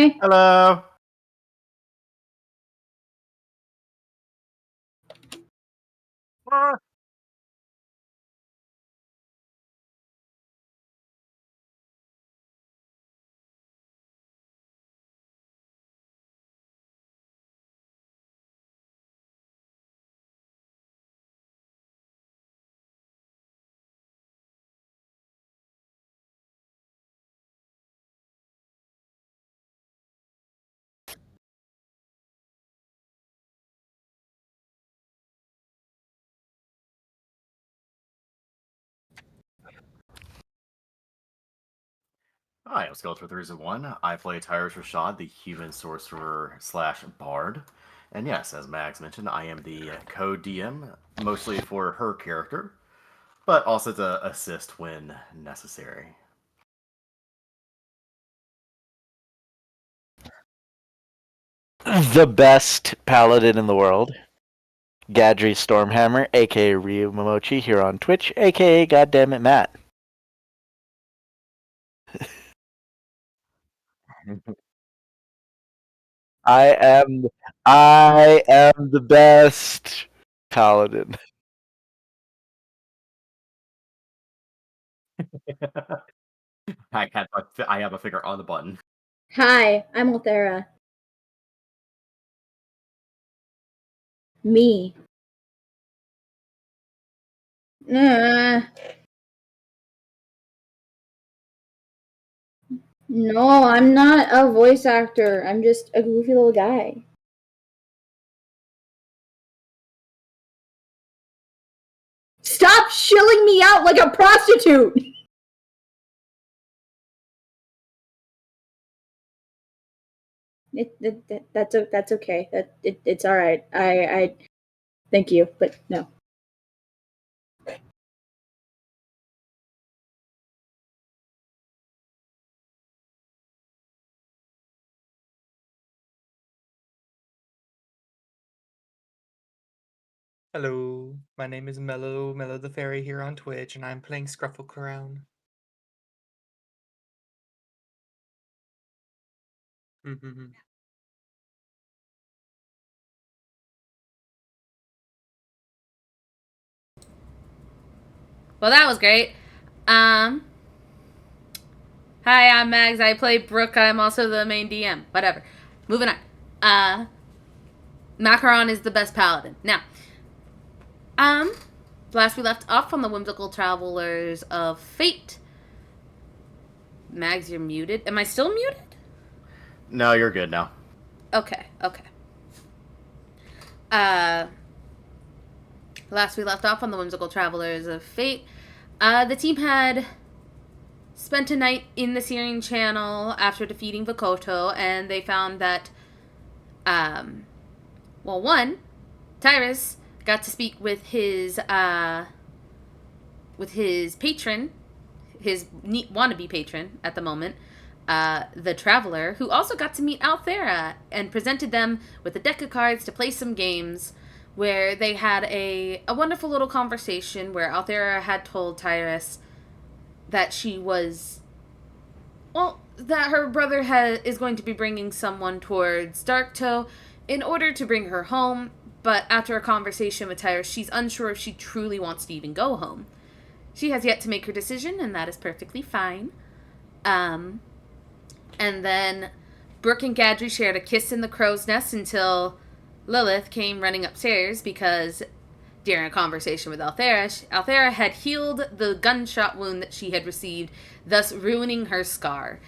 Hi. Hello. Ah. Hi, I'm Skeletor 301. I play Tyrus Rashad, the human sorcerer slash bard. And yes, as Max mentioned, I am the co-DM, mostly for her character, but also to assist when necessary. The best paladin in the world, Gadry Stormhammer, aka Ryu Momochi, here on Twitch, aka Goddammit Matt. I am the best paladin. I have a finger on the button. Hi, I'm Althera. Me. No, I'm not a voice actor. I'm just a goofy little guy. Stop shilling me out like a prostitute! That's okay. It's all right. I thank you, but no. Hello, my name is Mellow the Fairy here on Twitch, and I'm playing Scruffle Crown. Well, that was great. Hi, I'm Mags. I play Brooke. I'm also the main DM. Whatever. Moving on. Macaron is the best paladin. Now, last we left off on the whimsical travelers of fate. Mags, you're muted. Am I still muted? No, you're good now. Okay. Last we left off on the whimsical travelers of fate. The team had spent a night in the Syrian Channel after defeating Vokoto, and they found that, one, Tyrus got to speak with his patron, his wannabe patron at the moment, the Traveler, who also got to meet Althera and presented them with a deck of cards to play some games, where they had a wonderful little conversation where Althera had told Tyrus that that her brother is going to be bringing someone towards Darktoe in order to bring her home, but after a conversation with Tyrus, she's unsure if she truly wants to even go home. She has yet to make her decision, and that is perfectly fine. And then Brooke and Gadry shared a kiss in the crow's nest until Lilith came running upstairs because during a conversation with Althera had healed the gunshot wound that she had received, thus ruining her scar.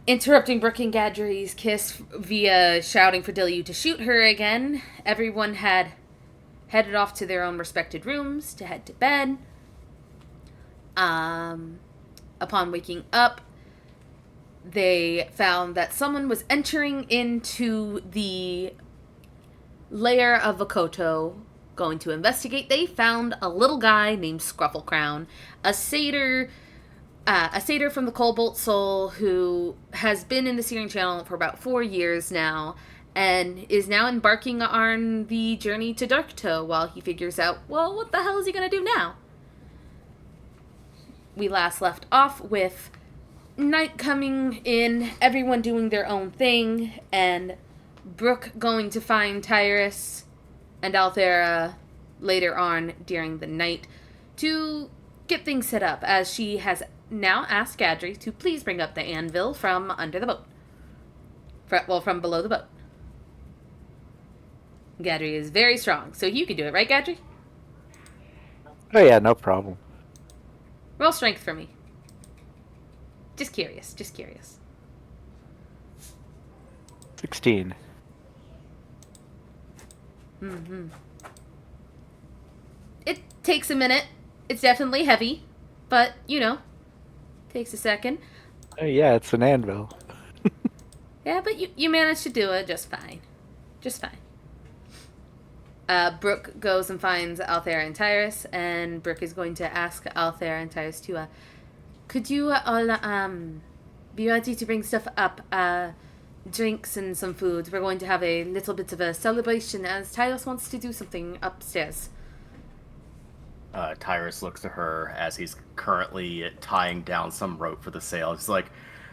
Interrupting Brooke and Gadry's kiss via shouting for Dilyu to shoot her again, everyone had headed off to their own respected rooms to head to bed. Upon waking up, they found that someone was entering into the lair of Vokoto, going to investigate. They found a little guy named Scruffle Crown, a satyr from the Cobalt Soul who has been in the Syrian Channel for about 4 years now, and is now embarking on the journey to Darktoe while he figures out, well, what the hell is he going to do now? We last left off with night coming in, everyone doing their own thing, and Brooke going to find Tyrus and Althera later on during the night to get things set up, as she has now asked Gadry to please bring up the anvil from under the boat. From below the boat. Gadry is very strong, so you can do it, right, Gadry? Oh yeah, no problem. Roll strength for me. Just curious. 16. Mm-hmm. It takes a minute. It's definitely heavy, but, takes a second. Oh yeah, it's an anvil. Yeah, but you managed to do it just fine. Brooke goes and finds Althera and Tyrus, and Brooke is going to ask Althera and Tyrus to, could you all, be ready to bring stuff up, drinks and some food. We're going to have a little bit of a celebration, as Tyrus wants to do something upstairs. Tyrus looks to her as he's currently tying down some rope for the sail. He's like,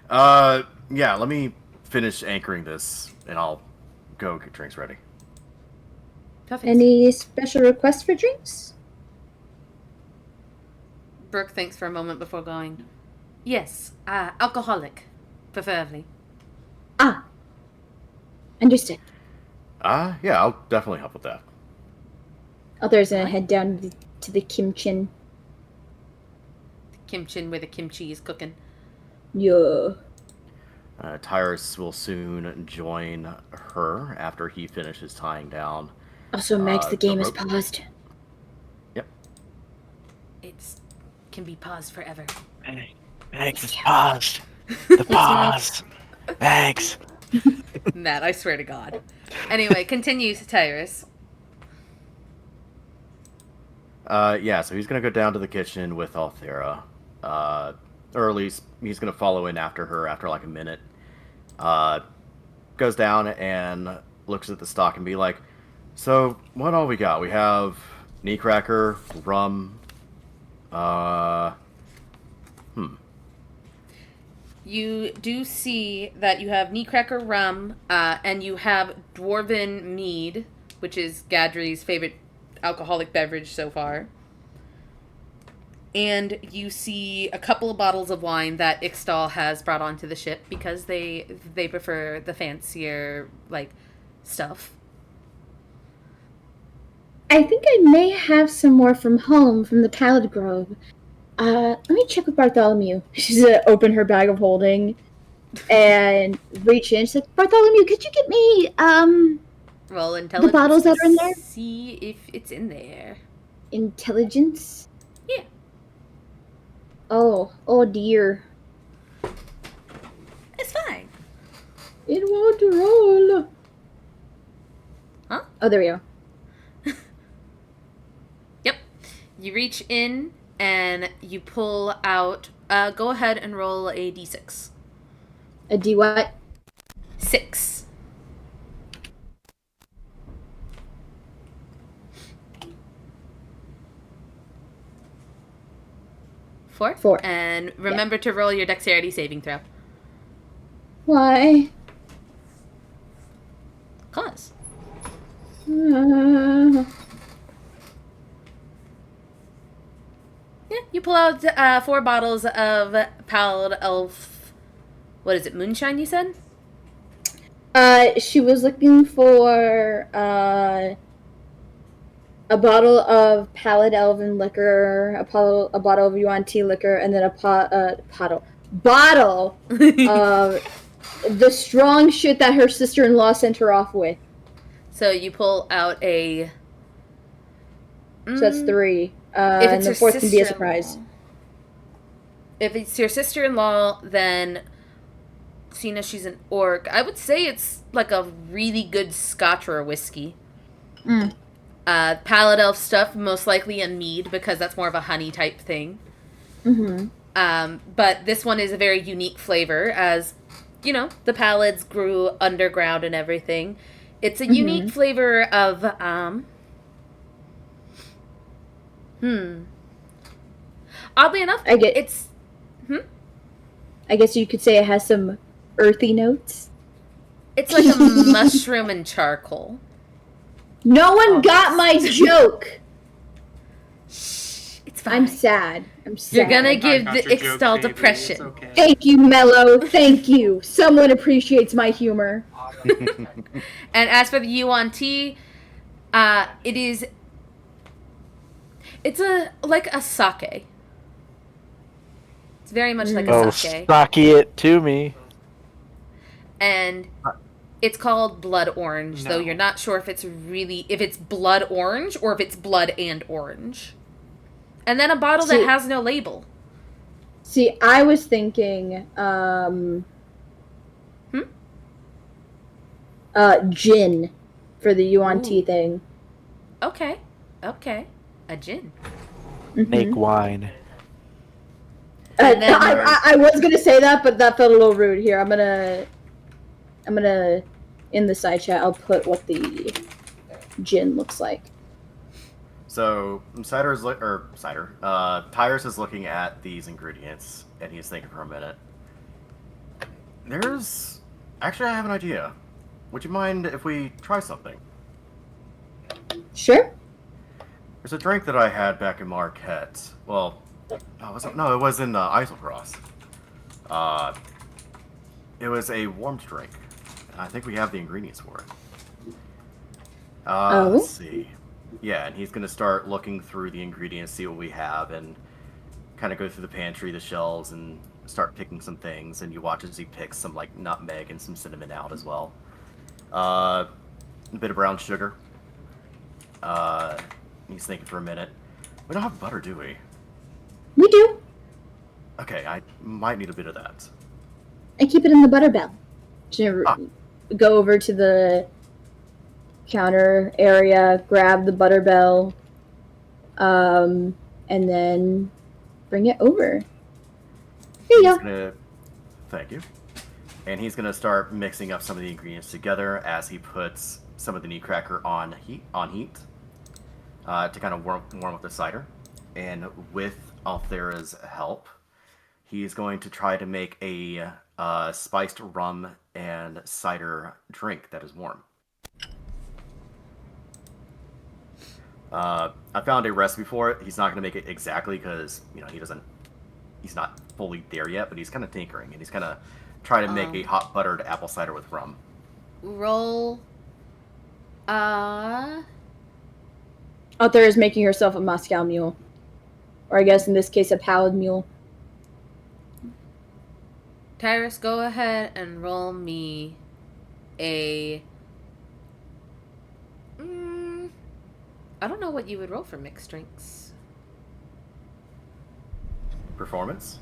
yeah, let me finish anchoring this, and I'll go get drinks ready. Perfect. Any special requests for drinks? Brooke thinks for a moment before going. Yes, alcoholic, preferably. Ah, understood. Yeah, I'll definitely help with that. Others gonna head down to the kimchin. Kimchin, where the kimchi is cooking. Yeah. Tyrus will soon join her after he finishes tying down. Also, Max, the game is rope. paused. Yep. It's can be paused forever. Max is paused. The pause. Max. Matt, I swear to God. Anyway, continues Tyrus. Yeah, so he's gonna go down to the kitchen with Althera. Or at least he's gonna follow in after her after like a minute. Goes down and looks at the stock and be like, so what all we got? We have knee cracker, rum, You do see that you have knee cracker rum, and you have dwarven mead, which is Gadry's favorite alcoholic beverage so far. And you see a couple of bottles of wine that Ixtal has brought onto the ship because they prefer the fancier, stuff. I think I may have some more from home, from the Pallet Grove. Let me check with Bartholomew. She's gonna open her bag of holding and reach in. She's like, Bartholomew, could you get me, Roll intelligence. the bottles that are in there? See if it's in there. Intelligence? Yeah. Oh dear. It's fine. It won't roll. Huh? Oh, there we go. Yep. You reach in and you pull out. Go ahead and roll a d6. A D what? 6. Four. 4. And remember to roll your dexterity saving throw. Why? Cause. Uh, Yeah, you pull out 4 bottles of Pallid Elf. What is it? Moonshine, you said? she was looking for a bottle of Pallid Elven liquor, a bottle of Yuan tea liquor, and then bottle of the strong shit that her sister-in-law sent her off with. So you pull out a. So that's 3. If And it's the your 4th can be a sister-in-law. surprise. If it's your sister-in-law, then seeing as she's an orc, I would say it's like a really good scotch or a whiskey. Mm. Pallid Elf stuff, most likely a mead, because that's more of a honey type thing. Mm-hmm. But this one is a very unique flavor, as, the Pallids grew underground and everything. It's a unique flavor of, Oddly enough, I get- it's... I guess you could say it has some earthy notes. It's like a mushroom and charcoal. No one got my joke. Shh, it's fine. I'm sad. I'm sad. You're gonna I give got the your joke, Ixtal baby. depression. It's okay. Thank you, Mello. Thank you. Someone appreciates my humor. And as for the UNT, it's like a sake. It's very much like Oh, a sake. stocky it to me. And it's called blood orange, though No. you're not sure if it's blood orange or if it's blood and orange. And then a bottle that has no label. See, I was thinking, gin for the UNT Ooh. thing. Okay. A gin. Make wine. And then- I was gonna say that, but that felt a little rude. Here, I'm gonna in the side chat. I'll put what the gin looks like. So Tyrus is looking at these ingredients and he's thinking for a minute. Actually, I have an idea. Would you mind if we try something? Sure. There's a drink that I had back in Marquette. Well, it was in Islecross. It was a warmed drink. I think we have the ingredients for it. Let's see. Yeah, and he's going to start looking through the ingredients, see what we have, and kind of go through the pantry, the shelves, and start picking some things. And you watch as he picks some, like, nutmeg and some cinnamon out as well. A bit of brown sugar. He's thinking for a minute. We don't have butter, do we? We do. Okay, I might need a bit of that. And keep it in the butter bell. Go over to the counter area, grab the butter bell, and then bring it over. Here you go. Thank you. And he's gonna start mixing up some of the ingredients together as he puts some of the meat cracker on heat to kind of warm up the cider. And with Althera's help, he's going to try to make a spiced rum and cider drink that is warm. I found a recipe for it. He's not going to make it exactly because he's not fully there yet, but he's kind of tinkering and he's kind of trying to make a hot buttered apple cider with rum. Roll. Althera is making herself a Moscow mule. Or I guess in this case a pallid mule. Tyrus, go ahead and roll me a... I don't know what you would roll for mixed drinks. Performance?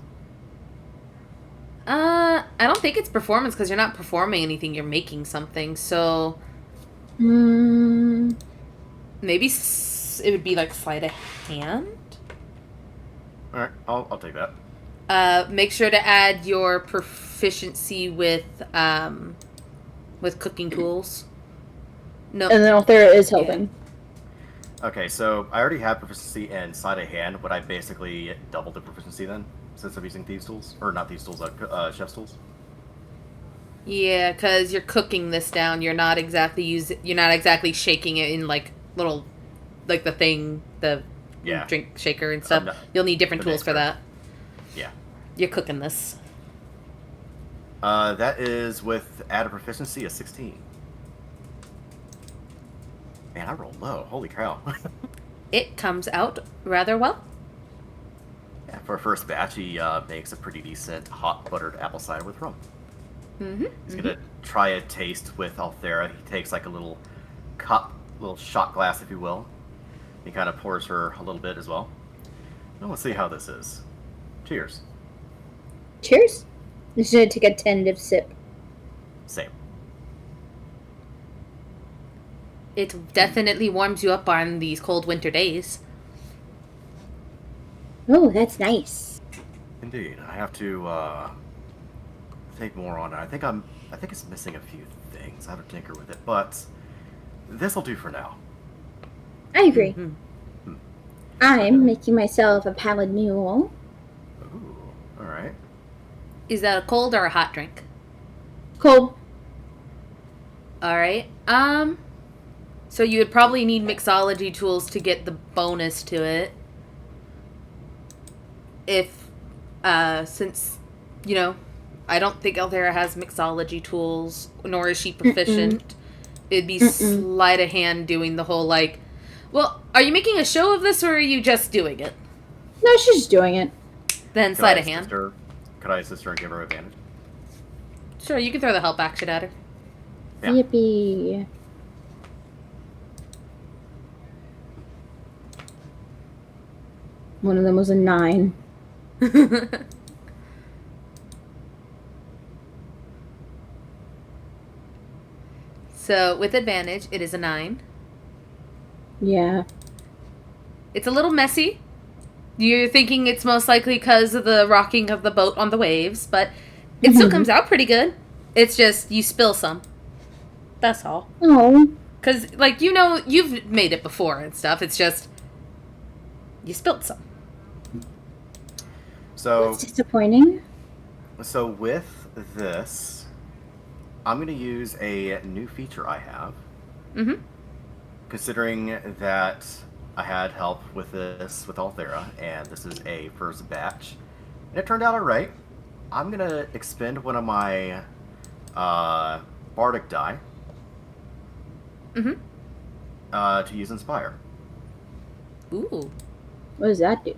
I don't think it's performance because you're not performing anything, you're making something, so... Maybe it would be like sleight of hand? Alright, I'll take that. Make sure to add your proficiency with cooking tools. No. And then Althera is helping. Okay, so I already have proficiency in sleight of hand. Would I basically double the proficiency then, since I'm using thieves' tools, or not thieves' tools, chef's tools? Yeah, because you're cooking this down. You're not exactly shaking it in like little, like the thing, the drink shaker and stuff. You'll need different tools for that. Yeah. You're cooking this. That is with added proficiency of 16. Man, I rolled low. Holy cow. It comes out rather well. Yeah, for a first batch, he makes a pretty decent hot buttered apple cider with rum. He's gonna try a taste with Althera. He takes like a little cup, little shot glass, if you will. He kind of pours her a little bit as well. Now let's see how this is. Cheers. Cheers. I'm just gonna take a tentative sip. Same. It definitely warms you up on these cold winter days. Oh, that's nice. Indeed. I have to think more on it. I think it's missing a few things. I have to tinker with it, but this'll do for now. I agree. I'm making myself a pallid mule. Ooh, alright. Is that a cold or a hot drink? Cold. All right. So you would probably need mixology tools to get the bonus to it. If, since, you know, I don't think Althera has mixology tools, nor is she proficient. It'd be sleight of hand doing the whole, like, well, are you making a show of this or are you just doing it? No, she's just doing it. Then sleight of hand. Could I assist her and give her advantage? Sure, you can throw the help action at her. Yeah. Yippee. One of them was a 9. So, with advantage, it is a 9. Yeah. It's a little messy. You're thinking it's most likely because of the rocking of the boat on the waves, but it still comes out pretty good. It's just you spill some. That's all. Oh. Because, like, you know, you've made it before and stuff. It's just you spilled some. So, That's disappointing. so with this, I'm going to use a new feature I have. Mm-hmm. Considering that I had help with this with Althera, and this is a first batch, and it turned out alright, I'm going to expend one of my Bardic die to use Inspire. Ooh. What does that do?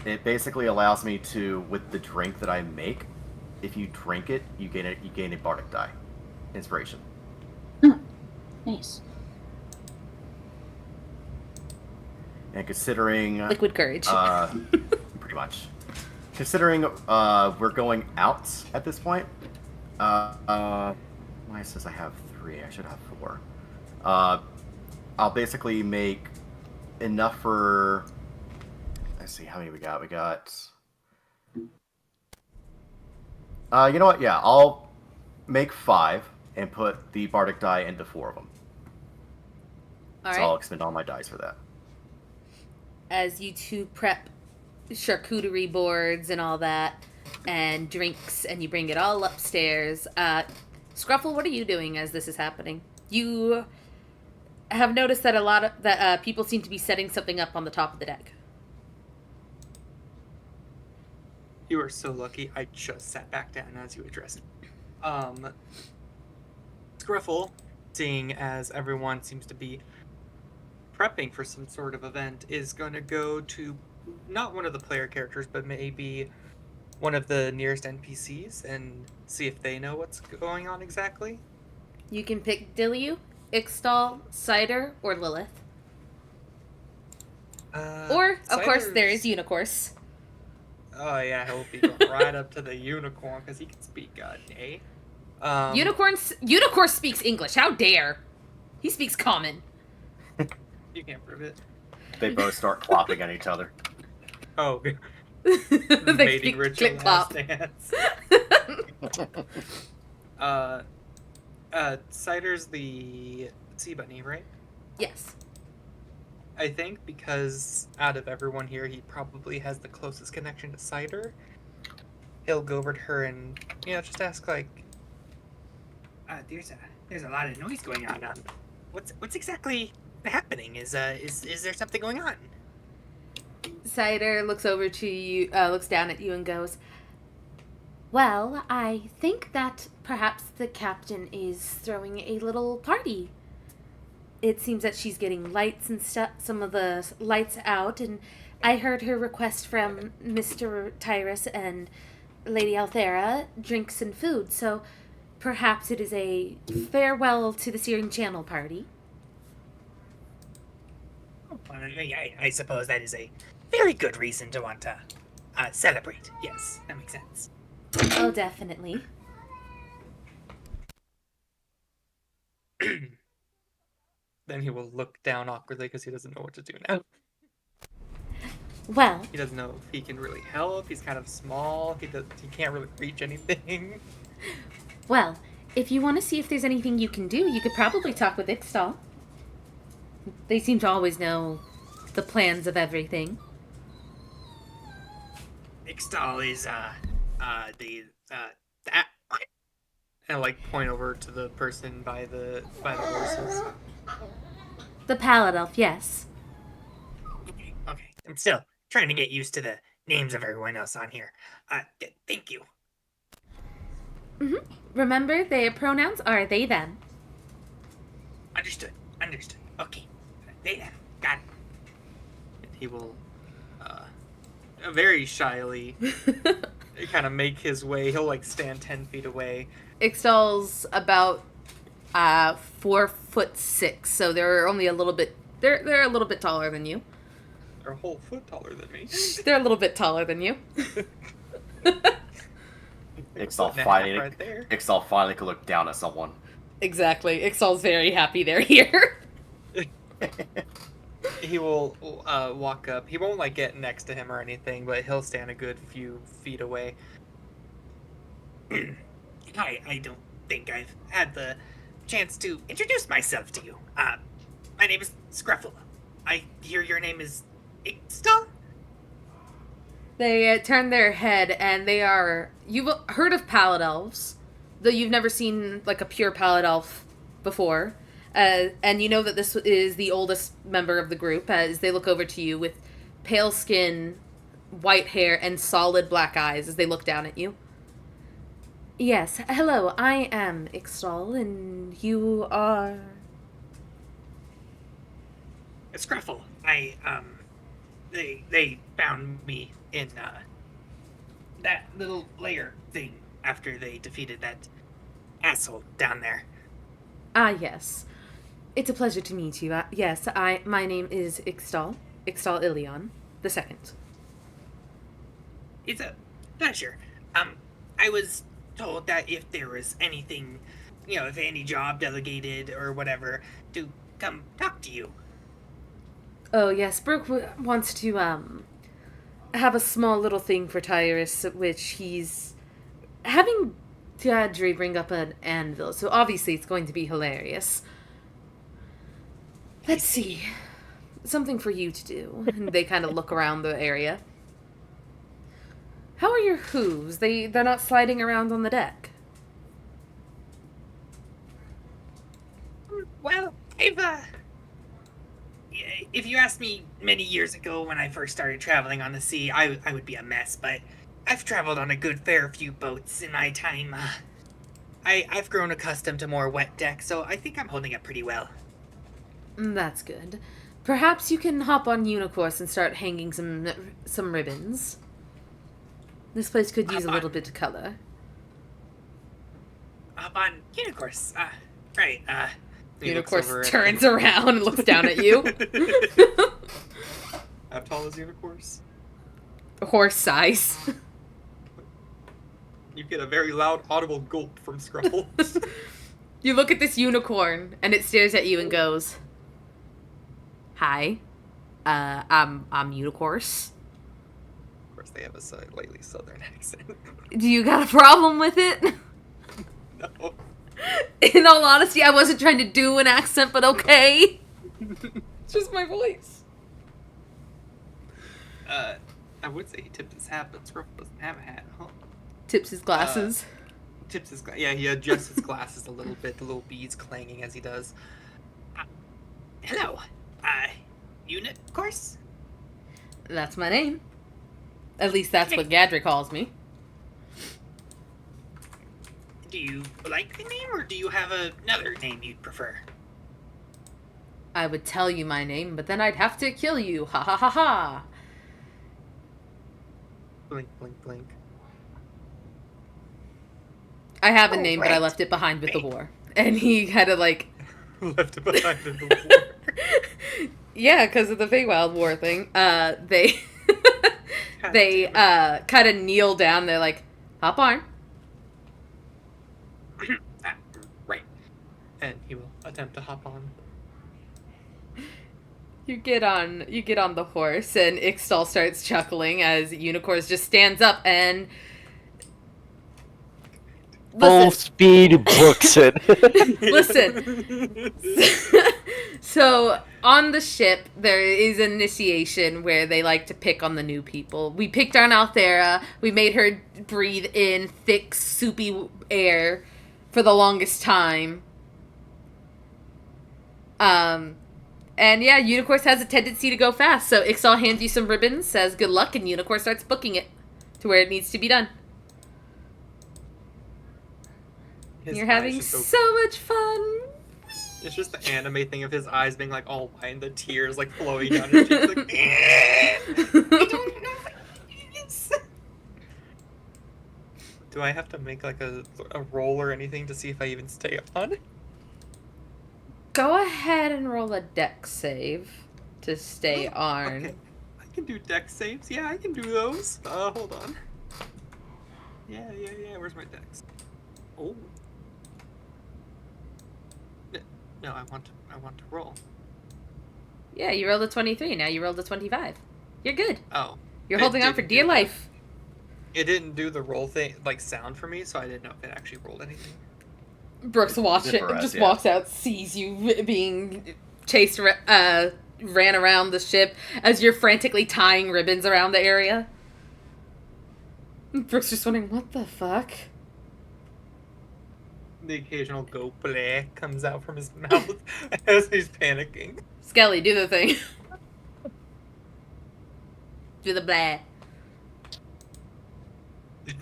It basically allows me to, with the drink that I make, if you drink it, you gain a Bardic die. Inspiration. Oh, nice. And considering... Liquid courage. pretty much. Considering we're going out at this point, why it says I have 3, I should have 4. I'll basically make enough for... Let's see, how many we got? We got... you know what? Yeah, I'll make 5 and put the Bardic die into 4 of them. All So right. I'll expend all my dice for that. As you two prep charcuterie boards and all that, and drinks, and you bring it all upstairs. Scruffle, what are you doing as this is happening? You have noticed that a lot of people seem to be setting something up on the top of the deck. You are so lucky. I just sat back down as you addressed me. Scruffle, seeing as everyone seems to be prepping for some sort of event, is going to go to not one of the player characters, but maybe one of the nearest NPCs and see if they know what's going on exactly. You can pick Dillu, Ixtal, Cider, or Lilith. Or, of course, there is Unicorse. Oh yeah, he'll be going right up to the unicorn because he can speak eh? Unicorse speaks English. How dare? He speaks common. You can't prove it. They both start clopping at each other. Oh, They mating speak ritual click clop. dance. Cider's the sea bunny, right? Yes. I think because out of everyone here, he probably has the closest connection to Cider. He'll go over to her and, just ask like, "There's a lot of noise going on. What's exactly happening? Is there something going on?" Cider looks over to you, looks down at you and goes, "Well, I think that perhaps the captain is throwing a little party. It seems that she's getting lights and stuff, some of the lights out, and I heard her request from Mr. Tyrus and Lady Althera drinks and food, so perhaps it is a farewell to the Searing Channel party." I suppose that is a very good reason to want to celebrate. Yes, that makes sense. Oh, definitely. Then he will look down awkwardly because he doesn't know what to do now. Well, He doesn't know if he can really help. He's kind of small. He can't really reach anything. well, if you want to see if there's anything you can do, you could probably talk with Ixtal. They seem to always know the plans of everything. Ixtal That and like point over to the person by the horses. The Pallet Elf, yes. Okay. I'm still trying to get used to the names of everyone else on here. Thank you. Remember, their pronouns are they, them. Understood. Okay. They them. Got it. And he will, very shyly, kind of make his way. He'll like stand 10 feet away. Ixtal's about 4'6", so they're only a little bit. They're a little bit taller than you. They're a whole foot taller than me. They're a little bit taller than you. Ixtal Right there. finally could look down at someone. Exactly. Ixtal's very happy they're here. He will walk up. He won't like get next to him or anything, but he'll stand a good few feet away. I don't think I've had the chance to introduce myself to you. My name is Scruffalo. I hear your name is Ixtal? They turn their head and they are. You've heard of pallet elves, though you've never seen like a pure pallet elf before. And you know that this is the oldest member of the group as they look over to you with pale skin, white hair, and solid black eyes as they look down at you. Yes, hello, I am Ixtal, and you are... Scruffle. They found me in, that little lair thing after they defeated that asshole down there. Ah, yes. It's a pleasure to meet you. Yes, my name is Ixtal Ilion the Second. It's a pleasure. I was told that if there was anything, if any job delegated or whatever, to come talk to you. Oh, yes, Brooke wants to, have a small little thing for Tyrus, which he's having Gadri bring up an anvil, so obviously it's going to be hilarious. Let's see. Something for you to do. And they kind of look around the area. How are your hooves? They're not sliding around on the deck. Well, if you asked me many years ago when I first started traveling on the sea, I would be a mess, but I've traveled on a good fair few boats in my time. I've grown accustomed to more wet decks, so I think I'm holding up pretty well. That's good. Perhaps you can hop on Unicourse and start hanging some ribbons. This place could use a little bit of color. Up on Unicourse. Right. Unicourse turns around and looks down at you. How tall is Unicourse? Horse size. You get a very loud, audible gulp from Scruffle. You look at this unicorn, and it stares at you and goes, "Hi, I'm Unicourse. Of course, they have a slightly southern accent. Do you got a problem with it?" No. In all honesty, I wasn't trying to do an accent, but okay. It's just my voice. I would say he tipped his hat, but Scruffle doesn't have a hat, huh? Tips his glasses. Yeah, he adjusts his glasses a little bit, the little beads clanging as he does. Hello. Unicourse? That's my name. At least that's what Gadri calls me. Do you like the name, or do you have another name you'd prefer? I would tell you my name, but then I'd have to kill you. Ha ha ha ha. Blink, blink, blink. I have a name, but I right. left it behind with the war. And he kind of like... Left it behind in the war. Yeah, because of the Feywild War thing. They kind of kneel down. They're like, hop on. Right. And he will attempt to hop on. You get on the horse, and Ixtal starts chuckling as Unicorns just stands up and... Full speed books it. Listen. So, on the ship, there is an initiation where they like to pick on the new people. We picked on Althera. We made her breathe in thick, soupy air for the longest time. And yeah, Unicorse has a tendency to go fast. So, Ixal hands you some ribbons, says good luck, and Unicorse starts booking it to where it needs to be done. His You're eyes having just go- so much fun. It's just the anime thing of his eyes being like all wide and the tears like flowing down his cheeks. Like, I don't know if I can do this. Do I have to make like a roll or anything to see if I even stay on? Go ahead and roll a dex save to stay on. Okay. I can do dex saves. Yeah, I can do those. Hold on. Yeah. Where's my dex? Oh. No, I want to roll. Yeah, you rolled a 23. Now you rolled a 25. You're good. Oh. You're It holding on for didn't dear do life. It didn't do the roll thing like sound for me, so I didn't know if it actually rolled anything. Brooks watched it for and us, just yeah. walks out, sees you being chased, ran around the ship as you're frantically tying ribbons around the area. Brooks just wondering, what the fuck? The occasional go bleh comes out from his mouth as he's panicking. Skelly, do the thing. Do the blah.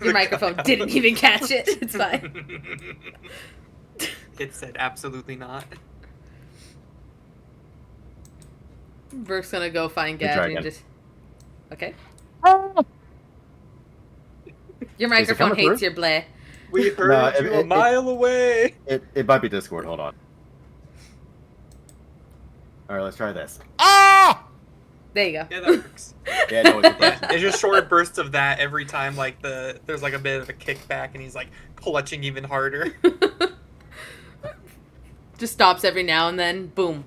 Your microphone didn't even catch it. It's fine. It said absolutely not. Brooks gonna go find Let me try Gadry and again. just... Okay. Is Your it microphone coming hates through? your bleh. We heard No, you it- a mile away. It might be Discord. Hold on. All right, let's try this. There you go. Yeah, that works. Yeah, no, it's Yeah, it's just short bursts of that every time. Like there's like a bit of a kickback, and he's like clutching even harder. Just stops every now and then. Boom.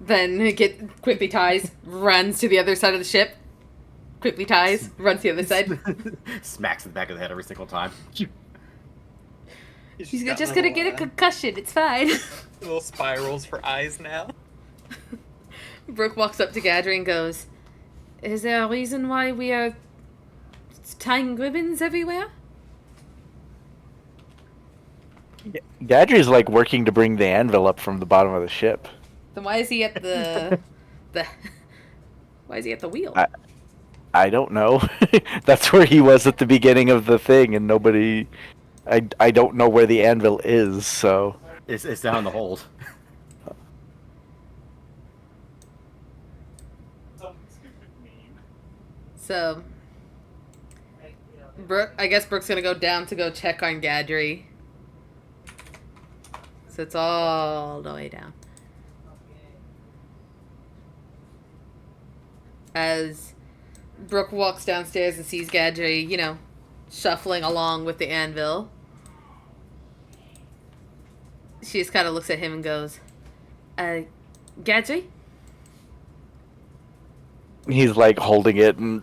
Then it quickly ties, runs to the other side of the ship. Quickly ties, runs to the other side. Smacks in the back of the head every single time. He's just gonna get a concussion. It's fine. little spirals for eyes now. Brooke walks up to Gadry and goes, "Is there a reason why we are tying ribbons everywhere?" Gadry's like working to bring the anvil up from the bottom of the ship. Then why is he at the why is he at the wheel? I don't know. That's where he was at the beginning of the thing, and nobody. I don't know where the anvil is, so. It's down in the hold. So, I guess Brooke's gonna go down to go check on Gadry. So it's all the way down. As Brooke walks downstairs and sees Gadry, shuffling along with the anvil, she just kind of looks at him and goes, Gadry? He's like holding it and.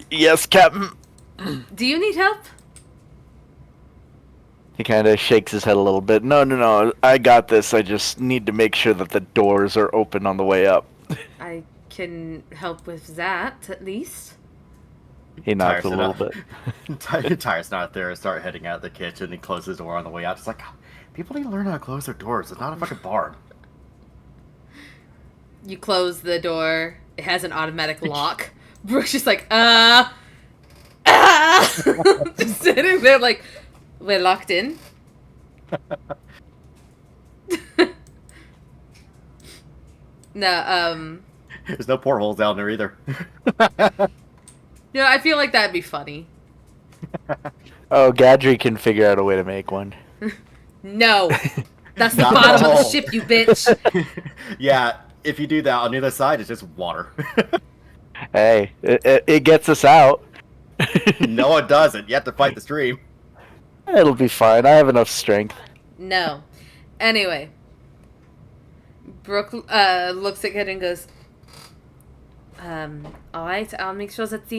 Yes, Captain. Do you need help? He kind of shakes his head a little bit. No, I got this. I just need to make sure that the doors are open on the way up. I can help with that, at least. He nods a Tires little bit. Tires not there. Start heading out of the kitchen and close his door on the way out. It's like, people need to learn how to close their doors. It's not a fucking bar. You close the door. It has an automatic lock. Brooke's just like, just sitting there like, we're locked in. No, There's no portholes down there either. I feel like that'd be funny. Oh, Gadry can figure out a way to make one. No. That's the Not bottom at of the all. ship, you bitch. Yeah, if you do that, on the other side, it's just water. Hey, it gets us out. No, it doesn't. You have to fight the stream. It'll be fine. I have enough strength. No. Anyway. Brooke looks at it and goes, alright, I'll make sure that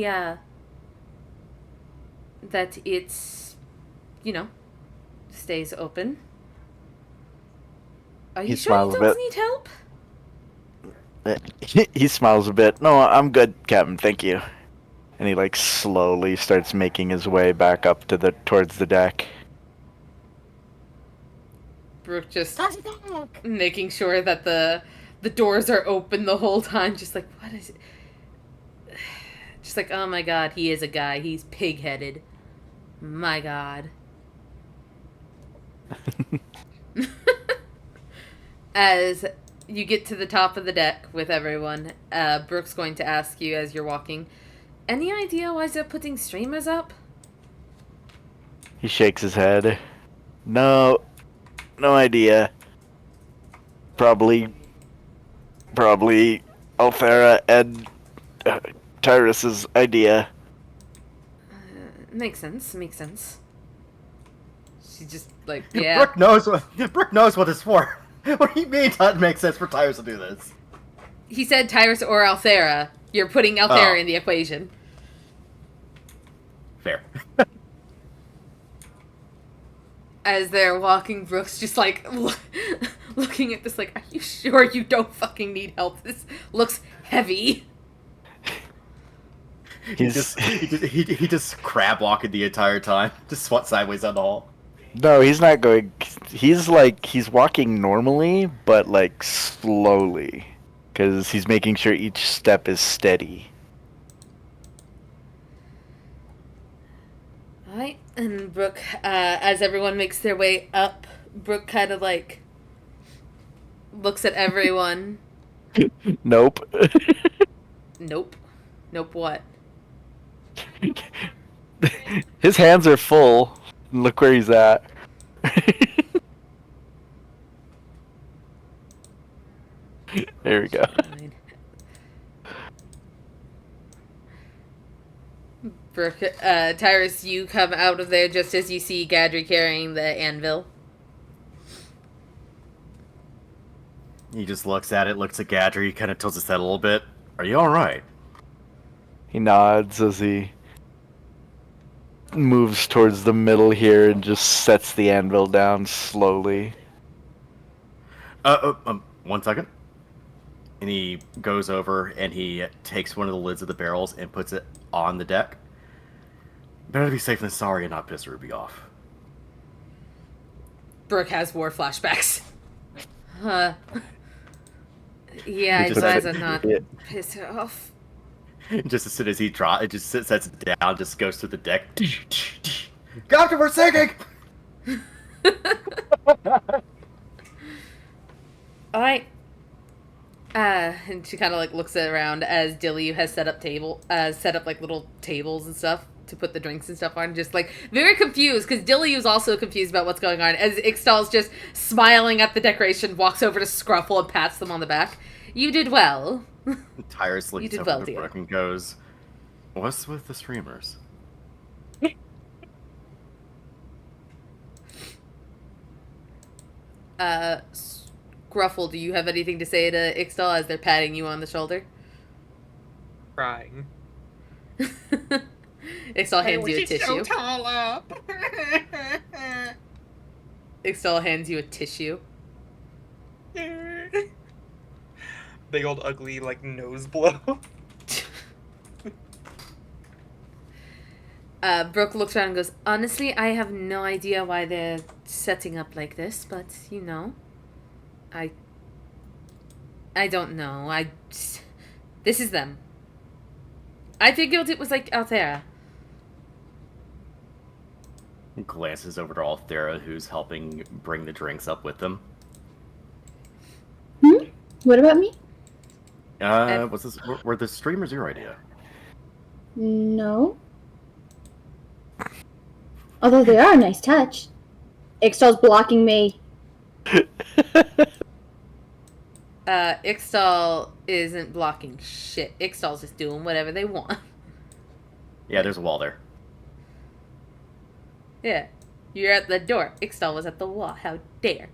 that it's, stays open. Are He you sure you smiles a don't bit. need help? He smiles a bit. No, I'm good, Captain. Thank you. And he like slowly starts making his way back up to towards the deck. Brooke just making sure that the doors are open the whole time, just like, what is it? Just like, oh my god, he is a guy. He's pig-headed. My god. As you get to the top of the deck with everyone, Brooke's going to ask you as you're walking, any idea why they're putting streamers up? He shakes his head. No idea. Probably Althera and Tyrus's idea. Makes sense. She just, like, Brooke knows what it's for. What do you mean it makes sense for Tyrus to do this? He said Tyrus or Althera. You're putting Althera in the equation. Fair. As they're walking, Brooke's just like looking at this like, are you sure you don't fucking need help? This looks heavy. He just crab walking the entire time. Just swat sideways down the hall. No, he's not going. He's walking normally, but like slowly, because he's making sure each step is steady. Alright, and Brooke, as everyone makes their way up, Brooke kind of like looks at everyone. Nope. Nope what? His hands are full. Look where he's at. There we go. Fine. Brooke, Tyrus, you come out of there just as you see Gadry carrying the anvil. He just looks at it, looks at Gadry, kind of tilts his head a little bit. Are you alright? He nods as he moves towards the middle here and just sets the anvil down slowly. 1 second. And he goes over and he takes one of the lids of the barrels and puts it on the deck. Better to be safe than sorry and not piss Ruby off. Brooke has war flashbacks. Yeah, He I'd just rather said- not piss her off. Just as soon as he drops, it just sets it down, just goes through the deck. Captain, we're sinking! Alright. And she kind of like looks around as Dilly has set up like little tables and stuff to put the drinks and stuff on. Just like very confused because Dilly was also confused about what's going on. As Ixtal's just smiling at the decoration, walks over to Scruffle and pats them on the back. You did well. Tyrus You looks did over well, to dear. Brooke and goes, "What's with the streamers?" Scruffle, do you have anything to say to Ixtal as they're patting you on the shoulder? Crying. Ixtal hands you a tissue. So tall up. Ixtal hands you a tissue. Big old ugly like nose blow. Brooke looks around and goes, honestly, I have no idea why they're setting up like this, but, you know, I don't know. This is them. I figured it was like Althera. He glances over to Althera, who's helping bring the drinks up with them. What about me? Was this? Were the streamers your idea? No. Although they are a nice touch. Ixtal's blocking me. Ixtal isn't blocking shit. Ixtal's just doing whatever they want. Yeah, there's a wall there. Yeah. You're at the door. Ixtal was at the wall. How dare.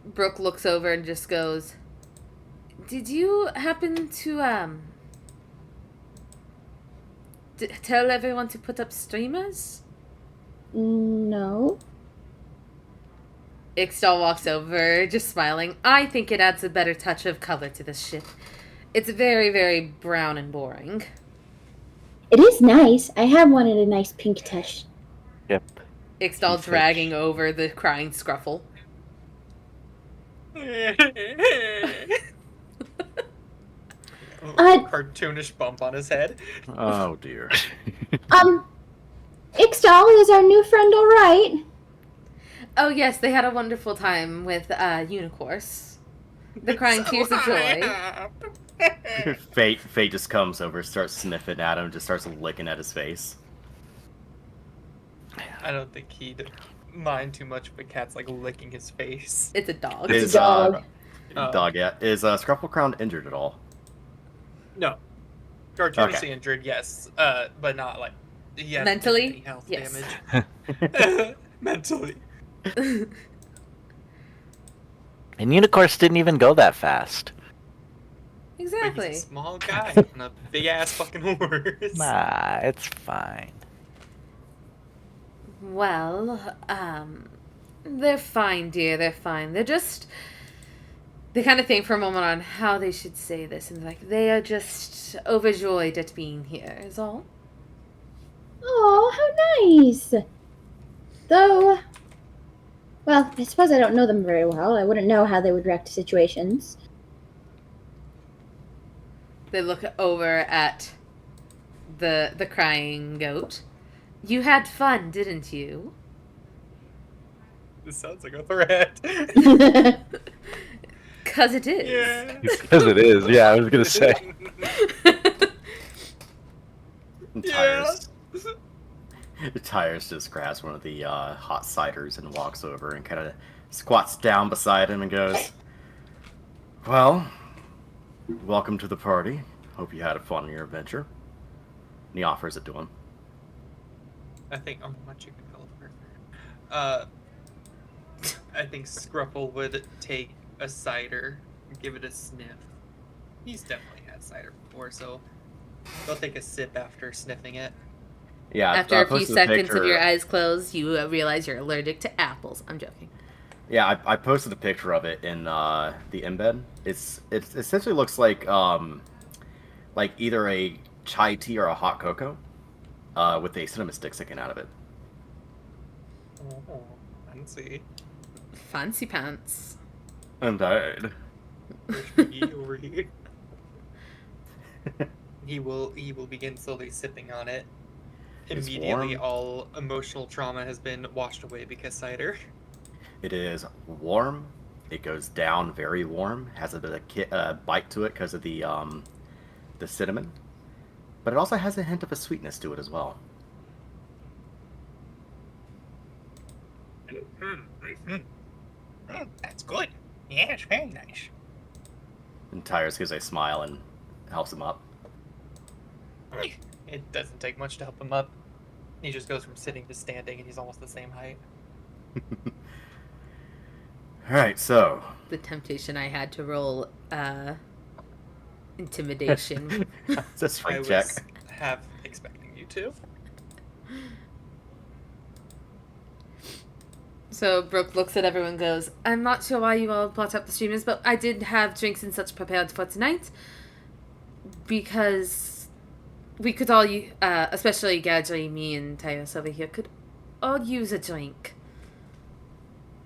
Brooke looks over and just goes, did you happen to, tell everyone to put up streamers? No. Ixtal walks over, just smiling. I think it adds a better touch of color to this ship. It's very, very brown and boring. It is nice. I have wanted a nice pink touch. Yep. Ixtal He's dragging like- over the crying Scruffle. Cartoonish bump on his head. Oh dear. Ixtal, is our new friend alright? Oh yes, they had a wonderful time with Unicourse. The crying tears of joy. Fate just comes over, starts sniffing at him, just starts licking at his face. I don't think he'd mind too much if a cat's like licking his face. It's a dog. It's a dog. Dog, yeah. Is Scruffle Crown injured at all? No. Cartoonishly Okay. injured, yes. But not like he hasn't Mentally? taken any health Yes. damage. Mentally. And Unicorse didn't even go that fast. But Exactly. he's a small guy on a big ass fucking horse. Nah, it's fine. Well, they're fine, dear. They're fine. They're just. They kind of think for a moment on how they should say this, and like they are just overjoyed at being here. Is all. Oh, how nice. Though, well, I suppose I don't know them very well. I wouldn't know how they would react to situations. They look over at the crying goat. You had fun, didn't you? This sounds like a threat. 'Cause it is. Yeah. Because it is, yeah, I was gonna say. Tires just grabs one of the hot ciders and walks over and kind of squats down beside him and goes, "Well, welcome to the party. Hope you had fun on your adventure." And he offers it to him. I think what you can call her. I think Scruffle would take a cider and give it a sniff. He's definitely had cider before, so he'll take a sip after sniffing it. Yeah. After I a few posted seconds of picture- your eyes closed, you realize you're allergic to apples. I'm joking. Yeah, I posted a picture of it in the embed. It essentially looks like either a chai tea or a hot cocoa, with a cinnamon stick sticking out of it. Oh, fancy. Fancy pants. Indeed. He over here. He will begin slowly sipping on it. It's Immediately, warm. all emotional trauma has been washed away because cider. It is warm. It goes down very warm. Has a bit of bite to it because of the cinnamon, but it also has a hint of a sweetness to it as well. That's good. Yeah, it's very nice. And Tyrus gives a smile and helps him up. It doesn't take much to help him up. He just goes from sitting to standing, and he's almost the same height. All right, so The temptation I had to roll intimidation. that's I right, check. was half expecting you to. So Brooke looks at everyone and goes, I'm not sure why you all brought up the streamers, but I did have drinks and such prepared for tonight. Because we could all, especially Gadri, me, and Tyrus over here, could all use a drink.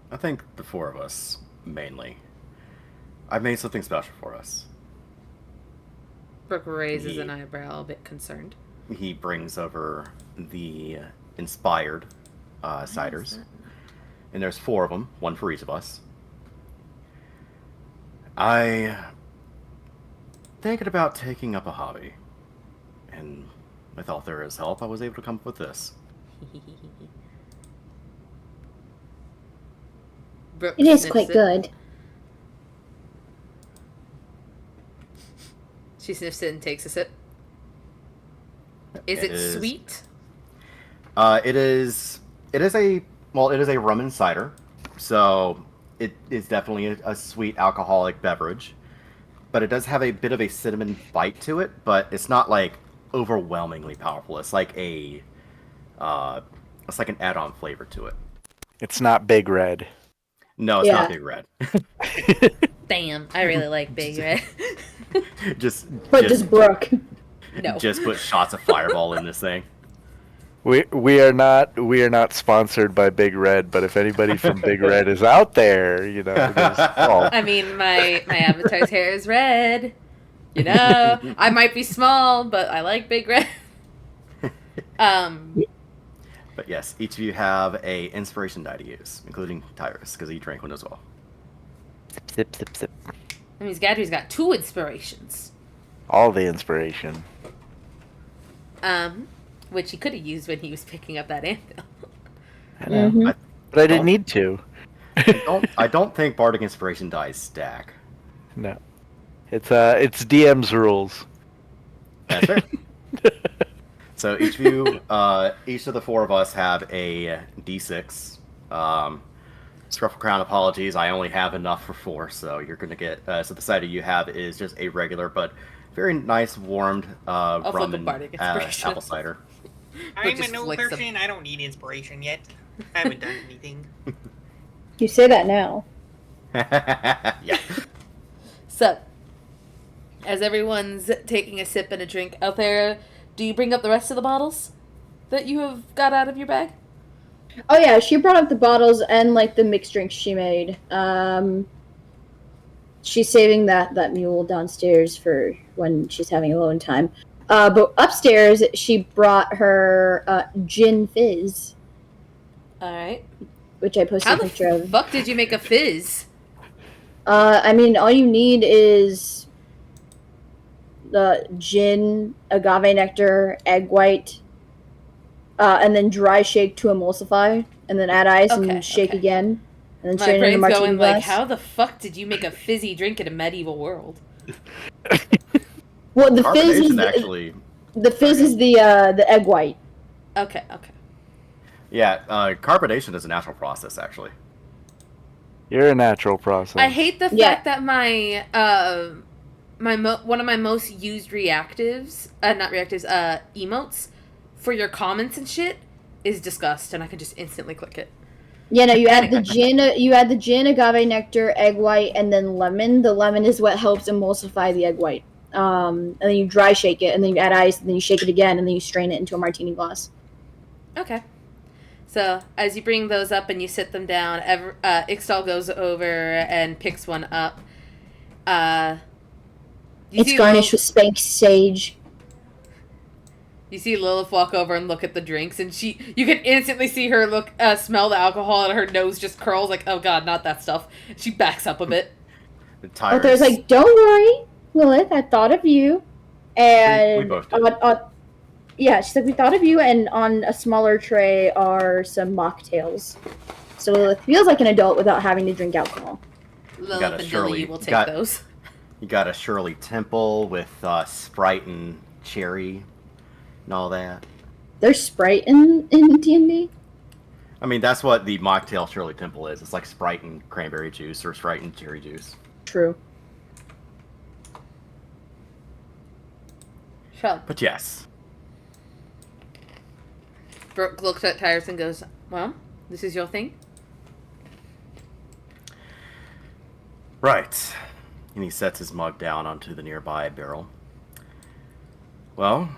I think the four of us mainly. I've made something special for us. Brooke raises an Yeah. eyebrow, a bit concerned. He brings over the inspired ciders. And there's four of them, one for each of us. I thinking about taking up a hobby, and with Althera's help, I was able to come up with this. Brooke It is sniffs quite it. good. She sniffs it and takes a sip. Is It it is- sweet? It is a rum and cider, so it is definitely a sweet alcoholic beverage. But it does have a bit of a cinnamon bite to it, but it's not like overwhelmingly powerful. It's like an add-on flavor to it. It's not Big Red. No, it's Yeah. not Big Red. Damn, I really like Big Red. just Brooke. No. just put shots of Fireball in this thing. We are not sponsored by Big Red, but if anybody from Big Red is out there, give us a call. I mean, my avatar's hair is red. You know, I might be small, but I like Big Red. But yes, each of you have a inspiration die to use, including Tyrus, because he drank one as well. Sip, sip, sip. That means Gadry's got 2 inspirations. All the inspiration. Which he could have used when he was picking up that anvil. I know. Mhm. But I didn't need to. I don't think Bardic Inspiration dice stack. No. It's DM's rules. That's fair. So each of you, each of the 4 of us have a D6. Scruffle Crown, apologies, I only have enough for 4, so you're going to get... so the cider you have is just a regular, but very nice, warmed rum and apple cider. I'm just a new flicks person. I don't need inspiration yet. I haven't done anything. You say that now. Yeah. So, as everyone's taking a sip and a drink out there, do you bring up the rest of the bottles that you have got out of your bag? Oh yeah, she brought up the bottles and like the mixed drinks she made. She's saving that mule downstairs for when she's having alone time. But upstairs she brought her gin fizz, Alright. which I posted How a the picture of. fuck did you make a fizz? I mean, all you need is the gin, agave nectar, egg white, and then dry shake to emulsify, and then add ice Okay, and shake okay. again, and then My strain it in a brain's martini going glass. like, how the fuck did you make a fizzy drink in a medieval world? Well, the fizz is Carbonation actually... the fizz is the egg white. Okay. Yeah, carbonation is a natural process, actually. You're a natural process. I hate the Yeah. fact that my one of my most used reactives, emotes for your comments and shit is disgust, and I can just instantly click it. Yeah, no, you add the gin, agave nectar, egg white, and then lemon. The lemon is what helps emulsify the egg white. And then you dry shake it, and then you add ice, and then you shake it again, and then you strain it into a martini glass. Okay. So, as you bring those up and you sit them down, Ixtal goes over and picks one up. It's garnished with spank sage. You see Lilith walk over and look at the drinks, and you can instantly see her smell the alcohol, and her nose just curls like, oh god, not that stuff. She backs up a bit. But there's like, don't worry, Lilith, I thought of you. And we both did. yeah, she's like, we thought of you, and on a smaller tray are some mocktails. So Lilith feels like an adult without having to drink alcohol. Lilith and Dilly, you will take those. You got a Shirley Temple with Sprite and cherry and all that. There's Sprite in D&D? I mean, that's what the mocktail Shirley Temple is. It's like Sprite and cranberry juice or Sprite and cherry juice. True. Sure. But yes. Brooke looks at Tyrus and goes, well, this is your thing? Right. And he sets his mug down onto the nearby barrel. Well,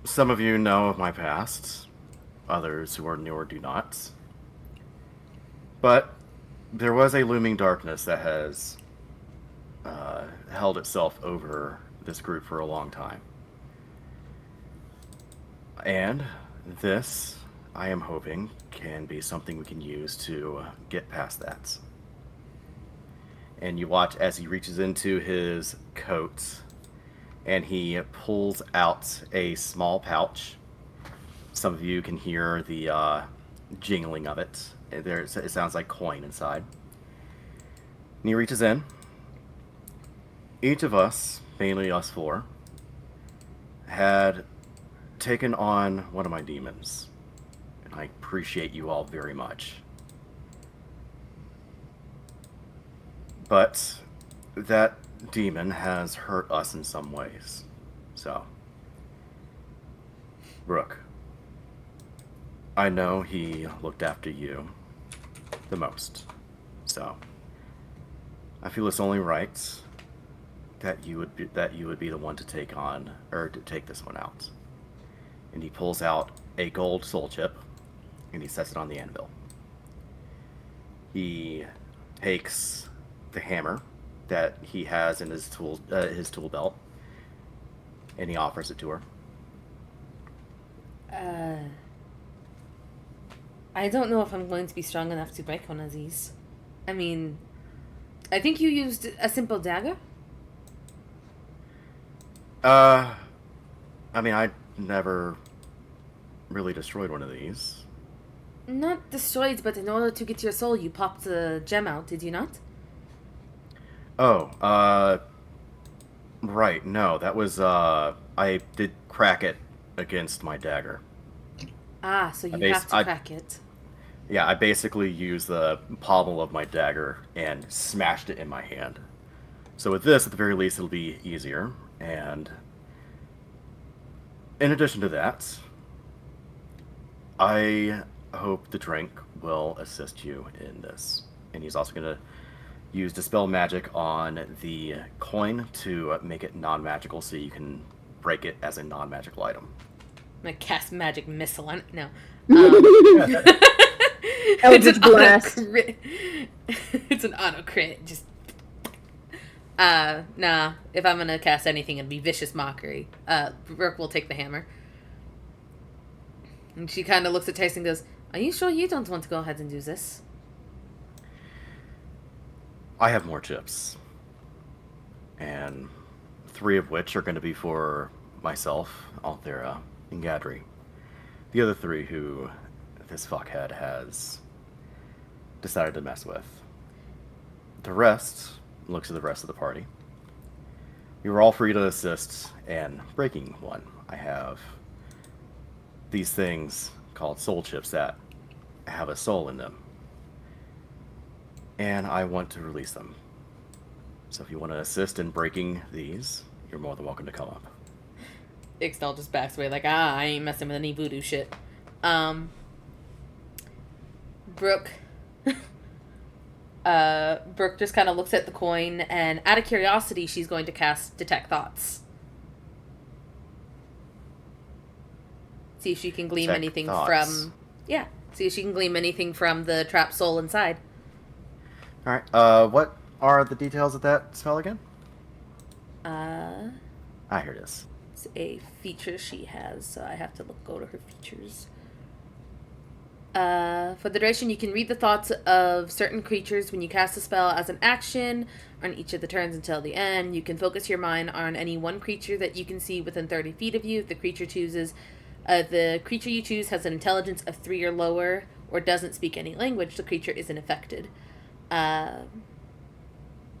some of you know of my past. Others who are newer do not. But there was a looming darkness that has held itself over this group for a long time. And this, I am hoping, can be something we can use to get past that. And you watch as he reaches into his coat and he pulls out a small pouch. Some of you can hear the jingling of it. It sounds like coin inside. And he reaches in. Each of us, mainly us 4, had taken on one of my demons. And I appreciate you all very much. But that demon has hurt us in some ways. So, Brooke, I know he looked after you. the most. So I feel it's only right that you would be the one to take on, or to take this one out. And he pulls out a gold soul chip and he sets it on the anvil. He takes the hammer that he has in his tool belt, and he offers it to her. I don't know if I'm going to be strong enough to break one of these. I mean, I think you used a simple dagger? I mean, I never really destroyed one of these. Not destroyed, but in order to get your soul, you popped the gem out, did you not? Oh, right, no, that was, I did crack it against my dagger. Ah, so you have to crack it. Yeah, I basically used the pommel of my dagger and smashed it in my hand. So with this, at the very least, it'll be easier. And in addition to that, I hope the drink will assist you in this. And he's also going to use Dispel Magic on the coin to make it non-magical, so you can break it as a non-magical item. I'm gonna cast magic missile on it. No. Eldritch Blast. It's an auto crit. Just nah. If I'm gonna cast anything, it'd be Vicious Mockery. Brooke will take the hammer. And she kind of looks at Tyson and goes, "Are you sure you don't want to go ahead and do this?" I have more chips. And 3 of which are going to be for myself, Althera, and Gadri. The other 3 who this fuckhead has decided to mess with. The rest looks at the rest of the party. You are all free to assist in breaking one. I have these things called soul chips that have a soul in them. And I want to release them. So if you want to assist in breaking these, you're more than welcome to come up. Ixtal just backs away like, I ain't messing with any voodoo shit. Brooke just kind of looks at the coin, and out of curiosity, she's going to cast Detect Thoughts. See if she can glean anything from... Yeah, see if she can glean anything from the trapped soul inside. Alright, what are the details of that spell again? Here it is. It's a feature she has, so I have to go to her features. For the duration, you can read the thoughts of certain creatures when you cast a spell as an action on each of the turns until the end. You can focus your mind on any one creature that you can see within 30 feet of you. If the creature you choose has an intelligence of 3 or lower, or doesn't speak any language, the creature isn't affected.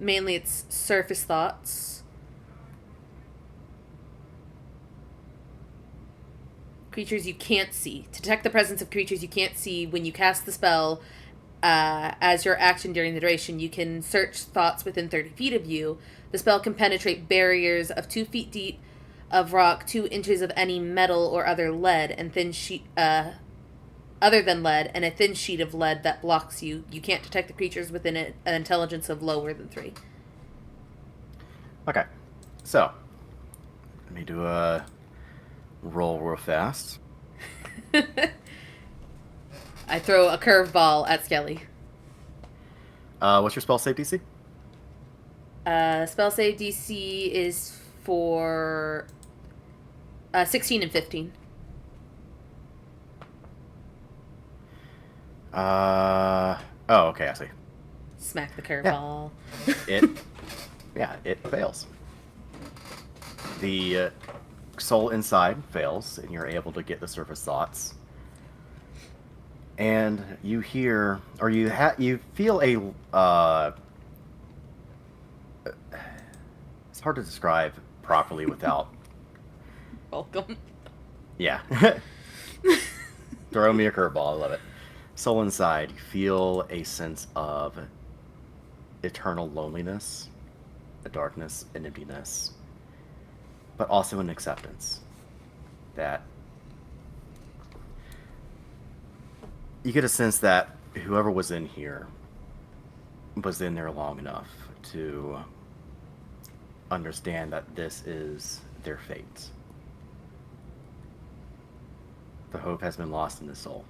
Mainly it's surface thoughts. Creatures you can't see. To detect the presence of creatures you can't see when you cast the spell as your action during the duration, you can search thoughts within 30 feet of you. The spell can penetrate barriers of 2 feet deep of rock, 2 inches of any metal or other lead, and thin sheet... other than lead, and a thin sheet of lead that blocks you. You can't detect the creatures within it, an intelligence of lower than 3. Okay, so let me do a roll real fast. I throw a curveball at Skelly. What's your spell save DC? Spell save DC is for 16 and 15. Oh, okay, I see. Smack the curveball. It fails. The soul inside fails, and you're able to get the surface thoughts. And you hear, or you feel a, it's hard to describe properly without... Welcome. Yeah. Throw me a curveball, I love it. Soul inside, you feel a sense of eternal loneliness, a darkness, an emptiness, but also an acceptance that you get a sense that whoever was in here was in there long enough to understand that this is their fate. The hope has been lost in the soul.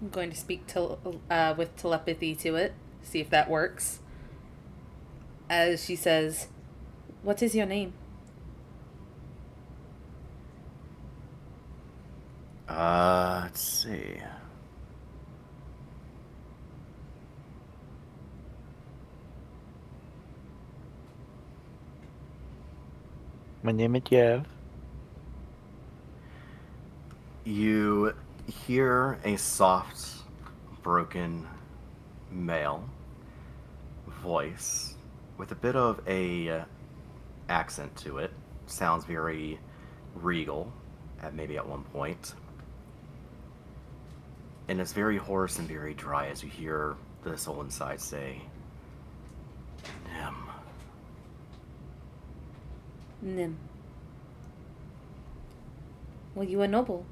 I'm going to speak with telepathy to it, see if that works. As she says, "What is your name?" Let's see. My name is Jeff. You hear a soft, broken male voice with a bit of a accent to it. Sounds very regal, maybe at one point. And it's very hoarse and very dry as you hear the soul inside say, Nim. Nim. Were you a noble?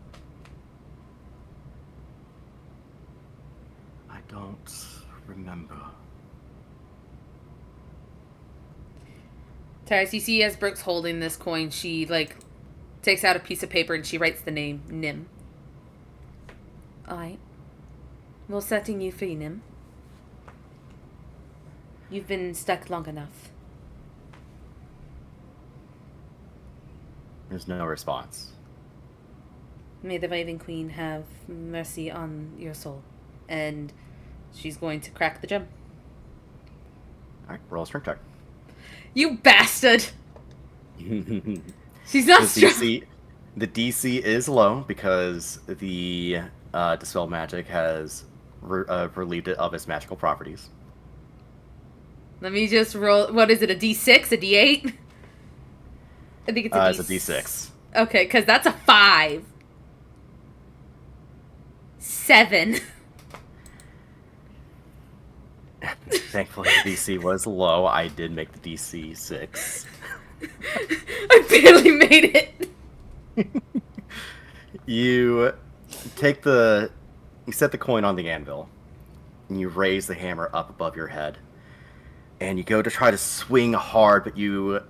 I don't remember. Tyrus, you see as Brooke's holding this coin, she, takes out a piece of paper and she writes the name, Nim. Alright. We're setting you free, Nim. You've been stuck long enough. There's no response. May the Raven Queen have mercy on your soul. And she's going to crack the gem. Alright, roll a strength check. You bastard! She's not strong. The DC is low because the Dispel Magic has relieved it of its magical properties. Let me just roll. What is it, a D6? A D8? I think it's a It's a D6. Okay, because that's a 5. 7. Thankfully, the DC was low. I did make the DC 6. I barely made it. You set the coin on the anvil, and you raise the hammer up above your head, and you go to try to swing hard, but you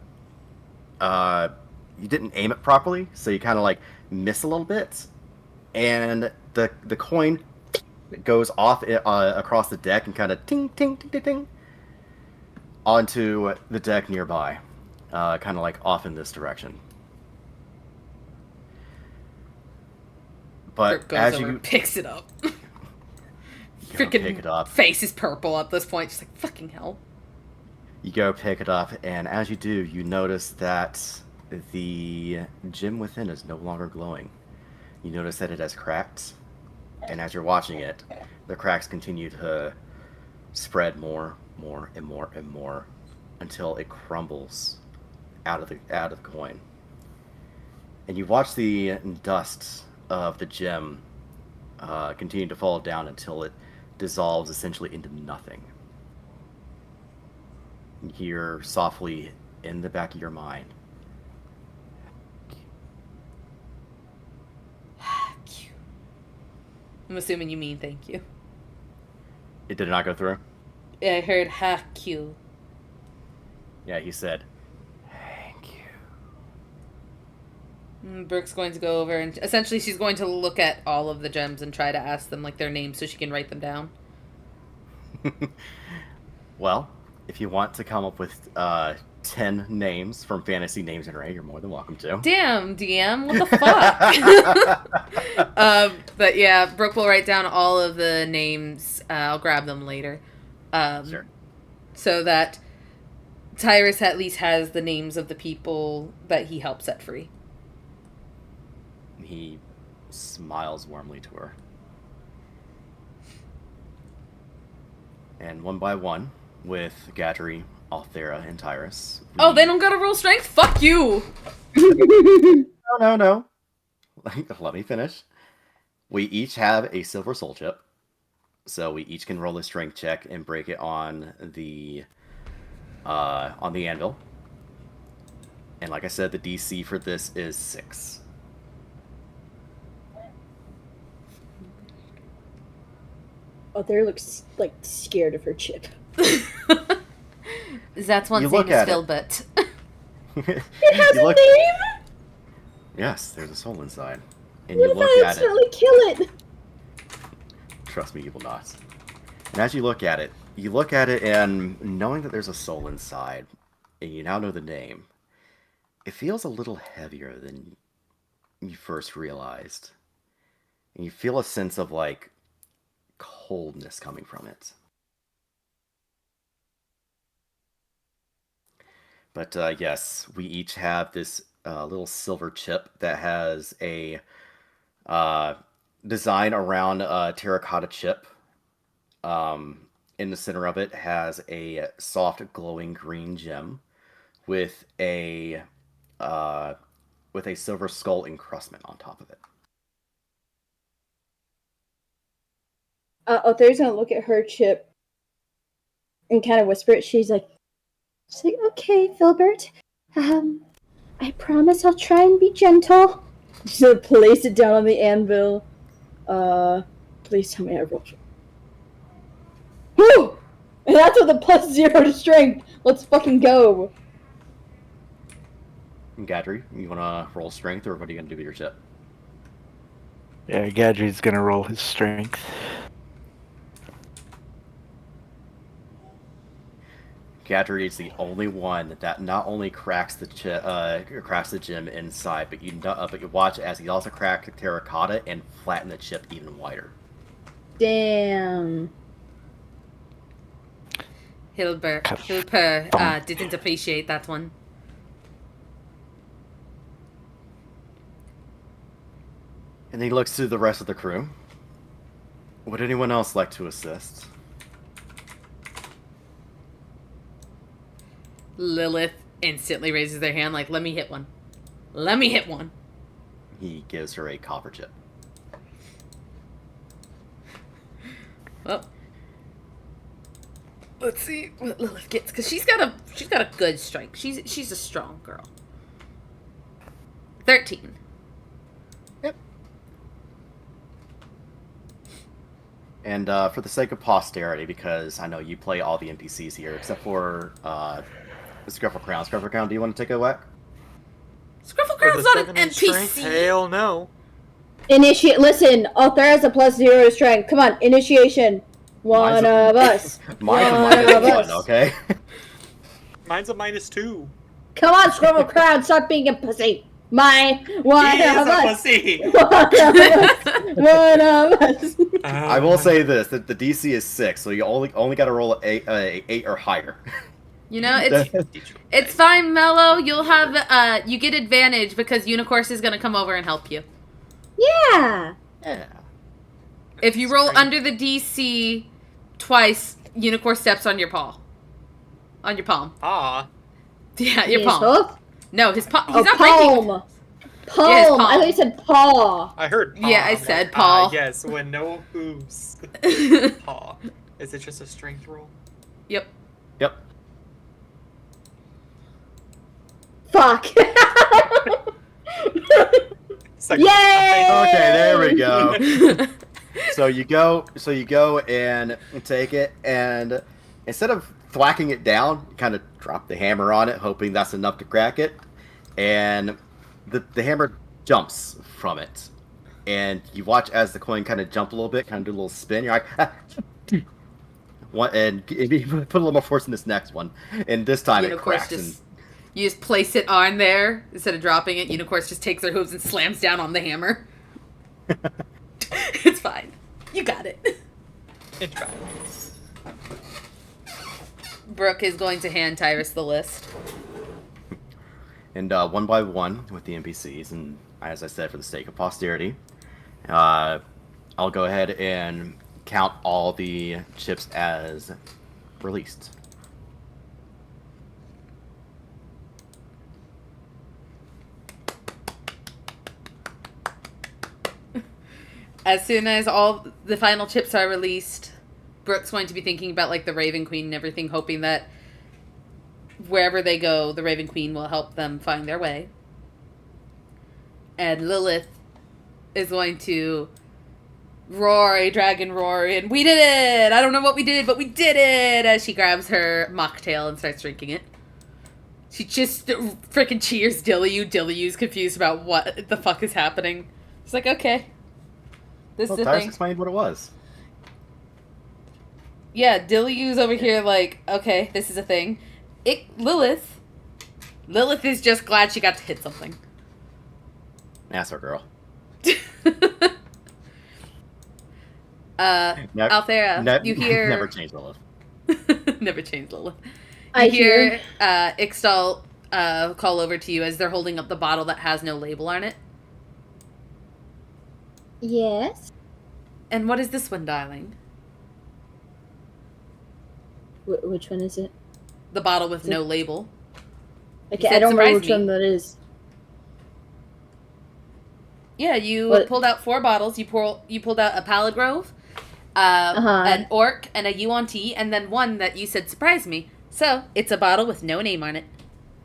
didn't aim it properly, so you kind of miss a little bit, and the coin goes off across the deck and kind of ting ting ting ting ting onto the deck nearby, kind of off in this direction. But Brooke goes as over you and picks it up. pick it up, face is purple at this point. She's like, fucking hell. you go pick it up, and as you do, you notice that the gem within is no longer glowing. You notice that it has cracked, and as you're watching it, the cracks continue to spread more and more until it crumbles out of the coin. And you watch the dust of the gem continue to fall down until it dissolves essentially into nothing. You hear softly in the back of your mind, I'm assuming you mean thank you. it did not go through? I heard ha-Q. Yeah, he said, thank you. Brooke's going to go over and essentially she's going to look at all of the gems and try to ask them their names so she can write them down. Well, if you want to come up with 10 names from Fantasy Names and Array, you're more than welcome to. Damn, DM, what the fuck? But yeah, Brooke will write down all of the names. I'll grab them later. Sure. So that Tyrus at least has the names of the people that he helped set free. He smiles warmly to her. And one by one, with Gadri, Althera, and Tyrus. Oh, they don't gotta roll strength? Fuck you! No. Let me finish. We each have a silver soul chip. So we each can roll a strength check and break it on the anvil. And like I said, the DC for this is 6. Other looks like scared of her chip. That's one You thing look is at still, it. but It has You a look- name. Yes, there's a soul inside. And What you if look I at it. accidentally kill it? Trust me, you will not. And as you look at it, and knowing that there's a soul inside, and you now know the name, it feels a little heavier than you first realized. And you feel a sense of, like, coldness coming from it. But yes, we each have this little silver chip that has a design around a terracotta chip. In the center of it has a soft glowing green gem with a silver skull encrustment on top of it. Other's gonna look at her chip and kind of whisper it. She's like, okay, Filbert. I promise I'll try and be gentle. She's gonna place it down on the anvil. Please tell me I rolled. Whew! And that's with a +0 to strength. Let's fucking go. Gadri, you want to roll strength, or what are you going to do with your chip? Yeah, Gadri's gonna roll his strength. Gadri is the only one that not only cracks the gem inside, but you watch as he also cracks the terracotta and flatten the chip even wider. Damn. Hilper didn't appreciate that one. And he looks to the rest of the crew. Would anyone else like to assist? Lilith instantly raises their hand like, let me hit one. Let me hit one. He gives her a copper chip. Well, let's see what Lilith gets, because she's got a good strength. She's a strong girl. 13. And for the sake of posterity, because I know you play all the NPCs here, except for Scruffle Crown. Scruffle Crown, do you want to take a whack? Scruffle For Crown's the not an 7 in strength? NPC. Hell no. Initiate. Listen, Arthur has a +0 to strength. Come on, initiation. One of us. Mine's a One of -1, us. okay? Mine's a -2. Come on, Scribble Crowd, stop being a pussy. One He of is a us. pussy. One of us. I will say this: that the DC is 6, so you only got to roll a 8 or higher. You know, it's fine, Mello. You'll have you get advantage because Unicorse is gonna come over and help you. Yeah. Yeah. If you roll under the DC twice, Unicorse steps on your paw. On your palm. Ah. Yeah, your His palm. hoof? No, his palm. Oh, He's not breaking. palm. Yeah, his Palm. palm. I thought you said paw. I heard paw. Yeah, I I'm said like, paw. yes, when no hooves. Paw. Is it just a strength roll? Yep. Yep. Fuck. Second Yay! time. Okay, there we go. So you go and take it, and instead of thwacking it down, you kind of drop the hammer on it, hoping that's enough to crack it, and the hammer jumps from it, and you watch as the coin kind of jump a little bit, kind of do a little spin. You're like, and you put a little more force in this next one, and this time it cracks. You just place it on there instead of dropping it. Unicorse just takes their hooves and slams down on the hammer. It's fine. You got it. It's fine. Brooke is going to hand Tyrus the list. And one by one with the NPCs, and as I said, for the sake of posterity, I'll go ahead and count all the chips as released. As soon as all the final chips are released, Brooke's going to be thinking about like the Raven Queen and everything, hoping that wherever they go, the Raven Queen will help them find their way. And Lilith is going to Rory, Dragon Rory, and we did it! I don't know what we did, but we did it! As she grabs her mocktail and starts drinking it. She just freaking cheers Dilly. Dillyu's confused about what the fuck is happening. She's like, okay. This is the Tyrus thing. explained what it was. Yeah, Dillyu's over here like, okay, this is a thing. Lilith is just glad she got to hit something. That's our girl. Althera, you hear... Never change Lilith. Never change Lilith. I You hear Ixtal call over to you as they're holding up the bottle that has no label on it. Yes. And what is this one, darling? Which one is it? The bottle with no label. Okay, said I don't remember surprise which me. one that is. Yeah, you What? pulled out 4 bottles. You pulled out a Pallid Grove, an Orc, and a Yuan-Ti, and then one that you said surprised me. So, it's a bottle with no name on it.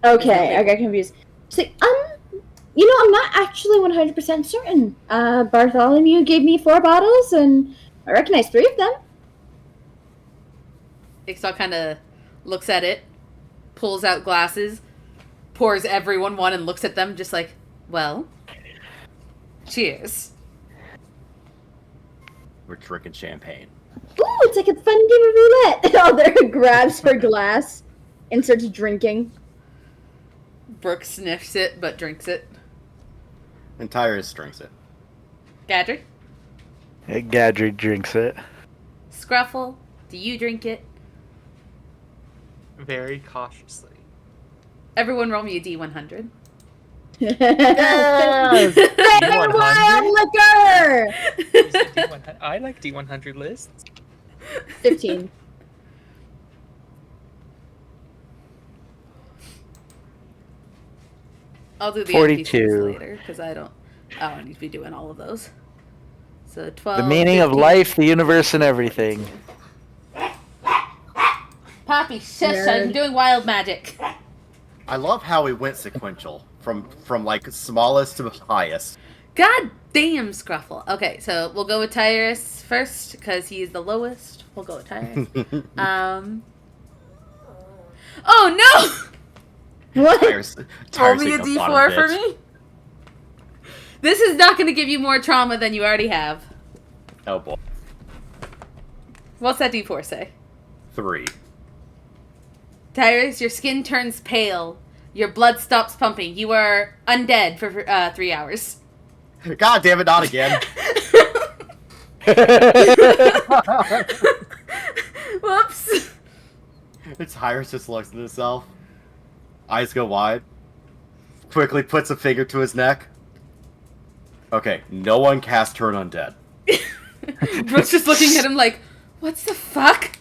Okay, I got confused. She's like, I'm not actually 100% certain. Bartholomew gave me 4 bottles, and I recognize 3 of them. Ixtal kind of looks at it, pulls out glasses, pours everyone one, and looks at them just like, well, cheers. We're drinking champagne. Ooh, it's like a fun game of roulette. Oh, there, grabs her glass and starts drinking. Brooke sniffs it, but drinks it. And Tyrus drinks it. Gadry? Gadry drinks it. Scruffle, do you drink it? Very cautiously. Everyone roll me a D100. Yes! Red wild liquor! You said D100. I like D100 lists. 15. I'll do the 42. NPCs later, because I don't need to be doing all of those. So 12, The meaning of 15. life, the universe, and everything. Poppy, shush, Nerd. I'm doing wild magic. I love how we went sequential from like smallest to highest. God damn, Scruffle. Okay, so we'll go with Tyrus first, because he's the lowest. We'll go with Tyrus. Oh no! What? Tyrus, Roll Tyrus me a ain't no D4 bottom for bitch. me. This is not going to give you more trauma than you already have. Oh boy. What's that D4 say? 3. Tyrus, your skin turns pale. Your blood stops pumping. You are undead for 3 hours. God damn it, not again. Whoops. Tyrus just looks at himself. Eyes go wide. Quickly puts a finger to his neck. Okay, no one cast Turn Undead. Brooke's just looking at him like, what's the fuck?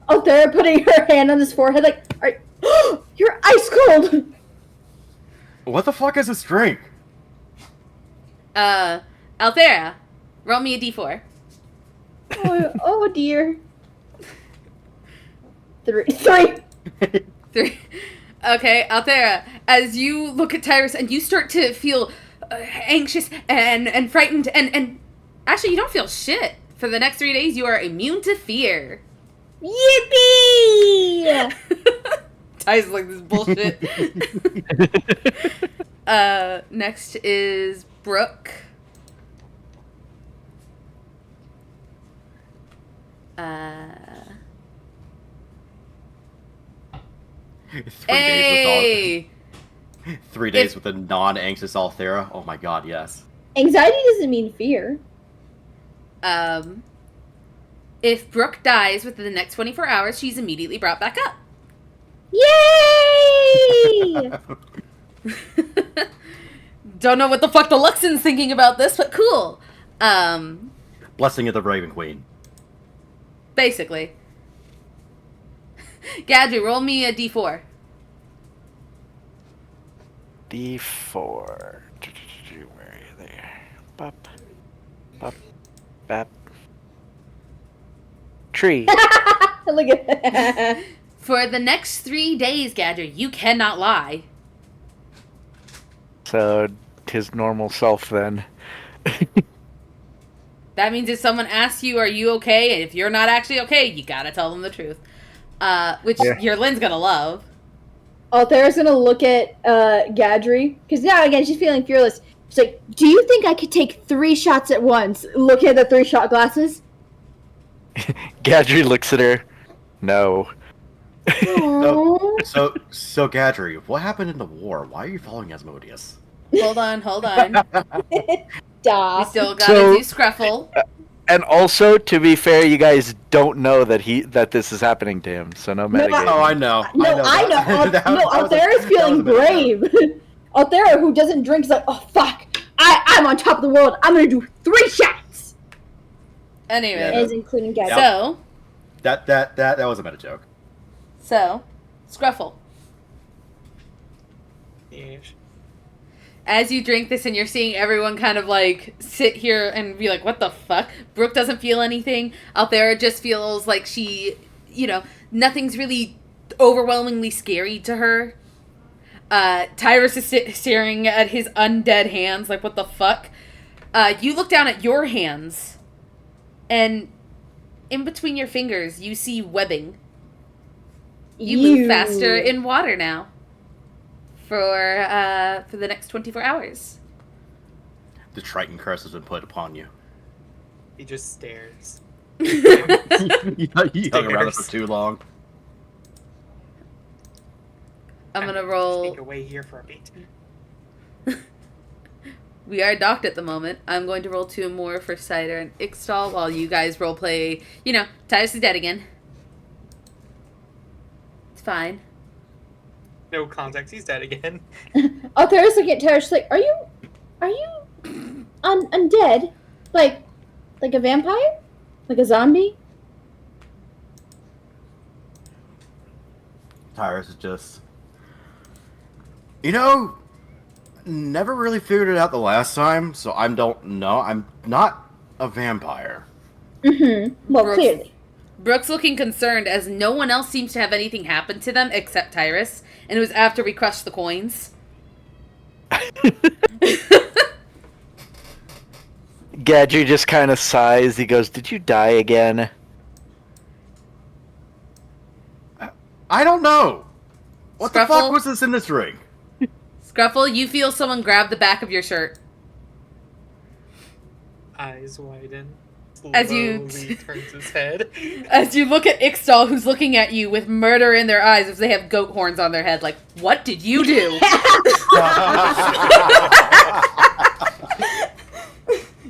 Althera putting her hand on his forehead like, you're ice cold! What the fuck is this drink? Althera, roll me a D4. Oh dear. 3. 3. Okay, Althera, as you look at Tyrus and you start to feel anxious and frightened and actually you don't feel shit. For the next 3 days, you are immune to fear. Yippee! Ty's like this bullshit. Next is Brooke. Hey! 3 days with a non-anxious Althera. Oh my god, yes. Anxiety doesn't mean fear. If Brooke dies within the next 24 hours, she's immediately brought back up. Yay! Don't know what the fuck the Luxon's thinking about this, but cool. Blessing of the Raven Queen. Basically. Gadget, roll me a D4. D4. Where are you there? Bop. Bop. Bap. Tree. Look at that. For the next 3 days, Gadget, you cannot lie. So, his normal self then. That means if someone asks you, are you okay? And if you're not actually okay, you gotta tell them the truth. Which your Lynn's gonna love. Althera's gonna look at Gadri, because now again she's feeling fearless. She's like, "Do you think I could take 3 shots at once?" Looking at the 3 shot glasses. Gadri looks at her. No. Aww. So Gadri, what happened in the war? Why are you following Asmodeus? Hold on. We Stop. still gotta So- do Scruffle. And also, to be fair, you guys don't know that this is happening to him, so no metagame. Oh, I know. No, I know. Althera's feeling brave. Althera, who doesn't drink, is like, "Oh fuck! I'm on top of the world. I'm gonna do 3 shots." Anyway, Yeah. As including Gadri. so That was a meta joke. Scruffle. Yes. As you drink this and you're seeing everyone kind of like sit here and be like, what the fuck? Brooke doesn't feel anything. Althera just feels like she, nothing's really overwhelmingly scary to her. Tyrus is staring at his undead hands like, what the fuck? You look down at your hands, and in between your fingers, you see webbing. You move faster in water now. For the next 24 hours. The Triton curse has been put upon you. He just stares. You hung around it for too long. I'm gonna Sneak roll. away here for a bit. We are docked at the moment. I'm going to roll 2 more for Cider and Ixtal while you guys roleplay. Titus is dead again. It's fine. No context, he's dead again. Althera's looking at Tyrus. She's like, "Are you undead? Like a vampire? Like a zombie?" Tyrus is just... never really figured it out the last time, so I don't know. I'm not a vampire. Mm-hmm. Well, Brooks. clearly. Brooke's looking concerned as no one else seems to have anything happen to them except Tyrus, and it was after we crushed the coins. Gadri just kind of sighs. He goes, "Did you die again?" I don't know. What the Scruffle? fuck was this in this ring? Scruffle, you feel someone grab the back of your shirt. Eyes widen. As you- Slowly turns his head. As you look at Ixtal, who's looking at you with murder in their eyes as they have goat horns on their head, like, what did you do?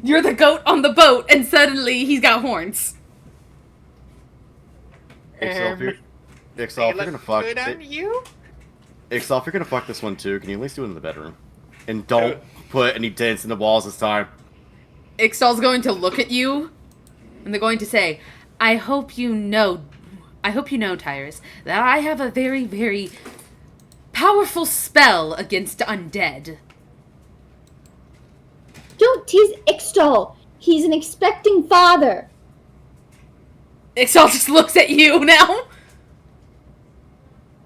You're the goat on the boat, and suddenly he's got horns. Ixal, if you're They gonna look fuck... good on you? Ixal, if you're gonna fuck this one too, can you at least do it in the bedroom? And don't put any dents in the walls this time. Ixtal's going to look at you, and they're going to say, I hope you know, Tyrus, that I have a very, very powerful spell against undead. Don't tease Ixtal. He's an expecting father. Ixtal just looks at you now.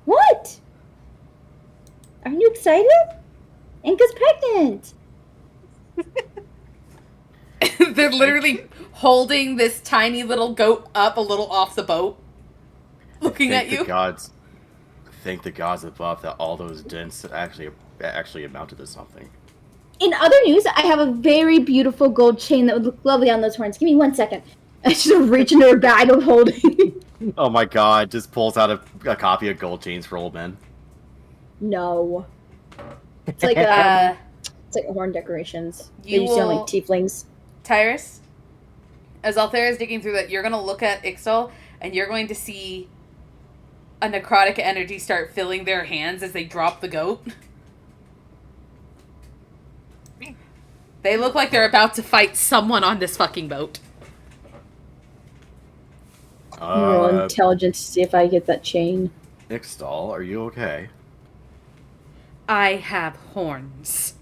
What? Aren't you excited? Inka's pregnant. They're literally holding this tiny little goat up a little off the boat, looking at you. Thank the gods above that all those dents actually amounted to something. In other news, I have a very beautiful gold chain that would look lovely on those horns. Give me 1 second. I just reach into her bag of holding. Oh my god, just pulls out a copy of Gold Chains for Old Men. No. It's like horn decorations. You You sound will- like tieflings. Tyrus, as Althera is digging through that, you're going to look at Ixtal, and you're going to see a necrotic energy start filling their hands as they drop the goat. They look like they're about to fight someone on this fucking boat. Roll intelligence to see if I get that chain. Ixtal, are you okay? I have horns.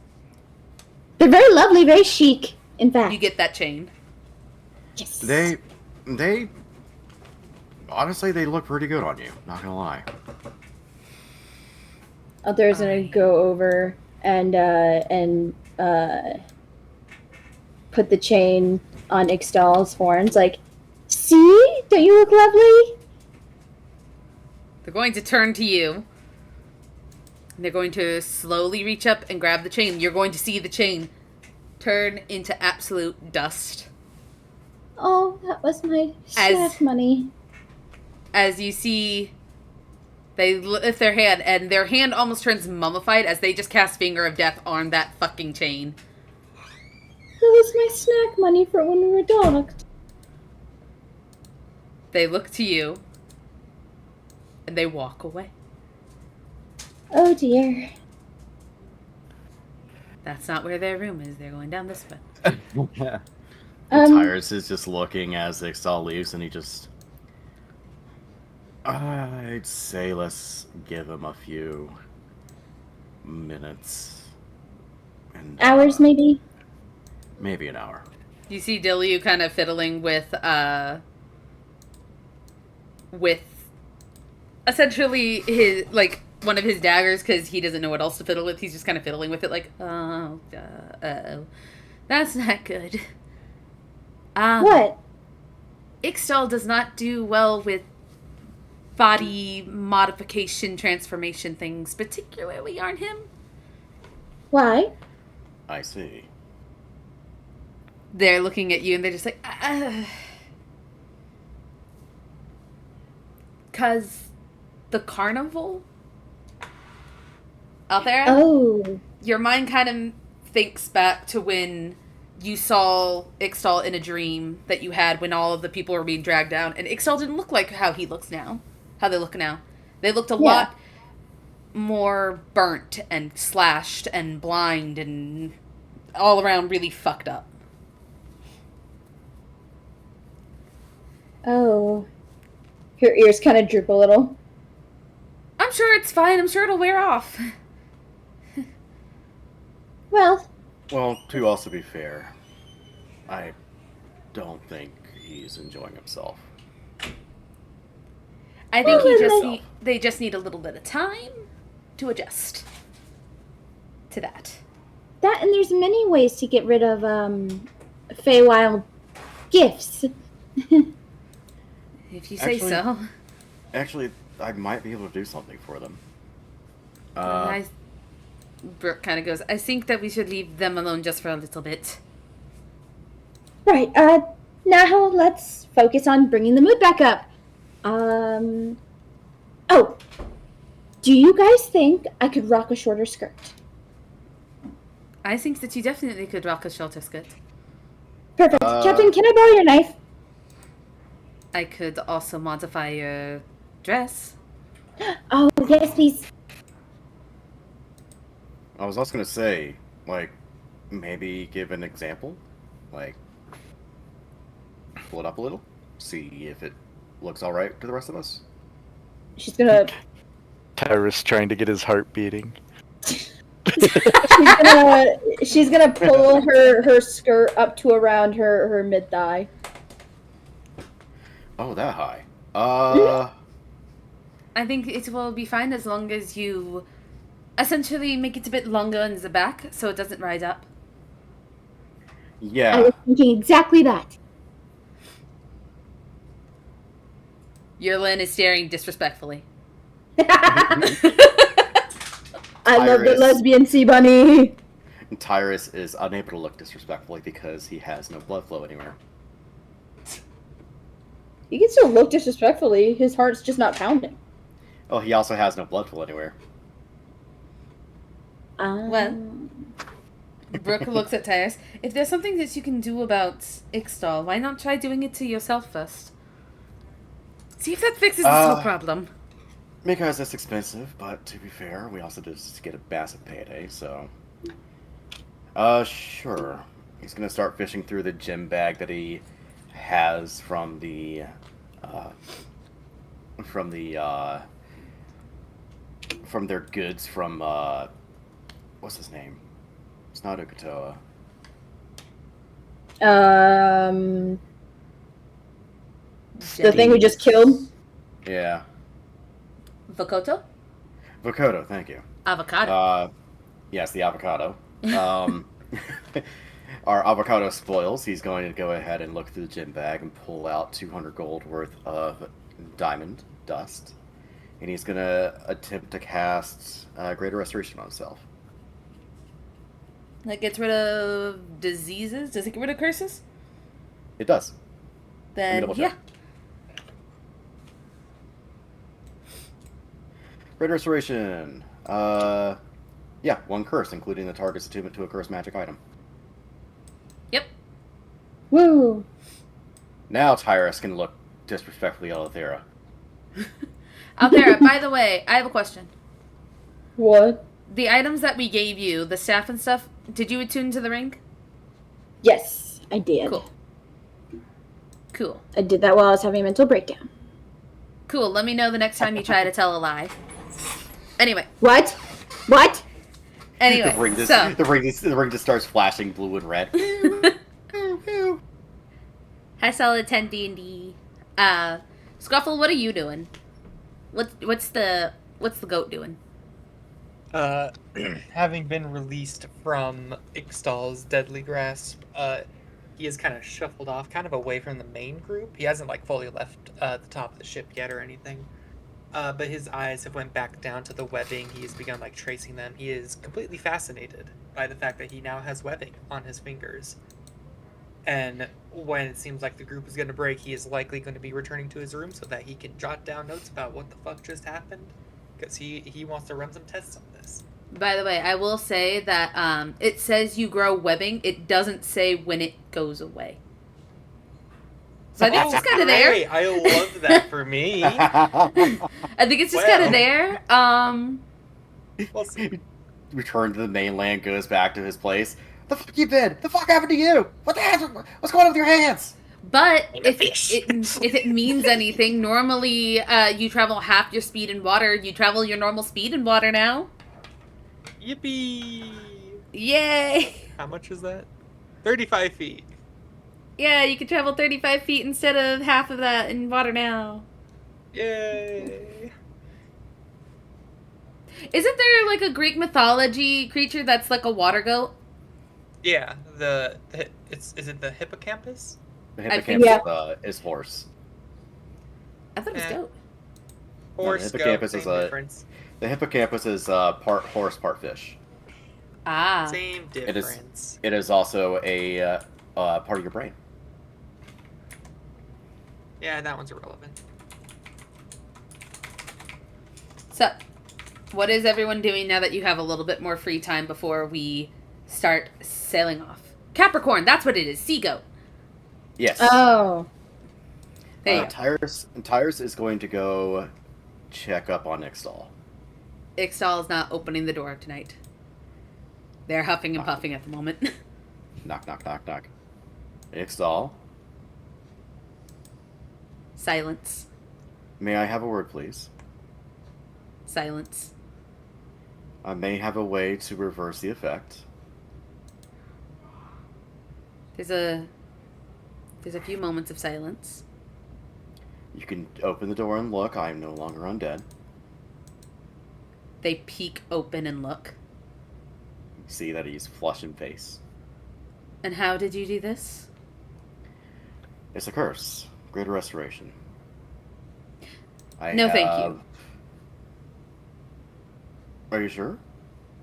They're very lovely, very chic, in fact. You get that chain. Yes. They honestly, they look pretty good on you, not gonna lie. Others gonna go over and put the chain on Ixtal's horns, like, see? Don't you look lovely? They're going to turn to you. And they're going to slowly reach up and grab the chain. You're going to see the chain turn into absolute dust. Oh, that was my snack money. As you see, they lift their hand, and their hand almost turns mummified as they just cast Finger of Death on that fucking chain. That was my snack money for when we were docked. They look to you, and they walk away. Oh dear. That's not where their room is. They're going down this way. Tyrus is just looking as Ixtal leaves, and he just... I'd say let's give him a few minutes. And, Hours, maybe? Maybe an hour. You see Dilliu kind of fiddling with essentially his, like, one of his daggers, because he doesn't know what else to fiddle with. He's just kind of fiddling with it, like, oh, that's not good. What? Ixtal does not do well with body modification, transformation things, particularly on him. Why? I see. They're looking at you and they're just like, 'cause the carnival out there. Oh. Your mind kind of thinks back to when you saw Ixtal in a dream that you had when all of the people were being dragged down, and Ixtal didn't look like how he looks now. How they look now. They looked a lot more burnt and slashed and blind and all around really fucked up. Oh. Her ears kind of droop a little. I'm sure it's fine. I'm sure it'll wear off. Well, to also be fair, I don't think he's enjoying himself. I think they just need a little bit of time to adjust to that. that and there's many ways to get rid of Feywild gifts. If you say so. Actually, I might be able to do something for them. Brooke kind of goes, I think that we should leave them alone just for a little bit. Right, now let's focus on bringing the mood back up. Oh, do you guys think I could rock a shorter skirt? I think that you definitely could rock a shorter skirt. Perfect. Captain, can I borrow your knife? I could also modify your dress. Oh, yes, please. I was also going to say, like, maybe give an example. Like, pull it up a little. See if it looks alright to the rest of us. She's gonna... Tyrus trying to get his heart beating. she's gonna pull her skirt up to around her mid-thigh. Oh, that high. I think it will be fine as long as you essentially make it a bit longer in the back so it doesn't rise up. Yeah. I was thinking exactly that. Yerlin is staring disrespectfully. I love the lesbian sea bunny. And Tyrus is unable to look disrespectfully because he has no blood flow anywhere. He can still look disrespectfully. His heart's just not pounding. Oh, he also has no blood flow anywhere. Well, Brooke looks at Tyrus. If there's something that you can do about Ixtal, why not try doing it to yourself first? See if that fixes this whole problem. Because it's expensive, but to be fair, we also just get a massive payday, so... sure. He's gonna start fishing through the gym bag that he has from their goods from, what's his name? It's not Ukatoa. The thing we just killed? Yeah. Vokoto? Vokodo, thank you. Avocado. Yes, the avocado. our avocado spoils, he's going to go ahead and look through the gym bag and pull out 200 gold worth of diamond dust. And he's going to attempt to cast Greater Restoration on himself. That gets rid of diseases? Does it get rid of curses? It does. Then, double yeah. check. Greater Restoration. Yeah, 1 curse, including the target's attunement to a cursed magic item. Yep. Woo! Now Tyrus can look disrespectfully at Althera. Althera, by the way, I have a question. What? The items that we gave you, the staff and stuff, did you attune to the ring? Yes, I did. Cool. Cool. I did that while I was having a mental breakdown. Cool. Let me know the next time you try to tell a lie. Anyway. What? What? Anyway, the ring just starts flashing blue and red. Hi, Solid 10 D&D. Scruffle, what are you doing? What's the goat doing? Having been released from Ixtal's deadly grasp, he has kind of shuffled off, kind of away from the main group. He hasn't like fully left the top of the ship yet or anything. But his eyes have went back down to the webbing. He has begun like tracing them. He is completely fascinated by the fact that he now has webbing on his fingers. And when it seems like the group is going to break, he is likely going to be returning to his room so that he can jot down notes about what the fuck just happened. Because he wants to run some tests on this. By the way, I will say that it says you grow webbing. It doesn't say when it goes away. So I think it's just kind of there. I love that for me. I think it's just kind of there. We'll see. Return to the mainland, goes back to his place. The fuck you been? The fuck happened to you? What the hell? What's going on with your hands? But if it means anything, normally you travel half your speed in water. You travel your normal speed in water now. Yippee! Yay! How much is that? 35 feet. Yeah, you can travel 35 feet instead of half of that in water now. Yay! Isn't there like a Greek mythology creature that's like a water goat? Yeah, is it the hippocampus? The think- hippocampus is horse. I thought it was Eh. goat. Horse, the goat, hippocampus same is a- difference. The hippocampus is part horse, part fish. Ah. Same It is- difference. It is also a part of your brain. Yeah, that one's irrelevant. So, what is everyone doing now that you have a little bit more free time before we start sailing off? Capricorn, that's what it is. Sea goat. Yes. Oh. There you go. Tyrus is going to go check up on Ixtal. Ixtal is not opening the door tonight. They're huffing and puffing at the moment. Knock, knock, knock, knock. Ixtal, Silence. may I have a word, please? Silence. I may have a way to reverse the effect. There's a few moments of silence. You can open the door and look. I am no longer undead. They peek open and look. See that he's flush in face. And how did you do this? It's a curse. Greater restoration. No, thank you. Are you sure?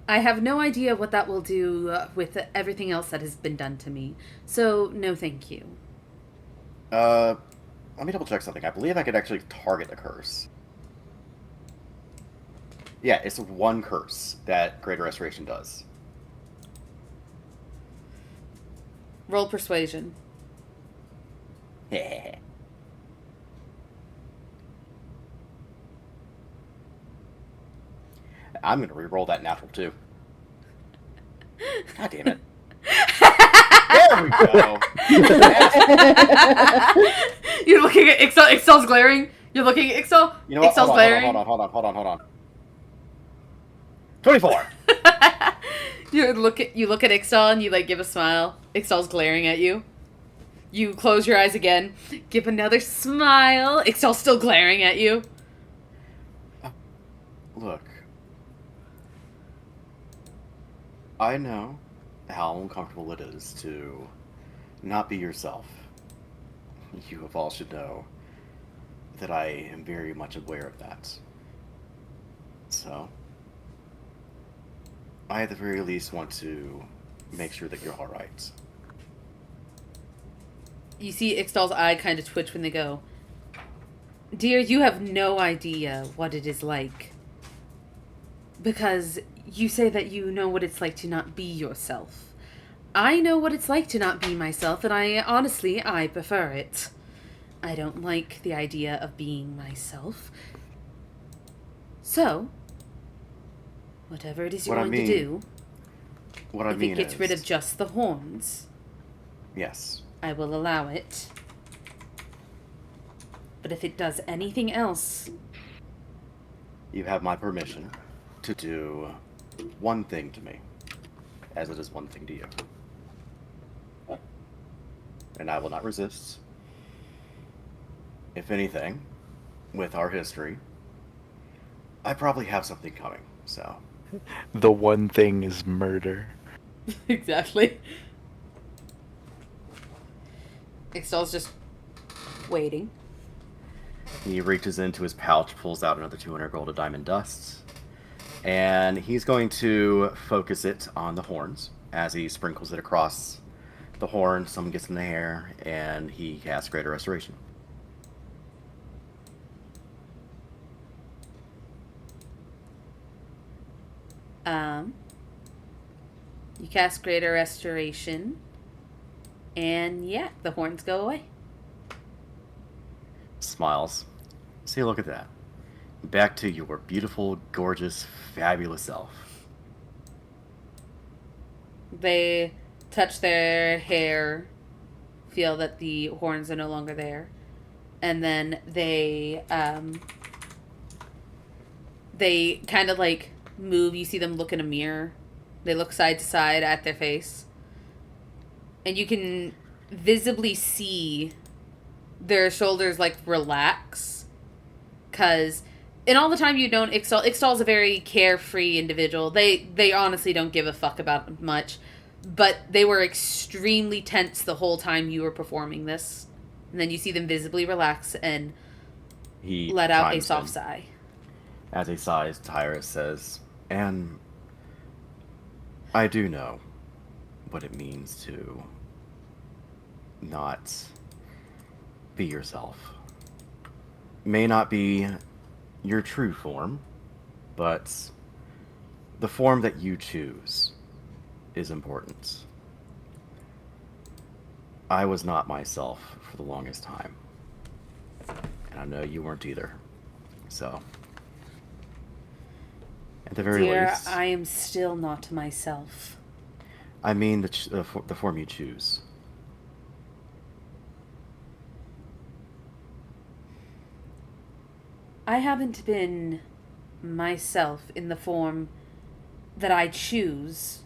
I have no idea what that will do with everything else that has been done to me. So, no thank you. Let me double check something. I believe I could actually target a curse. Yeah, it's one curse that Greater Restoration does. Roll persuasion. I'm going to re-roll that natural too. God damn it. There we go. You're looking at Ixtal. Ixtal's glaring. You're looking at Ixtal. You know what? Ixtal's glaring. Hold on. 24. You look at Ixtal and you like give a smile. Ixtal's glaring at you. You close your eyes again. Give another smile. Ixtal's still glaring at you. Look. I know how uncomfortable it is to not be yourself. You of all should know that I am very much aware of that. So, I at the very least want to make sure that you're alright. You see Ixtal's eye kind of twitch when they go, "Dear, you have no idea what it is like. Because you say that you know what it's like to not be yourself. I know what it's like to not be myself, and I prefer it. I don't like the idea of being myself. So, whatever it is you're going to do, if it gets rid of just the horns, yes, I will allow it. But if it does anything else, you have my permission to do one thing to me, as it is one thing to you. And I will not resist. If anything, with our history, I probably have something coming, so. The one thing is murder. Exactly. Ixtal's just waiting. He reaches into his pouch, pulls out another 200 gold of diamond dust, and he's going to focus it on the horns as he sprinkles it across the horn. Someone gets in the hair, and he casts Greater Restoration. You cast Greater Restoration, and yeah, the horns go away. Smiles. See, look at that. Back to your beautiful, gorgeous, fabulous self. They touch their hair, feel that the horns are no longer there, and then they kind of like move. You see them look in a mirror. They look side to side at their face, and you can visibly see their shoulders like relax, because in all the time you've known Ixtal's a very carefree individual. They honestly don't give a fuck about much, but they were extremely tense the whole time you were performing this. And then you see them visibly relax and He let out a chimes soft in. sigh. As he sighs, Tyrus says, "And I do know what it means to not be yourself. May not be your true form, but the form that you choose is important. I was not myself for the longest time, and I know you weren't either. So, at the very Dear, least, I am still not myself. I mean the form you choose. I haven't been myself in the form that I choose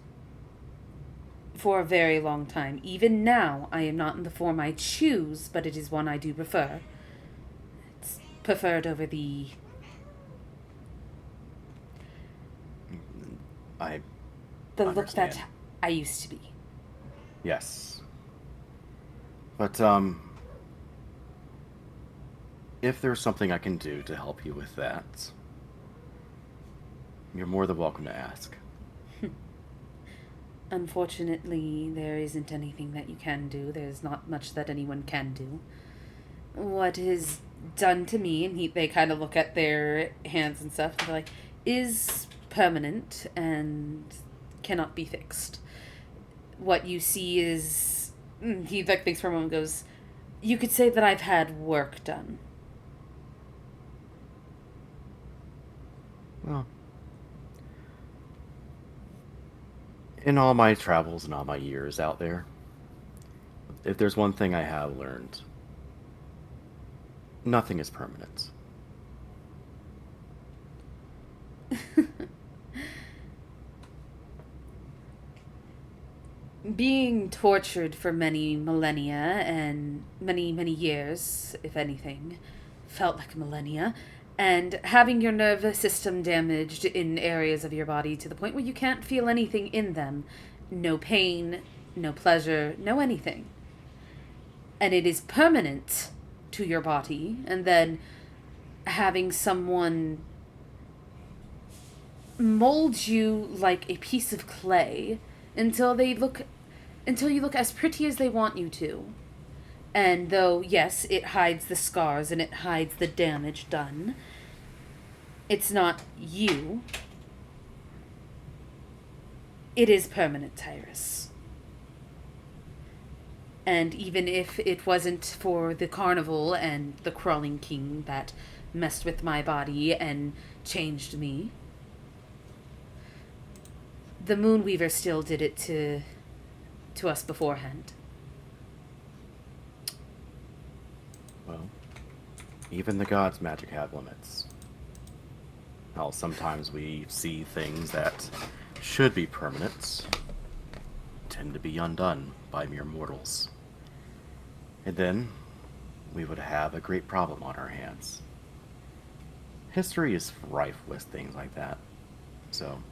for a very long time. Even now, I am not in the form I choose, but it is one I do prefer. It's preferred over the... The look understand. that I used to be. Yes. But, if there's something I can do to help you with that, you're more than welcome to ask. Unfortunately, there isn't anything that you can do. There's not much that anyone can do. What is done to me, and they kind of look at their hands and stuff, and they're like, is permanent and cannot be fixed. What you see is... He thinks for a moment and goes, you could say that I've had work done. Well, in all my travels and all my years out there, if there's one thing I have learned, nothing is permanent. Being tortured for many millennia and many, many years, if anything, felt like millennia, and having your nervous system damaged in areas of your body to the point where you can't feel anything in them no pain, no pleasure, no anything. And it is permanent to your body, and then having someone mold you like a piece of clay until you look as pretty as they want you to. And though, yes, it hides the scars and it hides the damage done, it's not you. It is permanent, Tyrus. And even if it wasn't for the carnival and the crawling king that messed with my body and changed me, the Moonweaver still did it to us beforehand. Well, even the gods' magic have limits. Well, sometimes we see things that should be permanent tend to be undone by mere mortals. And then we would have a great problem on our hands. History is rife with things like that. So,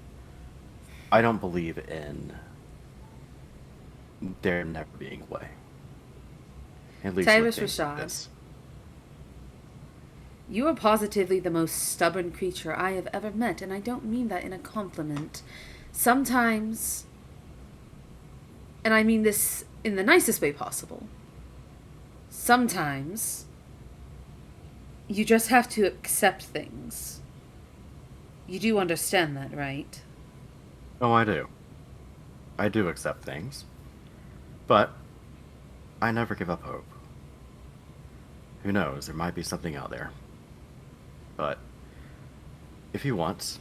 I don't believe in there never being a way. At least Tyrus with things like Rashad. this. You are positively the most stubborn creature I have ever met, and I don't mean that in a compliment. Sometimes, and I mean this in the nicest way possible, sometimes you just have to accept things. You do understand that, right? Oh, I do. I do accept things. But I never give up hope. Who knows, there might be something out there. But if you want,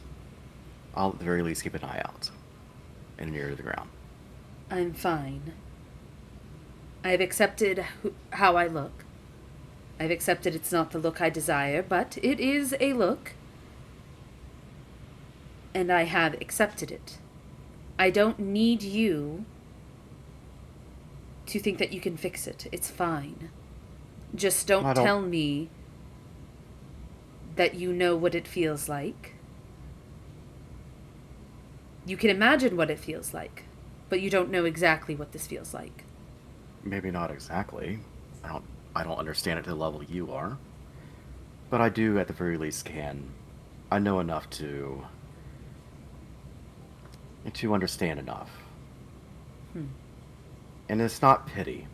I'll at the very least keep an eye out and an ear to the ground. I'm fine. I've accepted how I look. I've accepted it's not the look I desire, but it is a look. And I have accepted it. I don't need you to think that you can fix it. It's fine. Just don't tell me that you know what it feels like. You can imagine what it feels like, but you don't know exactly what this feels like. Maybe not exactly. I don't understand it to the level you are. But I do at the very least I know enough to understand enough. And it's not pity.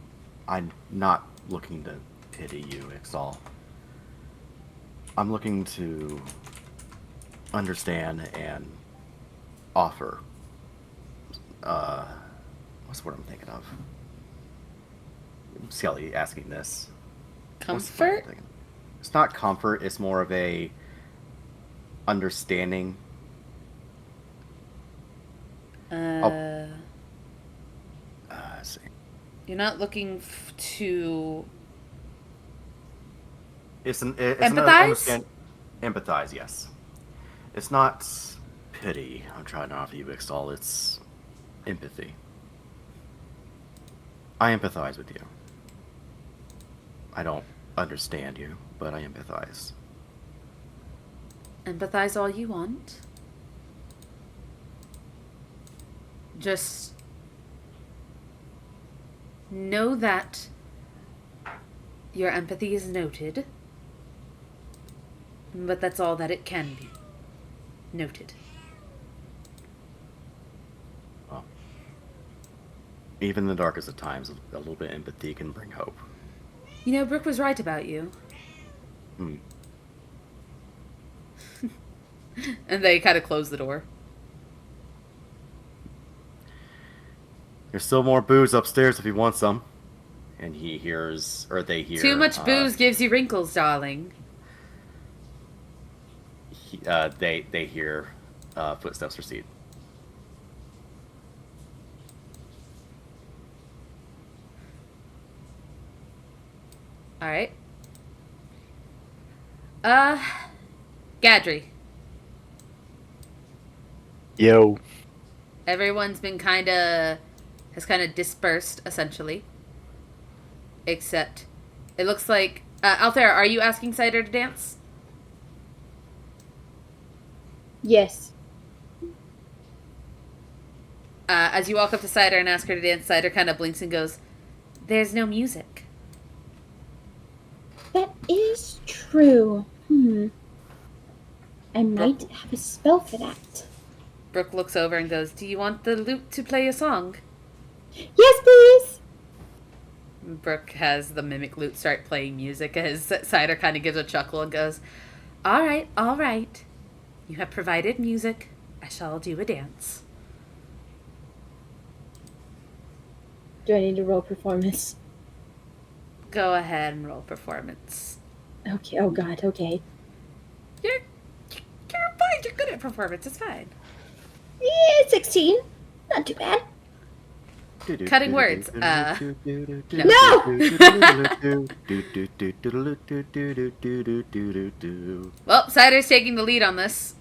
I'm not looking to pity you, Ixal. I'm looking to understand and offer. What's the word I'm thinking of? Skelly asking this. What's the word I'm Comfort? thinking? It's not comfort, it's more of a understanding. Let's see. You're not looking to It's empathize? Empathize, yes. It's not pity. I'm trying to offer you, Ixal. It's empathy. I empathize with you. I don't understand you, but I empathize. Empathize all you want. Just know that your empathy is noted, but that's all that it can be. Noted. Well, even in the darkest of times, a little bit of empathy can bring hope. You know, Brooke was right about you. And they kind of close the door. There's still more booze upstairs if you want some. And he hears, or they hear... Too much booze gives you wrinkles, darling. They hear footsteps recede. Alright. Gadry. Yo. Everyone's been has kind of dispersed, essentially. Except, it looks like, Althera, are you asking Cider to dance? Yes. As you walk up to Cider and ask her to dance, Cider kind of blinks and goes, "There's no music." That is true. I might have a spell for that. Brooke looks over and goes, "Do you want the lute to play a song?" Yes, please. Brooke has the mimic lute start playing music as Cider kind of gives a chuckle and goes, all right. You have provided music. I shall do a dance." Do I need to roll performance? Go ahead and roll performance. Okay. Oh God. Okay. You're fine. You're good at performance. It's fine. Yeah, 16. Not too bad. Cutting words. No! Well, Cider's taking the lead on this.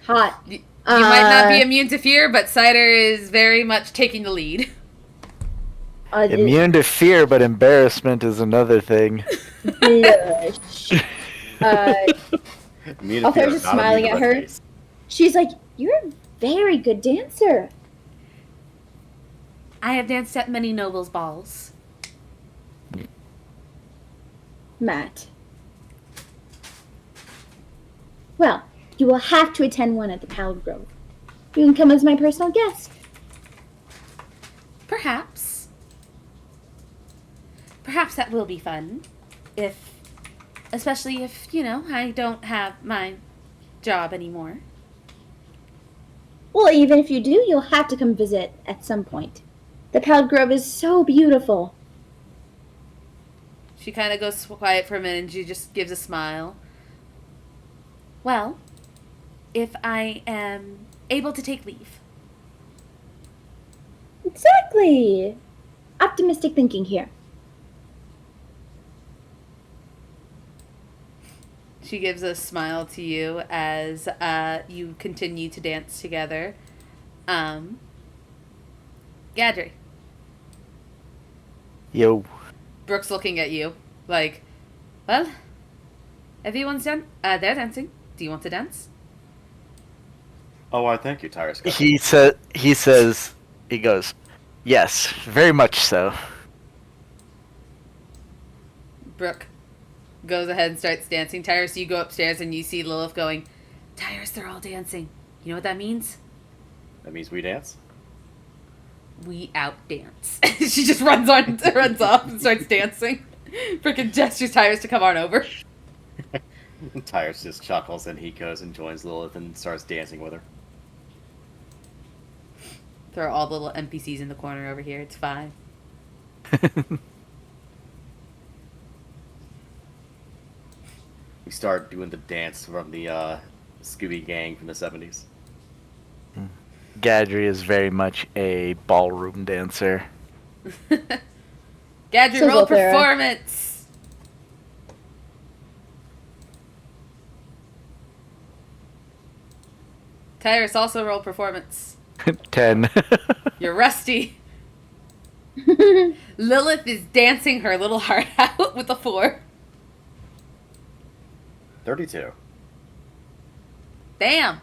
Hot. You might not be immune to fear, but Cider is very much taking the lead. Immune to fear, but embarrassment is another thing. Blush. Althera's just smiling at her. She's like, "You're a very good dancer." I have danced at many nobles' balls. Matt. Well, you will have to attend one at the Pallid Grove. You can come as my personal guest. Perhaps. Perhaps that will be fun. Especially if, I don't have my job anymore. Well, even if you do, you'll have to come visit at some point. The Pallid Grove is so beautiful. She kind of goes quiet for a minute and she just gives a smile. Well, if I am able to take leave. Exactly. Optimistic thinking here. She gives a smile to you as you continue to dance together. Gadri. Yo. Brooke's looking at you like, well, everyone's done. They're dancing. Do you want to dance? Oh, I thank you, Tyrus. He goes, yes, very much so. Brooke goes ahead and starts dancing. Tyrus, you go upstairs and you see Lilith going, Tyrus, they're all dancing. You know what that means? That means we dance? We out-dance. She just runs off and starts dancing. Freaking gestures Tyrus to come on over. Tyrus just chuckles and he goes and joins Lilith and starts dancing with her. Throw all the little NPCs in the corner over here. It's fine. We start doing the dance from the Scooby Gang from the 70s. Gadri is very much a ballroom dancer. Gadri, So roll Althera. performance! Tyrus, also roll performance. 10. You're rusty. Lilith is dancing her little heart out with a 4. 32. Damn.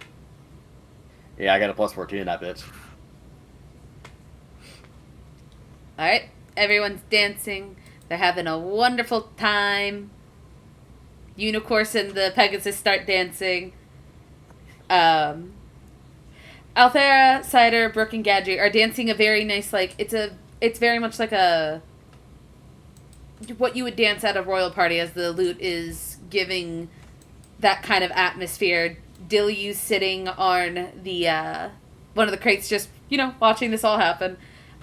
Yeah, I got a plus 14 in that bitch. Alright, everyone's dancing. They're having a wonderful time. Unicorse and the Pegasus start dancing. Althera, Cider, Brooke, and Gadri are dancing a very nice, it's very much like what you would dance at a royal party, as the lute is giving that kind of atmosphere. Dilyu's sitting on the, one of the crates just, watching this all happen.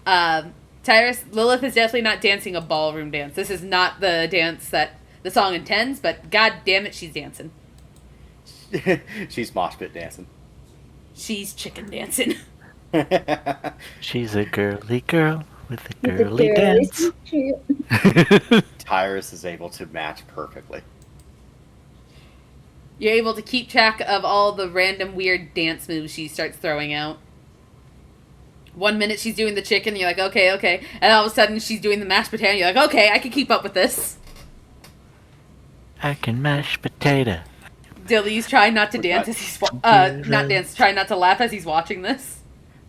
Tyrus, Lilith is definitely not dancing a ballroom dance. This is not the dance that the song intends, but god damn it, she's dancing. She's mosh pit dancing. She's chicken dancing. She's a girly girl with a With the girly girlies. dance. Tyrus is able to match perfectly. You're able to keep track of all the random weird dance moves she starts throwing out. 1 minute she's doing the chicken, you're like, okay. And all of a sudden she's doing the mashed potato, you're like, okay, I can keep up with this. I can mash potato. Dilyu's trying not to dance as he's trying not to laugh as he's watching this.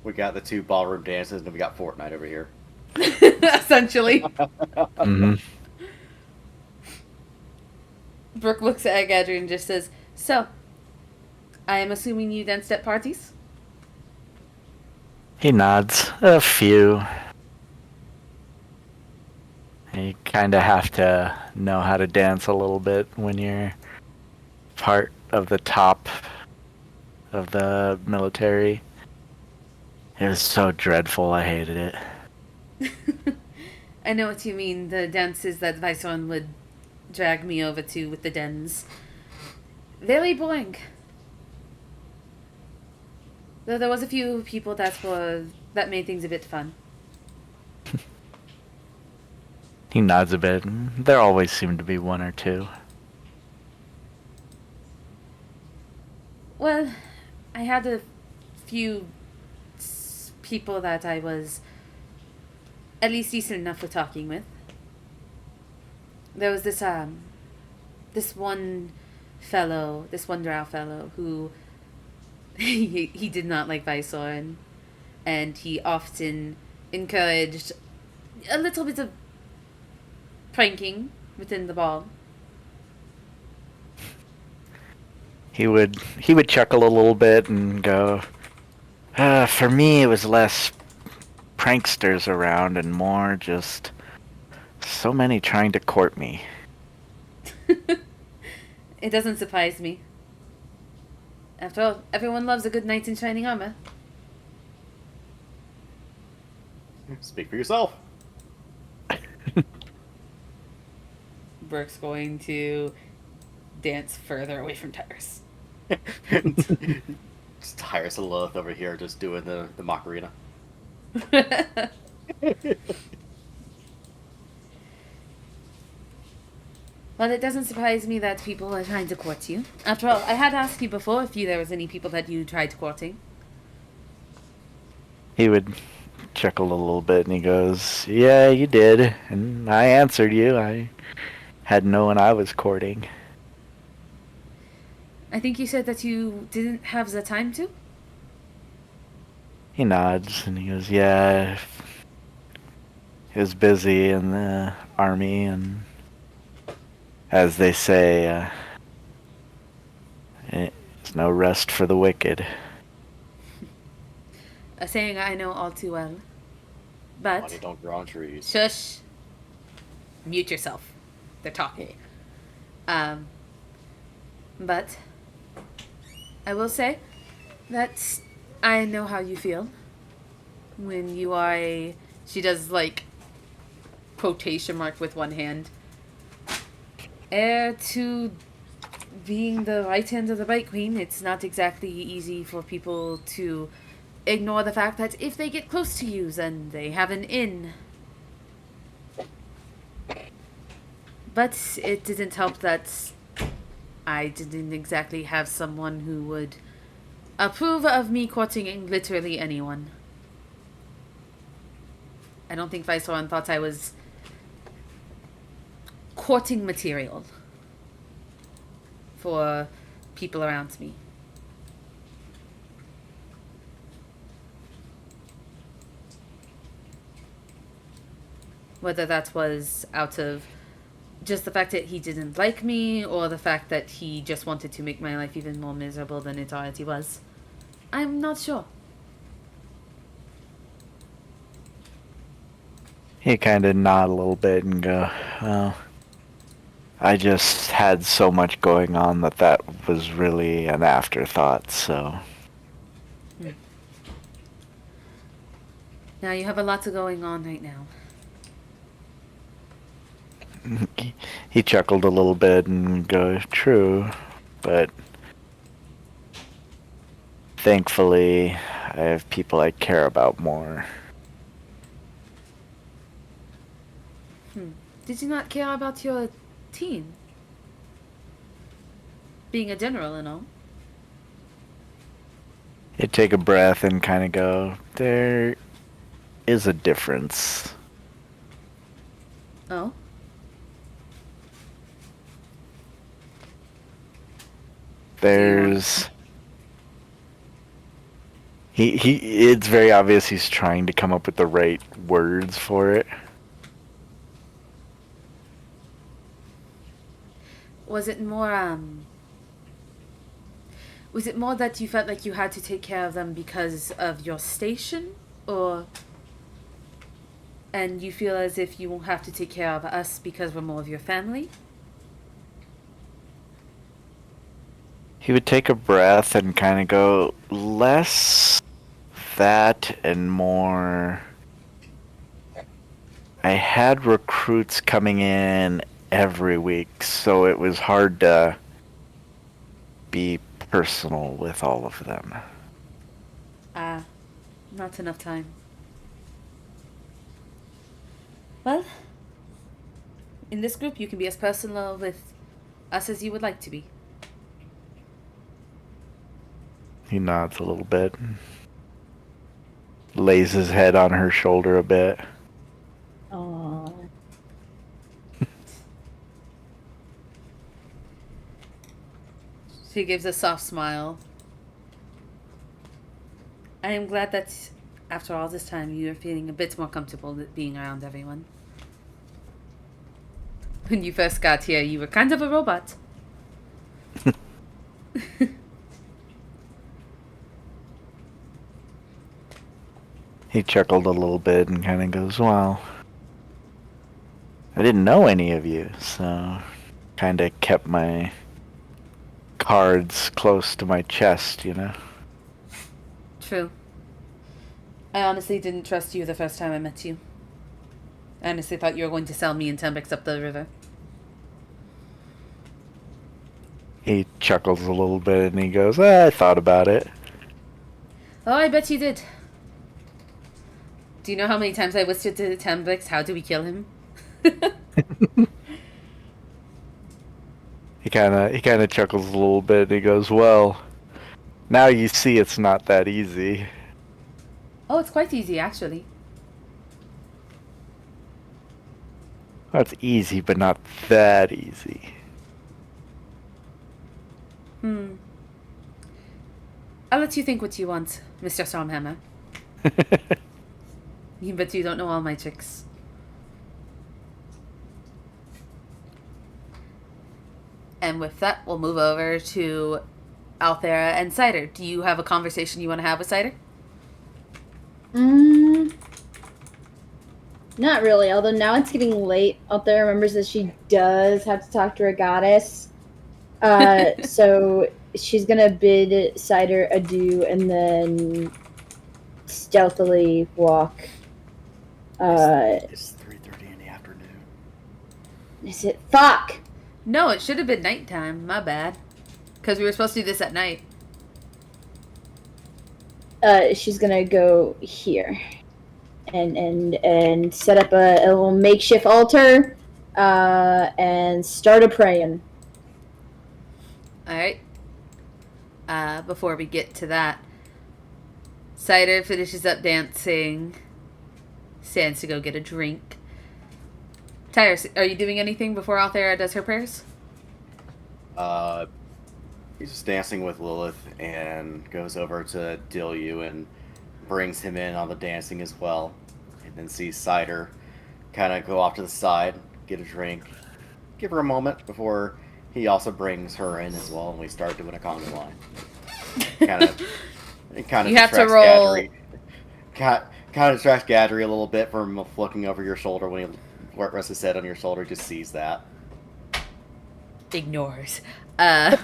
We got the 2 ballroom dances, and then we got Fortnite over here. Essentially. Hmm. Brooke looks at Gadry and just says, "So, I am assuming you danced at parties?" He nods. A few. You kind of have to know how to dance a little bit when you're part of the top of the military. It was so dreadful. I hated it. I know what you mean. The dances that Viceron would drag me over to with the dens. Very boring. Though there was a few people that made things a bit fun. He nods a bit. There always seemed to be one or two. Well, I had a few people that I was at least decent enough for talking with. There was this one drow fellow who he did not like Viceroy, and he often encouraged a little bit of pranking within the ball. He would chuckle a little bit and go, for me it was less pranksters around and more just so many trying to court me. It doesn't surprise me. After all, everyone loves a good knight in shining armor. Speak for yourself. Brooke's going to dance further away from Tyrus. Just Tyrus and Lilith over here just doing the Macarena. Well, it doesn't surprise me that people are trying to court you. After all, I had asked you before if there was any people that you tried courting. He would chuckle a little bit and he goes, yeah, you did. And I answered you. I had no one I was courting. I think you said that you didn't have the time to? He nods and he goes, yeah, he was busy in the army, and as they say, it's no rest for the wicked. A saying I know all too well. But... Money don't grow on trees. Shush. Mute yourself. They're talking. But I will say that I know how you feel when you are a... She does, like, quotation mark with one hand. Heir to being the right hand of the Bright Queen. It's not exactly easy for people to ignore the fact that if they get close to you, then they have an in. But it didn't help that I didn't exactly have someone who would approve of me courting literally anyone. I don't think Viceroy thought I was courting material for people around me. Whether that was out of just the fact that he didn't like me, or the fact that he just wanted to make my life even more miserable than it already was. I'm not sure. He kind of nod a little bit and go, well, I just had so much going on that was really an afterthought, so... Now you have a lot going on right now. He chuckled a little bit and goes, true, but thankfully I have people I care about more. Did you not care about your team? Being a general and all. He'd take a breath and kind of go, there is a difference. Oh? There's It's very obvious he's trying to come up with the right words for it. Was it more that you felt like you had to take care of them because of your station, or and you feel as if you won't have to take care of us because we're more of your family? He would take a breath and kind of go, less that and more. I had recruits coming in every week, so it was hard to be personal with all of them. Not enough time. Well, in this group, you can be as personal with us as you would like to be. He nods a little bit, lays his head on her shoulder a bit. Aww. She gives a soft smile. I am glad that after all this time you are feeling a bit more comfortable being around everyone. When you first got here, you were kind of a robot. He chuckled a little bit and kind of goes, well, I didn't know any of you, so kind of kept my cards close to my chest, you know? True. I honestly didn't trust you the first time I met you. I honestly thought you were going to sell me and Tembex up the river. He chuckles a little bit and he goes, I thought about it. Oh, I bet you did. Do you know how many times I whispered to Tembex, how do we kill him? He kind of chuckles a little bit and he goes, well, now you see it's not that easy. Oh, it's quite easy, actually. Well, it's easy, but not that easy. I'll let you think what you want, Mr. Stormhammer. But you don't know all my tricks. And with that, we'll move over to Althera and Cider. Do you have a conversation you want to have with Cider? Not really, although now it's getting late. Althera remembers that she does have to talk to her goddess. So she's gonna bid Cider adieu and then stealthily walk. It's 3:30 in the afternoon. Is it? Fuck! No, it should have been nighttime. My bad. Because we were supposed to do this at night. She's gonna go here and set up a little makeshift altar and start a praying. Alright. Before we get to that, Cider finishes up dancing, stands to go get a drink. Tyre, are you doing anything before Althera does her prayers? He's just dancing with Lilith and goes over to Dilyu and brings him in on the dancing as well. And then sees Cider kind of go off to the side, get a drink, give her a moment before he also brings her in as well, and we start doing a conga line. Kind of You have to roll. Kind of distracts Gadry a little bit from looking over your shoulder when he rests his head on your shoulder. Just sees that. Ignores. You're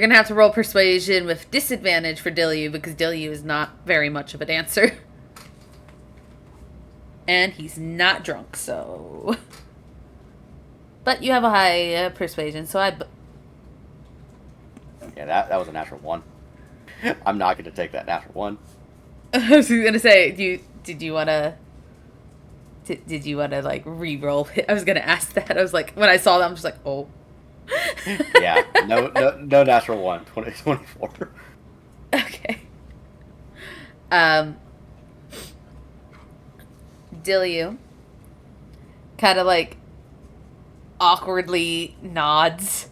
gonna have to roll persuasion with disadvantage for Dilyu because Dilyu is not very much of a dancer. And he's not drunk, so... But you have a high persuasion, so Yeah, that was a natural 1. I'm not going to take that natural 1. I was gonna say, did you wanna like re-roll it? I was gonna ask that. I was like, when I saw that, I'm just like, oh. Yeah, no natural 1. 24. Okay. Dilyu kind of like awkwardly nods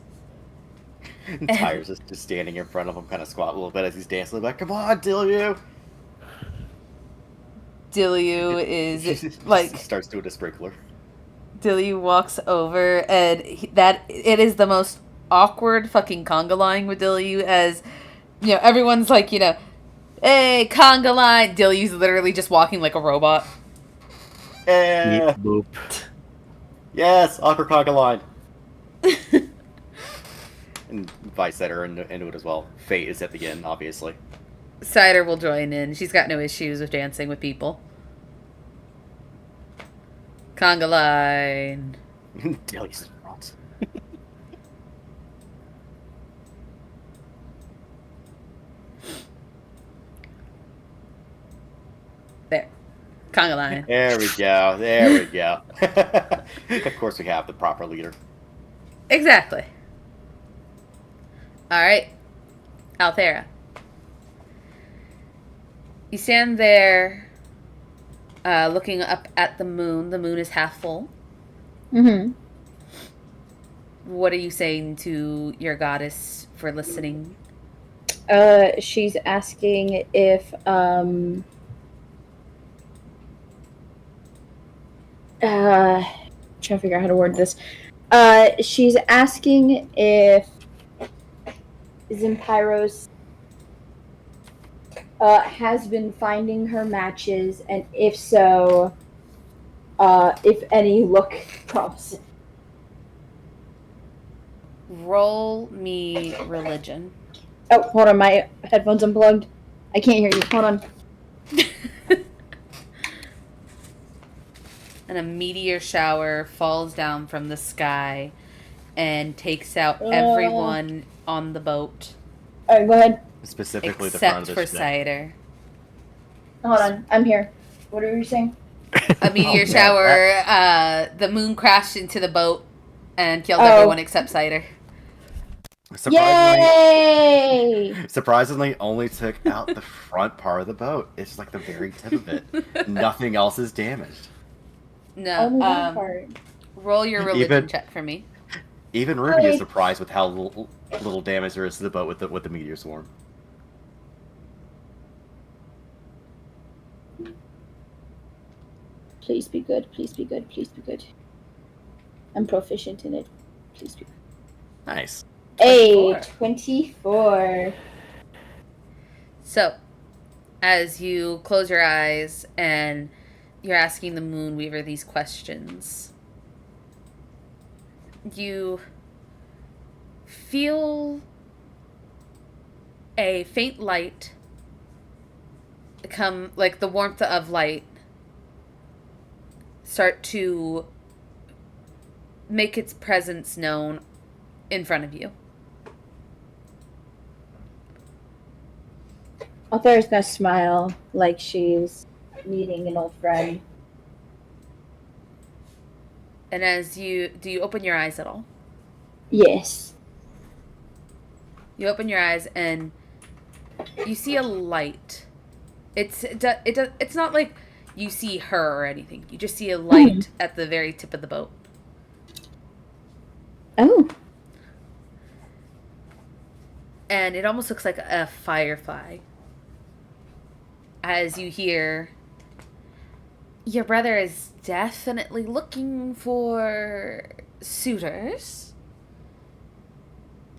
And Tyra's just standing in front of him, kind of squat a little bit as he's dancing. Like, come on, Dillu! Dillu is like starts doing a sprinkler. Dilly walks over, and it is the most awkward fucking conga line with Dilly, as everyone's like, hey, conga line. Dilly's literally just walking like a robot. Yeah. Boop. Yes, awkward conga line. And Vice set her into it as well. Fate is at the end, obviously. Cider will join in. She's got no issues with dancing with people. Conga line. Dilly's front. There. Conga line. There we go. There we go. Of course we have the proper leader. Exactly. Alright. Althera. You stand there looking up at the moon. The moon is half full. Mm-hmm. What are you saying to your goddess for listening? She's asking if trying to figure out how to word this. She's asking if Zimpiros has been finding her matches, and if so, if any look promising. Roll me religion. Oh, hold on, my headphones unplugged. I can't hear you. Hold on. And a meteor shower falls down from the sky and takes out everyone on the boat. Alright, go ahead. Specifically the front Except of for the ship. Cider. Hold on, I'm here. What are you saying? A meteor Oh, shower, the moon crashed into the boat and killed everyone except Cider. Surprisingly, only took out the front part of the boat. It's like the very tip of it. Nothing else is damaged. No. Only one part. Roll your religion check for me. Even Ruby is surprised with how little damage there is to the boat with the meteor swarm. Please be good. Please be good. Please be good. I'm proficient in it. Please be good. Nice. 24. So, as you close your eyes and you're asking the Moonweaver these questions, you feel a faint light come, like the warmth of light, start to make its presence known in front of you. Althera's gonna smile like she's meeting an old friend. And do you open your eyes at all? Yes. You open your eyes and you see a light. It's not like you see her or anything. You just see a light at the very tip of the boat. Oh. And it almost looks like a firefly. As you hear, your brother is definitely looking for suitors.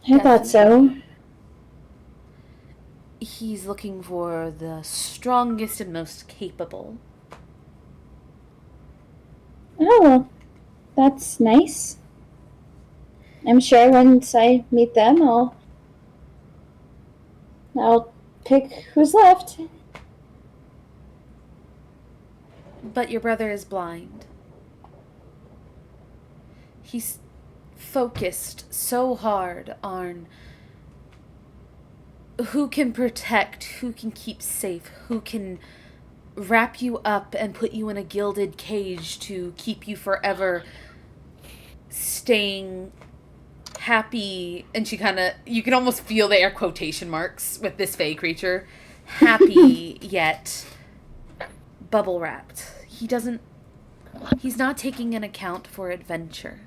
I thought so. He's looking for the strongest and most capable. Oh, that's nice. I'm sure once I meet them, I'll pick who's left. But your brother is blind. He's focused so hard on who can protect, who can keep safe, who can wrap you up and put you in a gilded cage to keep you forever staying happy. And you can almost feel the air quotation marks with this fae creature. Happy yet bubble wrapped. He's not taking an account for adventure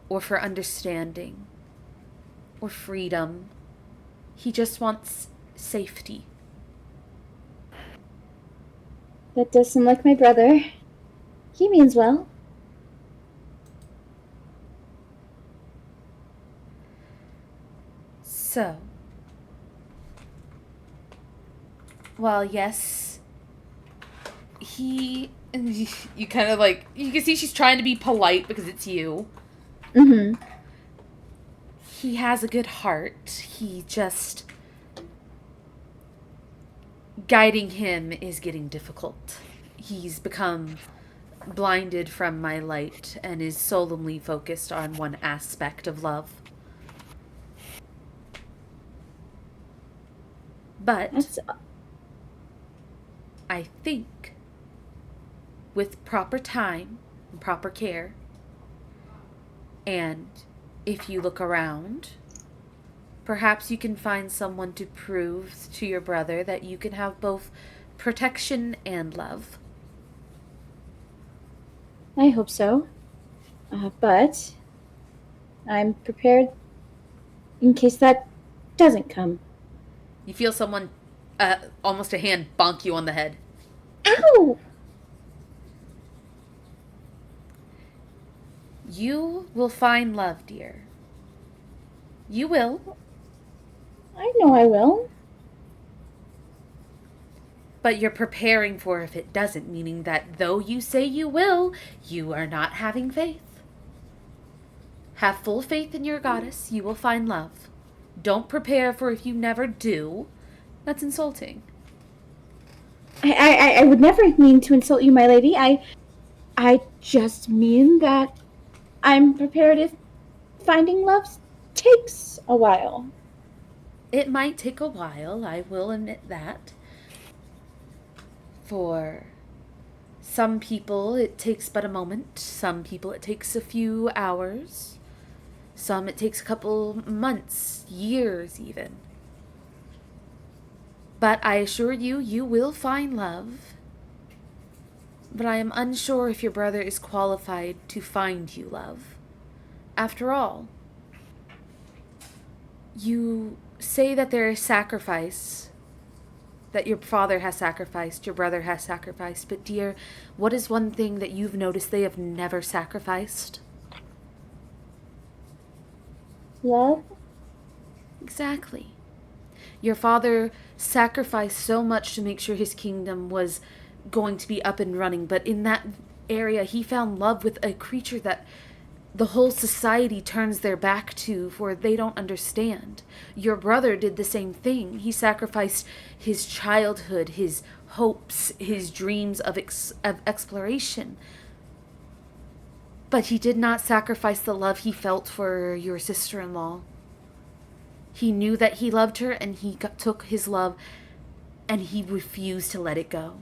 or for understanding or freedom. He just wants safety. That does sound like my brother. He means well. So, well, yes, you kind of like, you can see she's trying to be polite because it's you. Mm-hmm. He has a good heart. He just, guiding him is getting difficult. He's become blinded from my light and is solemnly focused on one aspect of love. But I think with proper time and proper care, and if you look around, perhaps you can find someone to prove to your brother that you can have both protection and love. I hope so. But I'm prepared in case that doesn't come. You feel someone, almost a hand, bonk you on the head. Ow! You will find love, dear. You will. I know I will. But you're preparing for if it doesn't, meaning that though you say you will, you are not having faith. Have full faith in your goddess. You will find love. Don't prepare for if you never do. That's insulting. I would never mean to insult you, my lady. I just mean that I'm prepared if finding love takes a while. It might take a while, I will admit that. For some people, it takes but a moment. Some people, it takes a few hours. Some, it takes a couple months, years even. But I assure you, you will find love. But I am unsure if your brother is qualified to find you love. After all, you say that there is sacrifice, that your father has sacrificed, your brother has sacrificed, but dear, what is one thing that you've noticed they have never sacrificed? Love? Exactly. Your father sacrificed so much to make sure his kingdom was going to be up and running, but in that area he found love with a creature that the whole society turns their back to, for they don't understand. Your brother did the same thing. He sacrificed his childhood, his hopes, his dreams of exploration. But he did not sacrifice the love he felt for your sister-in-law. He knew that he loved her, and he took his love, and he refused to let it go.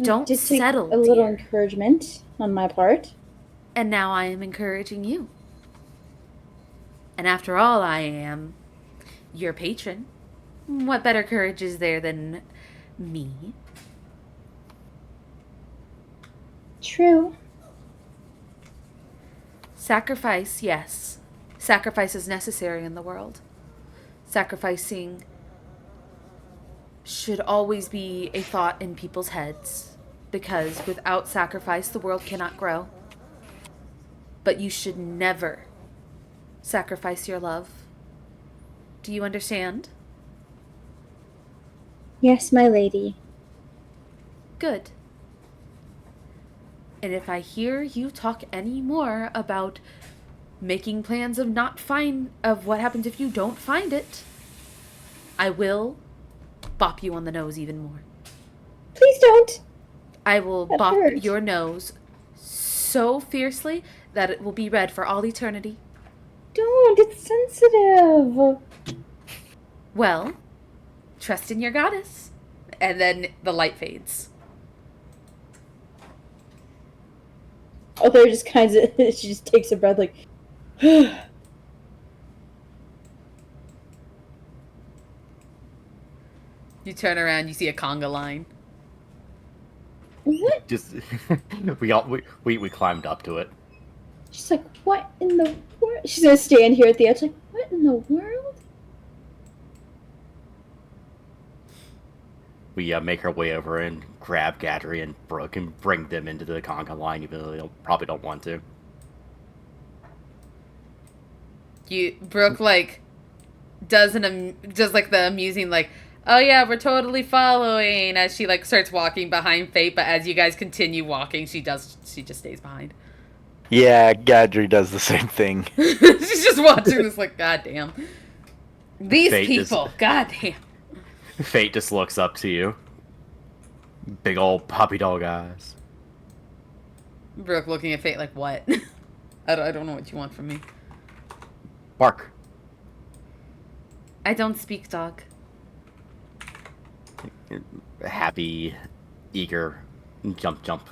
Don't settle, a little dear. encouragement on my part. And now I am encouraging you. And after all, I am your patron. What better courage is there than me? True. Sacrifice, yes. Sacrifice is necessary in the world. Sacrificing should always be a thought in people's heads, because without sacrifice, the world cannot grow. But you should never sacrifice your love. Do you understand? Yes, my lady. Good. And if I hear you talk any more about making plans of what happens if you don't find it, I will bop you on the nose even more. Please don't. I will That bop hurts. your nose so fiercely that it will be red for all eternity. Don't. It's sensitive. Well, trust in your goddess. And then the light fades. Oh, they're just kinds of. She just takes a breath, like. You turn around, you see a conga line. What? Just we climbed up to it. She's like, what in the world? She's gonna stand here at the edge, like, the world? We make our way over and grab Gadry and Brooke and bring them into the conga line, even though they probably don't want to. Brooke like does like the amusing like, oh yeah, we're totally following, as she like starts walking behind Fate, but as you guys continue walking, she just stays behind. Yeah, Gadry does the same thing. She's just watching this like, goddamn. These Fate people, goddamn. Fate just looks up to you. Big old puppy dog eyes. Brooke looking at Fate like, what? I don't know what you want from me. Bark. I don't speak dog. Happy, eager, jump.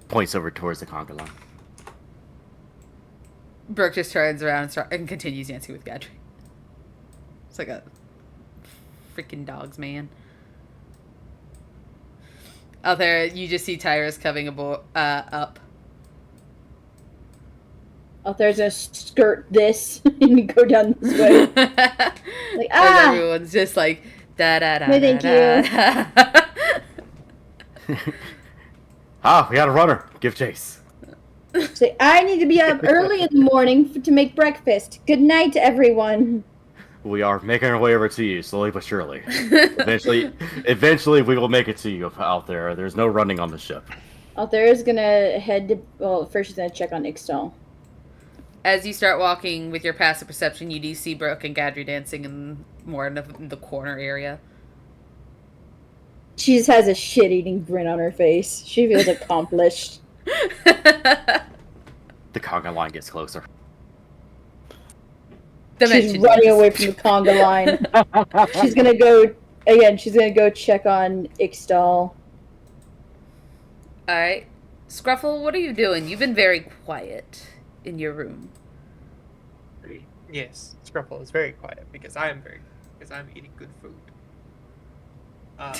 Points over towards the conga line. Brooke just turns around and continues dancing with Gadry. It's like a freaking dogs, man. Out there, you just see Tyrus coming up. Oh, there's a skirt this, and you go down this way. Like, As everyone's just like, da da da. No, thank you. We got a runner. Give chase. Say, I need to be up early in the morning to make breakfast. Good night, everyone. We are making our way over to you, slowly but surely. Eventually, we will make it to you out there. There's no running on the ship. Out there is gonna head to. Well, first she's gonna check on Ixtal. As you start walking with your passive perception, you do see Brooke and Gadry dancing in the corner area. She just has a shit-eating grin on her face. She feels accomplished. The conga line gets closer. She's running away from the conga line. She's gonna go check on Ixtal. Alright. Scruffle, what are you doing? You've been very quiet in your room. Yes, Scruffle is very quiet because I'm eating good food.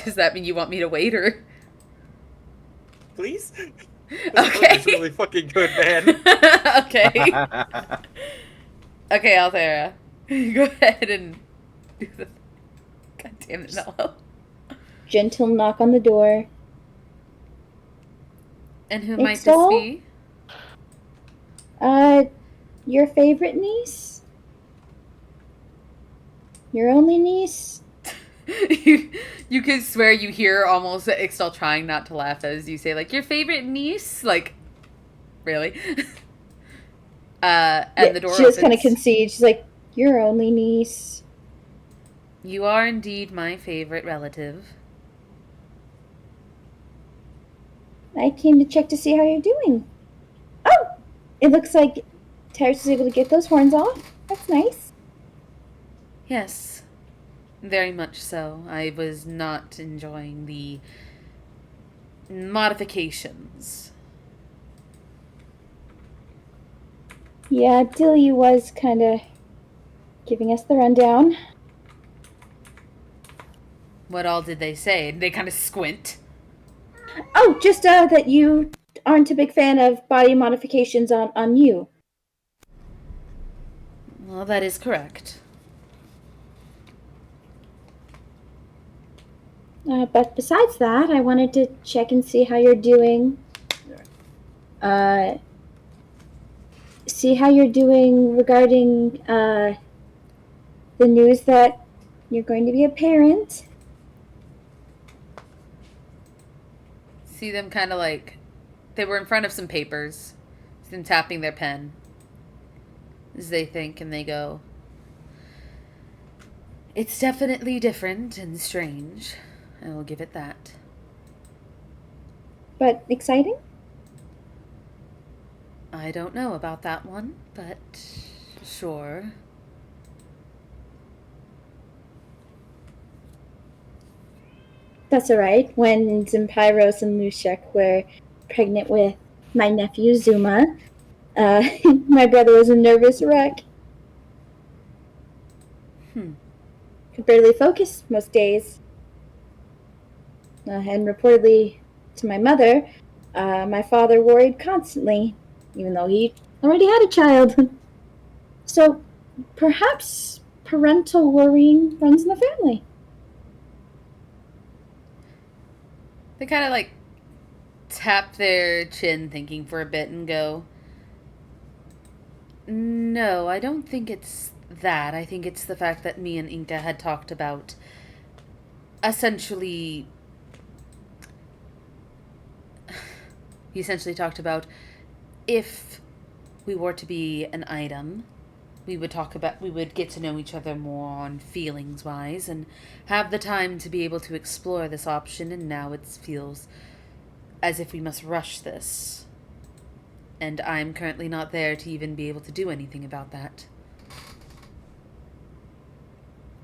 Does that mean you want me to wait, or? Please? This Okay. food is really fucking good, man. Okay. Okay, Althera. Go ahead and do the... God damn it, no. Gentle knock on the door. And who might this Ixtal? be? Your favorite niece? Your only niece? You could swear you hear almost Ixtal trying not to laugh as you say, like, your favorite niece? Like, really? And the door She just kind of opens. concedes. She's like, your only niece. You are indeed my favorite relative. I came to check to see how you're doing. Oh! It looks like Tyrus was able to get those horns off. That's nice. Yes, very much so. I was not enjoying the modifications. Yeah, Dilly was kind of giving us the rundown. What all did they say? They kind of squint. Oh, just that you aren't a big fan of body modifications on you. Well, that is correct. But besides that, I wanted to check and see how you're doing. See how you're doing regarding the news that you're going to be a parent. See them kind of like... They were in front of some papers. See them tapping their pen. As they think and they go... It's definitely different and strange. I will give it that. But exciting? I don't know about that one, but sure. That's alright. When Zempyros and Lushek were pregnant with my nephew Zuma, my brother was a nervous wreck. Could barely focus most days. And reportedly to my mother, my father worried constantly, even though he already had a child. So, Perhaps parental worrying runs in the family. They kind of like tap their chin, thinking for a bit, and go, "No, I don't think it's that. I think it's the fact that me and Inca had talked about essentially. He essentially talked about if we were to be an item, we would get to know each other more on feelings wise and have the time to be able to explore this option, and now it feels as if we must rush this. And I'm currently not there to even be able to do anything about that."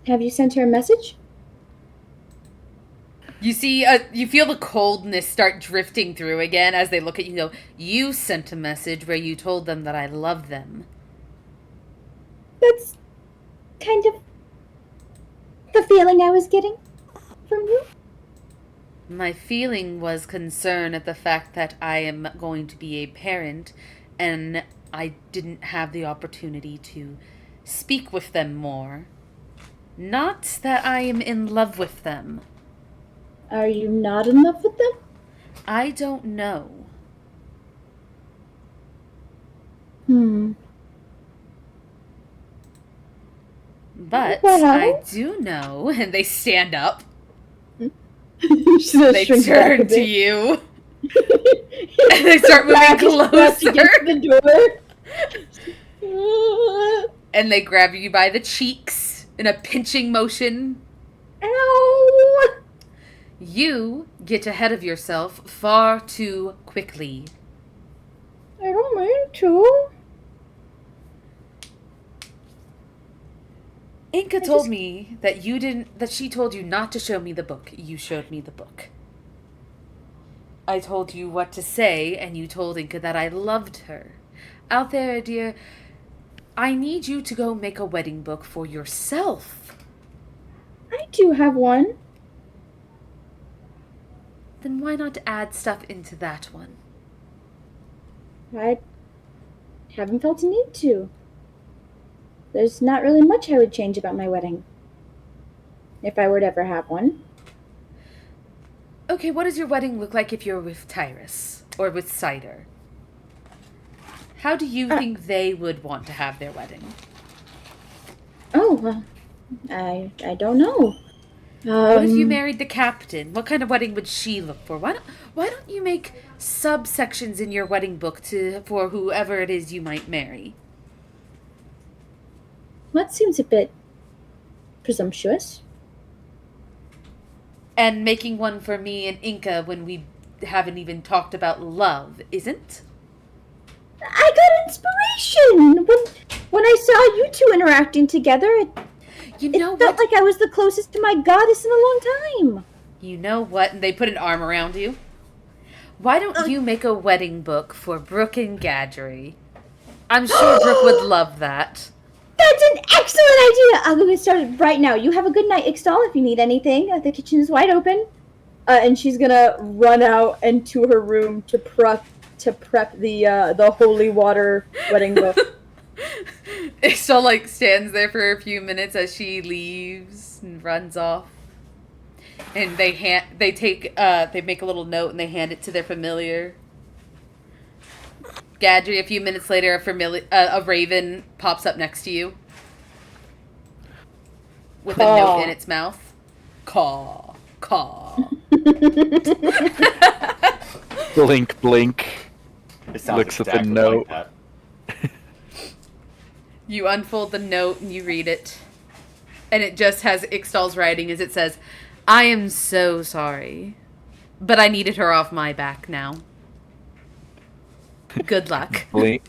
Have you sent her a message? You see, you feel the coldness start drifting through again as they look at you and go, "You sent a message where you told them that I love them." That's kind of the feeling I was getting from you. My feeling was concern at the fact that I am going to be a parent and I didn't have the opportunity to speak with them more. Not that I am in love with them. Are you not in love with them? I don't know. But Well. I do know, and they stand up. They They turn to you. And they start moving closer. The door. And they grab you by the cheeks in a pinching motion. Ow! You get ahead of yourself far too quickly. I don't mean to. Inca told me that she told you not to show me the book. You showed me the book. I told you what to say, and you told Inca that I loved her. Out there, dear, I need you to go make a wedding book for yourself. I do have one. Then why not add stuff into that one? I haven't felt a need to. There's not really much I would change about my wedding. If I were to ever have one. Okay, what does your wedding look like if you're with Tyrus? Or with Cider? How do you think they would want to have their wedding? Oh, well, I don't know. What if you married the captain? What kind of wedding would she look for? Why don't you make subsections in your wedding book for whoever it is you might marry? That seems a bit presumptuous. And making one for me and Inca when we haven't even talked about love, isn't? I got inspiration! When I saw you two interacting together, it felt like I was the closest to my goddess in a long time. You know what? And they put an arm around you. Why don't you make a wedding book for Brooke and Gadgery? I'm sure Brooke would love that. That's an excellent idea! I'm going to start it right now. You have a good night, Ixtal, if you need anything. The kitchen is wide open. And she's going to run out into her room to prep the holy water wedding book. Ixtal, stands there for a few minutes as she leaves and runs off. And they make a little note and they hand it to their familiar. Gadry, a few minutes later, a raven pops up next to you with a note in its mouth. Caw, caw. Blink, blink. It sounds Looks at the exactly note. like that. You unfold the note and you read it. And it just has Ixtal's writing as it says, "I am so sorry, but I needed her off my back now. Good luck." Blink,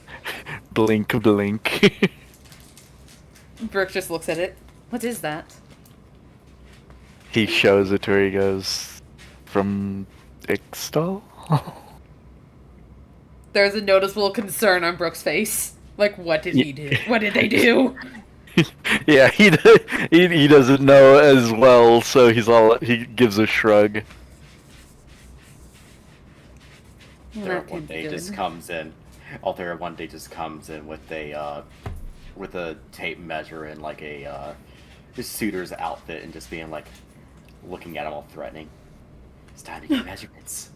blink, blink. Brooke just looks at it. What is that? He shows it to her. He goes, "From Ixtal?" There's a noticeable concern on Brooke's face. What did he do? What did they do? Yeah, he doesn't know as well, so he gives a shrug. Altair one day just comes in with with a tape measure and like a suitor's outfit and just being like looking at him all threatening. It's time to get measurements.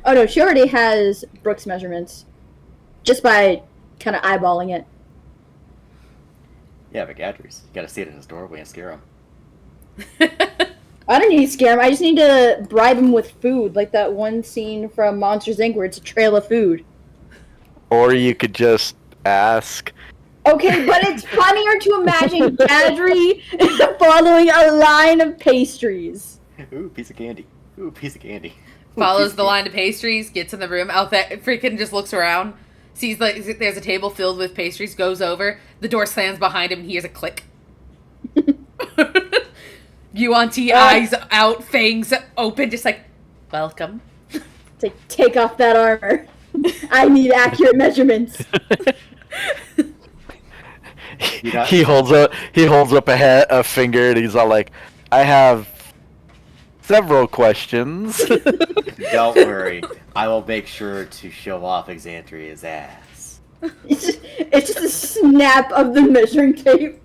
Oh no, she already has Brooke's measurements. Just by kind of eyeballing it. Yeah, but Gadry's. You gotta see it in his doorway and scare him. I don't need to scare him. I just need to bribe him with food, like that one scene from Monsters Inc. where it's a trail of food. Or you could just ask. Okay, but it's funnier to imagine Gadry following a line of pastries. Ooh, piece of candy. Ooh, piece of candy. Ooh, Follows piece the of line of pastries, gets in the room, out there, freaking just looks around, sees like there's a table filled with pastries, goes over, the door slams behind him, and he hears a click. Yuan-Ti eyes out, fangs open, just like, welcome. It's like, take off that armor. I need accurate measurements. He holds up a finger and he's all like, I have several questions. Don't worry. I will make sure to show off Exandria's ass. It's just a snap of the measuring tape.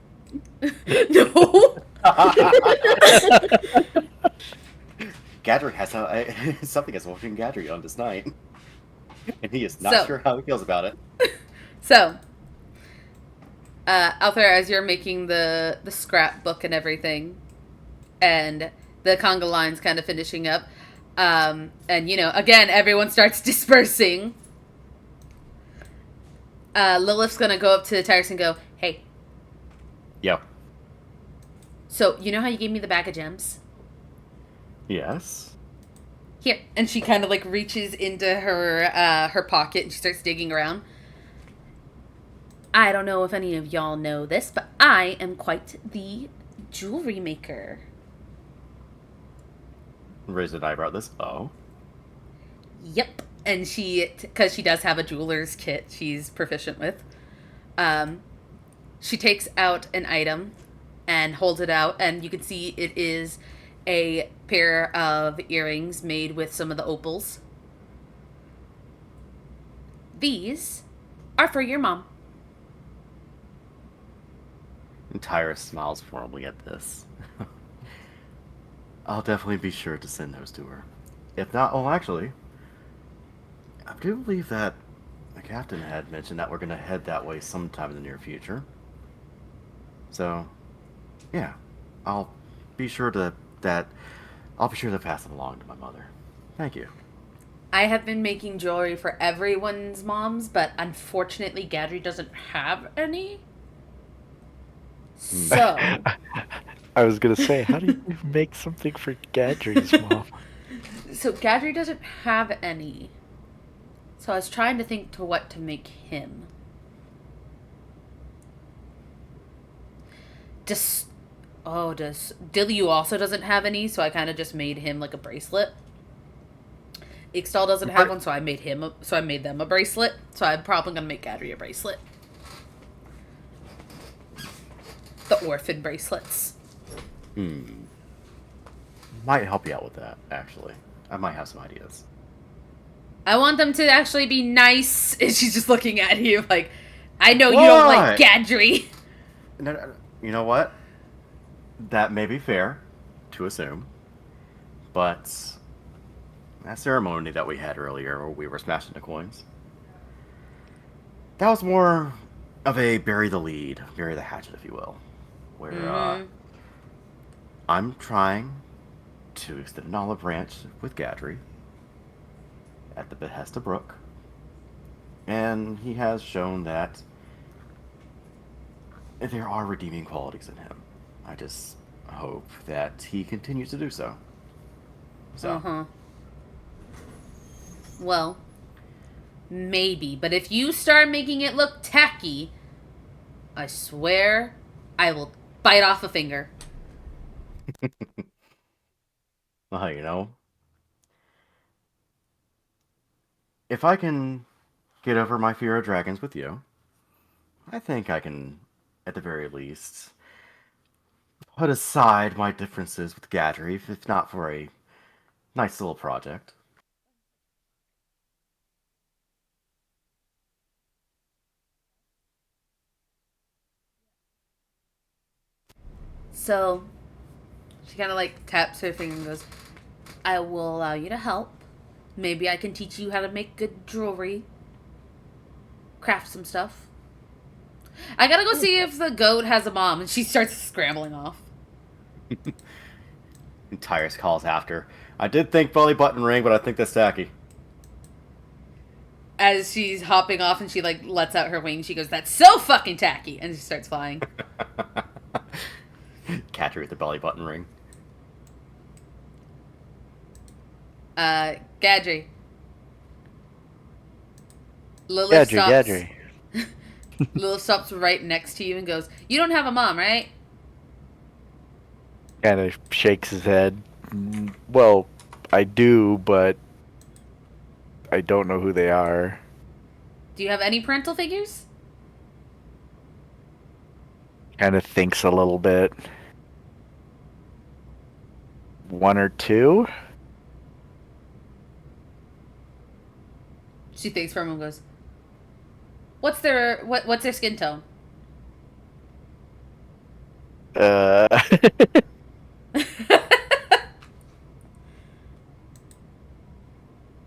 No. Gadry has something is watching Gadry on this night. And he is not sure how he feels about it. So, out there, as you're making the scrapbook and everything, and the conga line's kind of finishing up, and, you know, again, everyone starts dispersing. Lilith's gonna go up to Tyrus and go, hey. Yo. So, you know how you gave me the bag of gems? Yes. Here. And she kind of, like, reaches into her pocket and she starts digging around. I don't know if any of y'all know this, but I am quite the jewelry maker. Raised an eyebrow at this. Oh. Yep. And because she does have a jeweler's kit she's proficient with, she takes out an item and holds it out, and you can see it is a pair of earrings made with some of the opals. These are for your mom. And Tyrus smiles formally at this. I'll definitely be sure to send those to her. If not, oh, actually, I do believe that the captain had mentioned that we're going to head that way sometime in the near future. So, yeah, I'll be sure to pass them along to my mother. Thank you. I have been making jewelry for everyone's moms, but unfortunately Gadry doesn't have any. So I was gonna say, how do you make something for Gadry's mom? So Gadry doesn't have any. So I was trying to think to what to make him. Dilyu also doesn't have any, so I kind of just made him like a bracelet. Ixtal doesn't have one, so I made them a bracelet. So I'm probably gonna make Gadry a bracelet. The orphan bracelets. Might help you out with that, actually. I might have some ideas. I want them to actually be nice. And she's just looking at you like, I know you don't like Gadry. No, you know what? That may be fair to assume. But that ceremony that we had earlier where we were smashing the coins, that was more of a bury the lead, bury the hatchet, if you will. Where I'm trying to extend an olive branch with Gadry at the behest of Brooke. And he has shown that there are redeeming qualities in him. I just hope that he continues to do so. Well, maybe. But if you start making it look tacky, I swear I will bite off a finger. Well, you know, if I can get over my fear of dragons with you, I think I can, at the very least, put aside my differences with Gadry, if not for a nice little project. So she kind of like taps her finger and goes, I will allow you to help. Maybe I can teach you how to make good jewelry. Craft some stuff. I gotta go see if the goat has a mom. And she starts scrambling off. And Tyrus calls after. I did think belly button ring, but I think that's tacky. As she's hopping off and she like lets out her wings, she goes, that's so fucking tacky. And she starts flying. Catch her with the belly button ring. Gadry. Lilith stops. Gadry. Lilith stops right next to you and goes, you don't have a mom, right? Kind of shakes his head. Well, I do, but I don't know who they are. Do you have any parental figures? Kind of thinks a little bit. 1 or 2? She thinks for a moment and goes, what's their skin tone?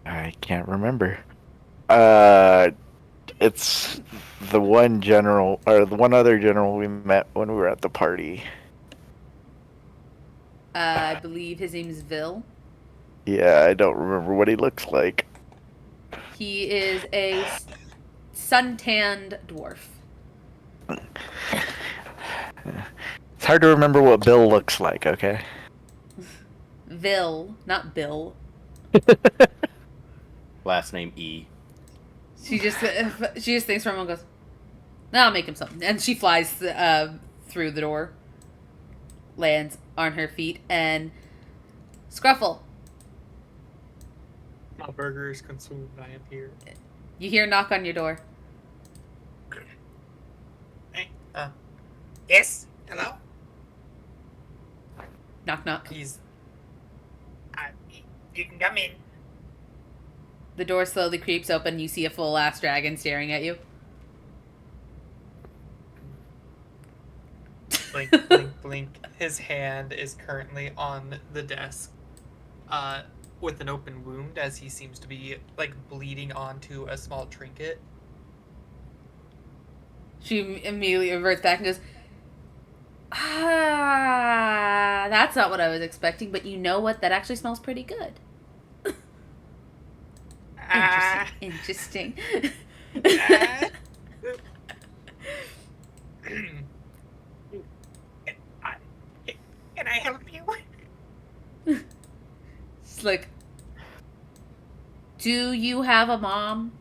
I can't remember. It's the one general, or the one other general we met when we were at the party. I believe his name is Vil. Yeah, I don't remember what he looks like. He is a suntanned dwarf. It's hard to remember what Bill looks like, okay? Vil, not Bill. Last name E. She just thinks for a moment and goes, nah, I'll make him something. And she flies through the door, lands on her feet, and Scruffle. My burger is consumed. I am here. You hear a knock on your door. Hey, yes? Hello? Knock, knock. He's You can come in. The door slowly creeps open. You see a full-ass dragon staring at you. blink, blink, blink. His hand is currently on the desk, with an open wound, as he seems to be like bleeding onto a small trinket. She immediately reverts back and goes, that's not what I was expecting, but you know what? That actually smells pretty good. Interesting. Can I help you? It's like, do you have a mom?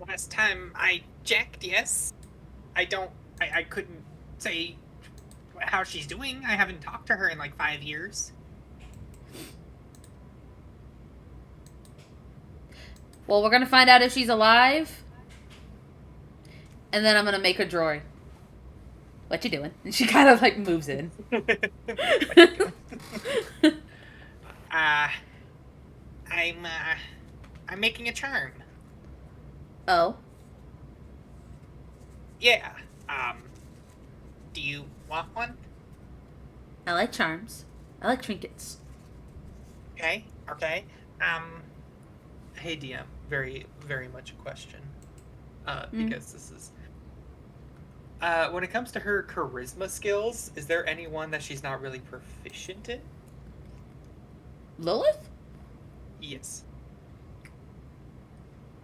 Last time I checked, yes. I couldn't say how she's doing. I haven't talked to her in like 5 years. Well, we're gonna find out if she's alive, and then I'm gonna make her drawer. What you doing? And she kind of like moves in. I'm making a charm. Oh, Yeah. Do you want one? I like charms. I like trinkets. Okay. Hey DM, very, very much a question. Because this is... when it comes to her charisma skills, is there anyone that she's not really proficient in? Lilith? Yes.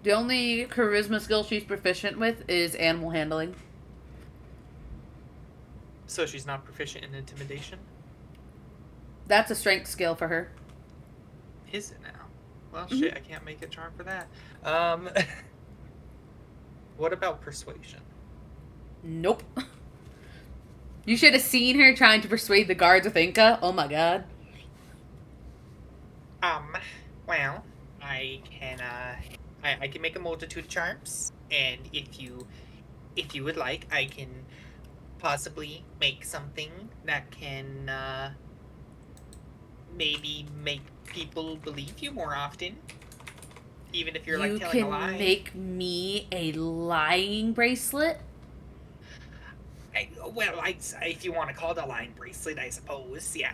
The only charisma skill she's proficient with is animal handling. So she's not proficient in intimidation? That's a strength skill for her. Is it now? Well, shit, I can't make a charm for that. What about persuasion? Nope. You should have seen her trying to persuade the guards with Inca. Oh my god. Well, I can make a multitude of charms, and if you would like, I can possibly make something that can maybe make people believe you more often, even if you're like telling a lie. You can make me a lying bracelet? If you want to call it a line bracelet, I suppose, yeah.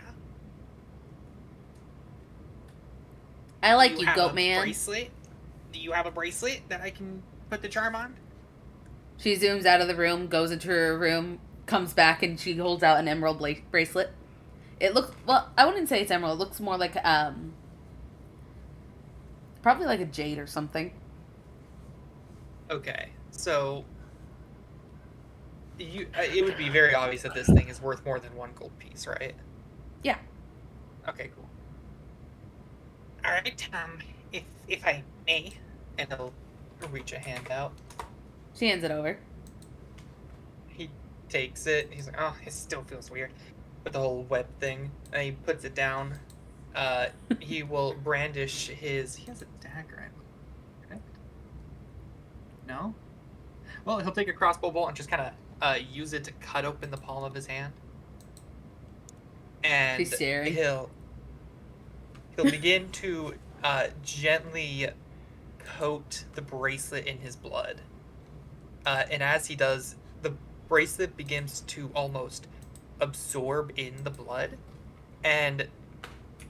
I like Do you, have goat a man. bracelet? Do you have a bracelet that I can put the charm on? She zooms out of the room, goes into her room, comes back, and she holds out an emerald bracelet. It looks, well, I wouldn't say it's emerald. It looks more like, probably like a jade or something. Okay, so it would be very obvious that this thing is worth more than one gold piece, right? Yeah. Okay, cool. All right, if I may, And he'll reach a hand out. She hands it over. He takes it. He's like, oh, it still feels weird. With the whole web thing. And he puts it down. He will brandish his... He has a dagger, I believe. Correct? No? Well, he'll take a crossbow bolt and just kind of use it to cut open the palm of his hand. And She's staring. he'll begin to gently coat the bracelet in his blood. And as he does, the bracelet begins to almost absorb in the blood. And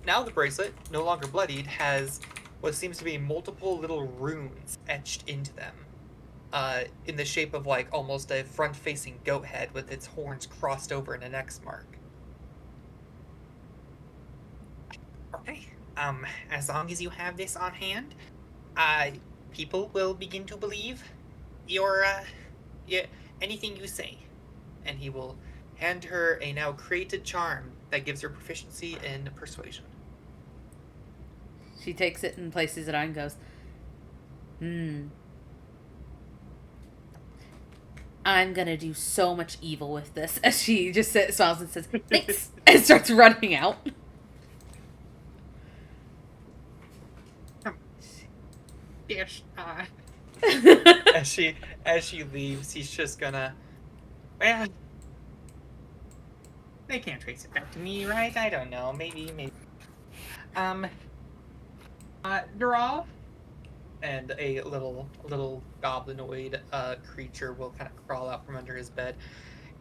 now the bracelet, no longer bloodied, has what seems to be multiple little runes etched into them. In the shape of like almost a front-facing goat head with its horns crossed over in an X mark. okay, as long as you have this on hand, people will begin to believe anything you say. And he will hand her a now created charm that gives her proficiency in persuasion. She takes it and places it on and goes, I'm gonna do so much evil with this. As she just smiles and says, thanks, and starts running out. Yes, As she leaves, he's just gonna... well, they can't trace it back to me, right? I don't know. Maybe. Dural, and a little goblinoid creature will kind of crawl out from under his bed.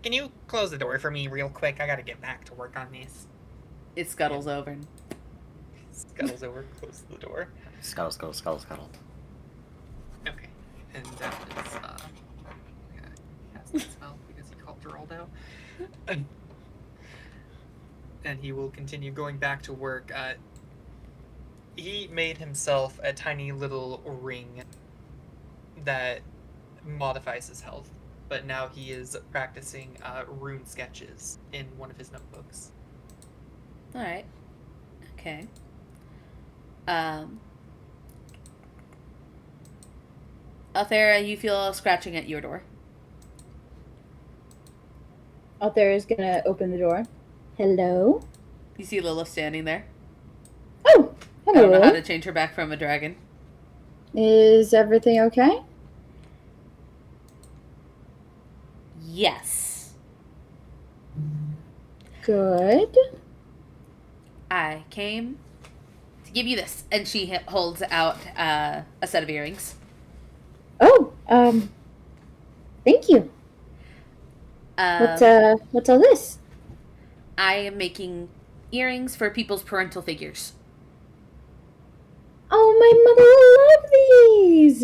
Can you close the door for me real quick? I gotta get back to work on this. It scuttles over. Scuttles over, closes the door. Scuttle, scuttle, scuttle, scuttle. Okay, and that is cast the spell because he called Gerald out. And he will continue going back to work. He made himself a tiny little ring that modifies his health, but now he is practicing rune sketches in one of his notebooks. Alright. Okay. Althera, you feel scratching at your door. Althera is gonna open the door. Hello? You see Lilith standing there. Oh, I don't know how hello. to change her back from a dragon. Is everything okay? Yes. Good. I came to give you this. And she holds out a set of earrings. Oh, thank you. What's all this? I am making earrings for people's parental figures. Oh, my mother will love these!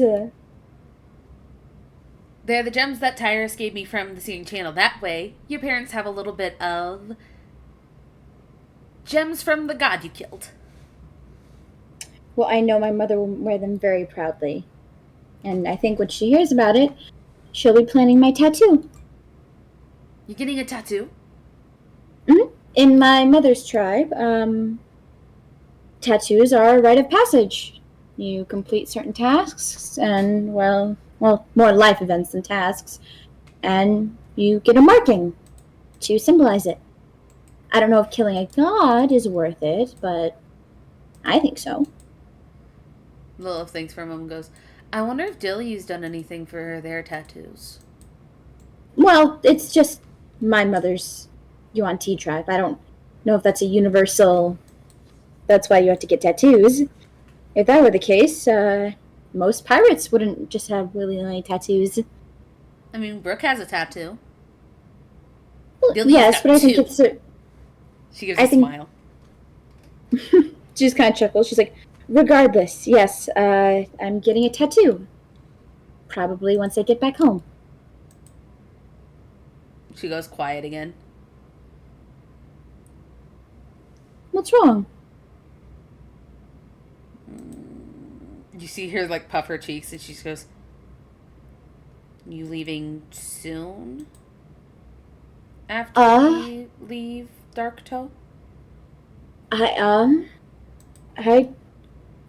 They're the gems that Tyrus gave me from the Searing Channel. That way, your parents have a little bit of gems from the god you killed. Well, I know my mother will wear them very proudly. And I think when she hears about it, she'll be planning my tattoo. You're getting a tattoo? In my mother's tribe, tattoos are a rite of passage. You complete certain tasks and, well, more life events than tasks, and you get a marking to symbolize it. I don't know if killing a god is worth it, but I think so. Lilith thinks for a moment and goes, I wonder if Dilly's done anything for their tattoos. Well, it's just my mother's Yuan-Ti tribe. I don't know if that's a universal... That's why you have to get tattoos. If that were the case, most pirates wouldn't just have willy-nilly tattoos. I mean, Brooke has a tattoo. Dilly's yes, got but I think two. it's a. She gives I a think- smile. She just kind of chuckles. She's like, regardless, yes, I'm getting a tattoo. Probably once I get back home. She goes quiet again. What's wrong? You see her like puff her cheeks, and she goes, "You leaving soon? After we leave Dark Toe?" I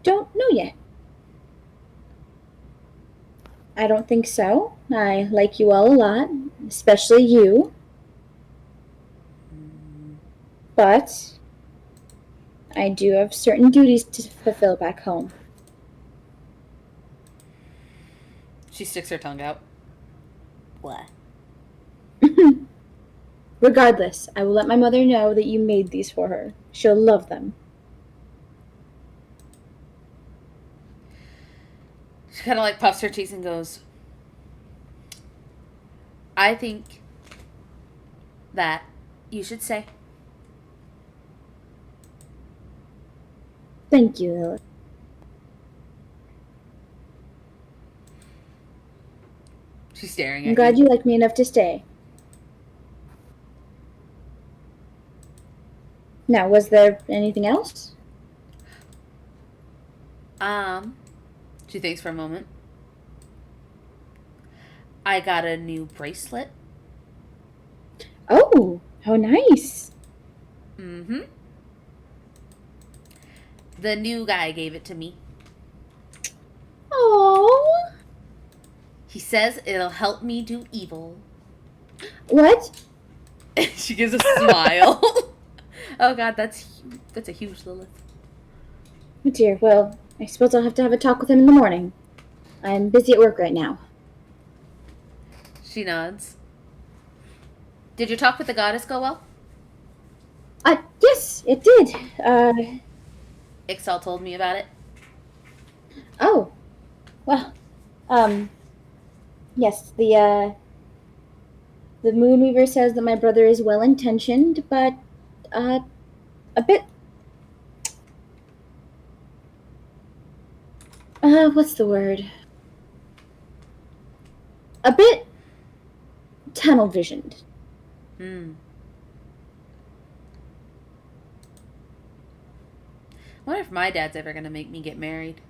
don't know yet. I don't think so. I like you all a lot, especially you. But I do have certain duties to fulfill back home. She sticks her tongue out. What? Regardless, I will let my mother know that you made these for her. She'll love them. She kind of like puffs her cheeks and goes, "I think that you should say." Thank you, Lilith. She's staring I'm at glad you. you like me enough to stay. Now, was there anything else? She thinks for a moment. I got a new bracelet. Oh, how nice. Mm-hmm. The new guy gave it to me. Oh, He says it'll help me do evil. what? She gives a smile. Oh god, that's a huge Lilith. Oh dear, well, I suppose I'll have to have a talk with him in the morning. I'm busy at work right now. She nods. Did your talk with the goddess go well? Yes, it did. Ixal told me about it. Oh, well, yes, the Moonweaver says that my brother is well-intentioned, but, a bit, what's the word? A bit tunnel-visioned. I wonder if my dad's ever gonna make me get married.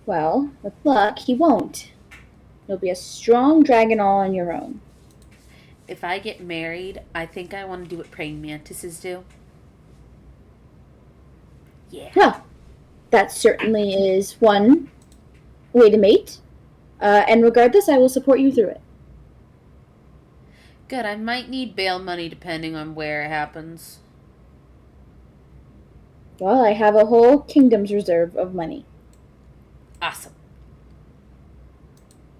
Well, with luck, he won't. You'll be a strong dragon all on your own. If I get married, I think I want to do what praying mantises do. Yeah. Well, that certainly is one way to mate. And regardless, I will support you through it. Good, I might need bail money depending on where it happens. Well, I have a whole kingdom's reserve of money. Awesome.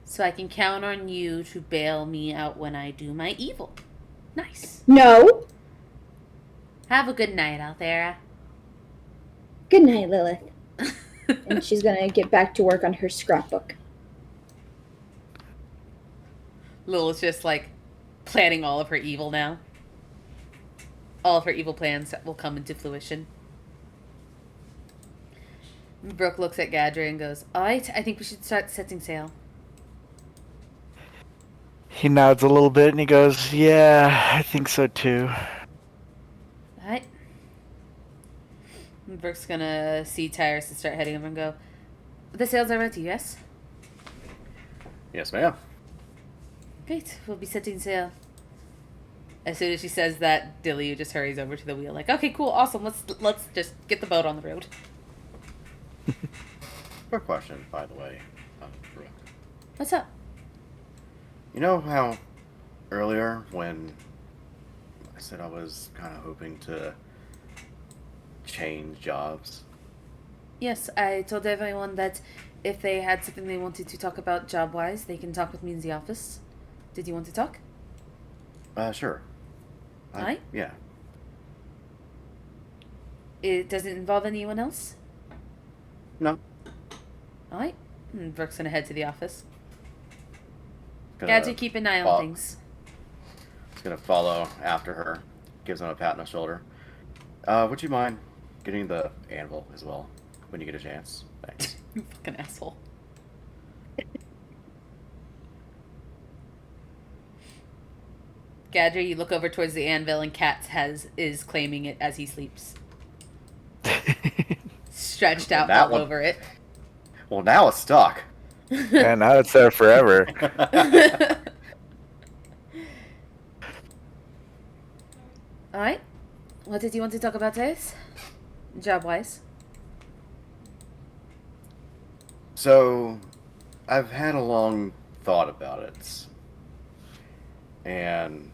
So I can count on you to bail me out when I do my evil. Nice. No. Have a good night out there. Good night, Lilith. And she's gonna get back to work on her scrapbook. Lilith's just like planning all of her evil now. All of her evil plans will come into fruition. Brooke looks at Gadra and goes, "Alright, I think we should start setting sail." He nods a little bit and he goes, "Yeah, I think so too." Alright. Brooke's gonna see Tyrus and start heading over and go, "The sails are ready, yes?" Yes, ma'am. Great, we'll be setting sail. As soon as she says that, Dilly just hurries over to the wheel, like, "Okay, cool, awesome. Let's just get the boat on the road." Quick question, by the way, Brooke. What's up? You know how earlier when I said I was kind of hoping to change jobs? Yes, I told everyone that if they had something they wanted to talk about job-wise, they can talk with me in the office. Did you want to talk? Sure. Alright. Yeah. It doesn't involve anyone else? No. Alright. Brooke's gonna head to the office. Gadget, keep an eye on things. He's gonna follow after her. Gives him a pat on the shoulder. Would you mind getting the anvil as well when you get a chance? Thanks. You fucking asshole. Gadget, you look over towards the anvil, and Katz is claiming it as he sleeps. Stretched out all over it. Well, now it's stuck. And now it's there forever. Alright. What did you want to talk about, Tace? Job-wise? So, I've had a long thought about it. And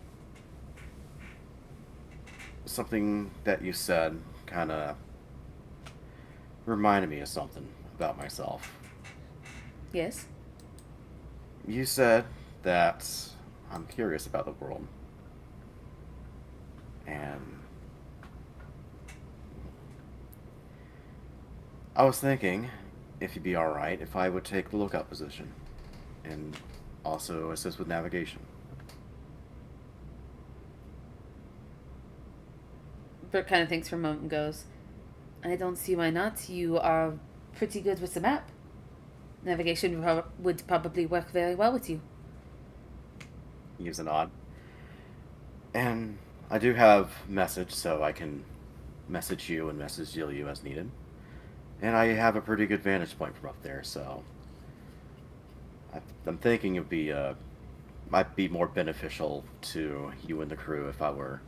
something that you said kind of reminded me of something about myself. Yes? You said that I'm curious about the world. And I was thinking if you'd be alright if I would take the lookout position and also assist with navigation. Brooke kind of thinks for a moment and goes, I don't see why not. You are pretty good with the map. Navigation would probably work very well with you. He gives a nod. And I do have message, so I can message you and message you as needed. And I have a pretty good vantage point from up there, so I'm thinking might be more beneficial to you and the crew if I were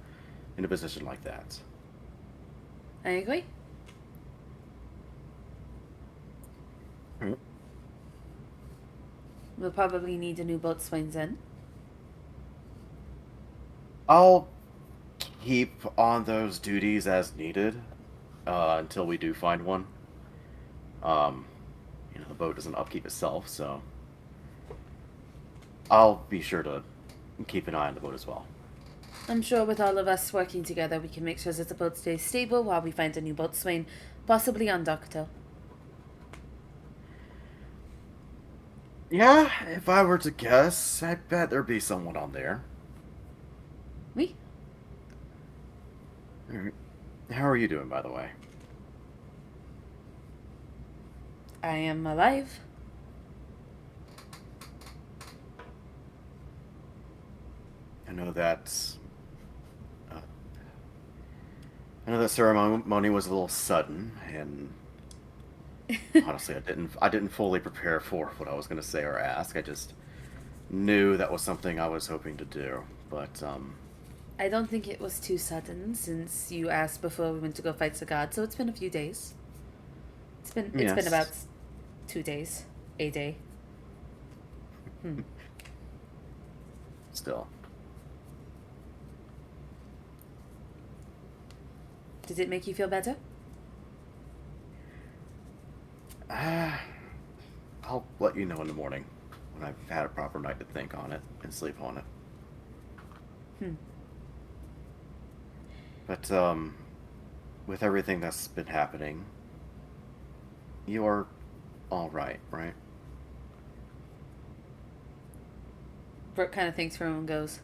in a position like that. I agree. Mm-hmm. We'll probably need a new boatswain then. I'll keep on those duties as needed until we do find one. The boat doesn't upkeep itself, so I'll be sure to keep an eye on the boat as well. I'm sure with all of us working together, we can make sure that the boat stays stable while we find a new boatswain, possibly on Docto. Yeah, if I were to guess, I bet there'd be someone on there. Oui? How are you doing, by the way? I am alive. I know that ceremony was a little sudden, and honestly, I didn't fully prepare for what I was going to say or ask. I just knew that was something I was hoping to do, but I don't think it was too sudden since you asked before we went to go fight the god, so it's been a few days. It's been about 2 days, a day. Still. Did it make you feel better? I'll let you know in the morning when I've had a proper night to think on it and sleep on it. But with everything that's been happening, you're all right? Brooke kind of thinks for a moment and goes,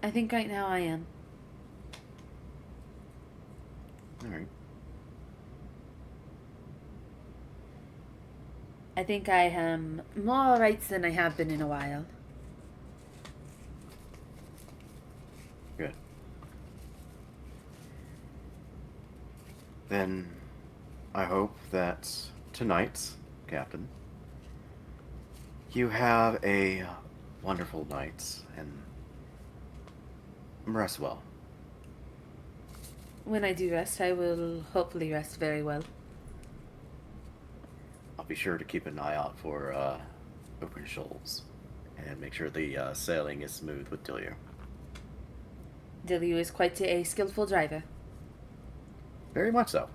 I think right now I am. All right. I think I am more alright than I have been in a while. Good. Then I hope that tonight, Captain, you have a wonderful night and rest well. When I do rest, I will hopefully rest very well. I'll be sure to keep an eye out for open shoals and make sure the sailing is smooth with Dilliu. Dilliu is quite a skillful driver. Very much so.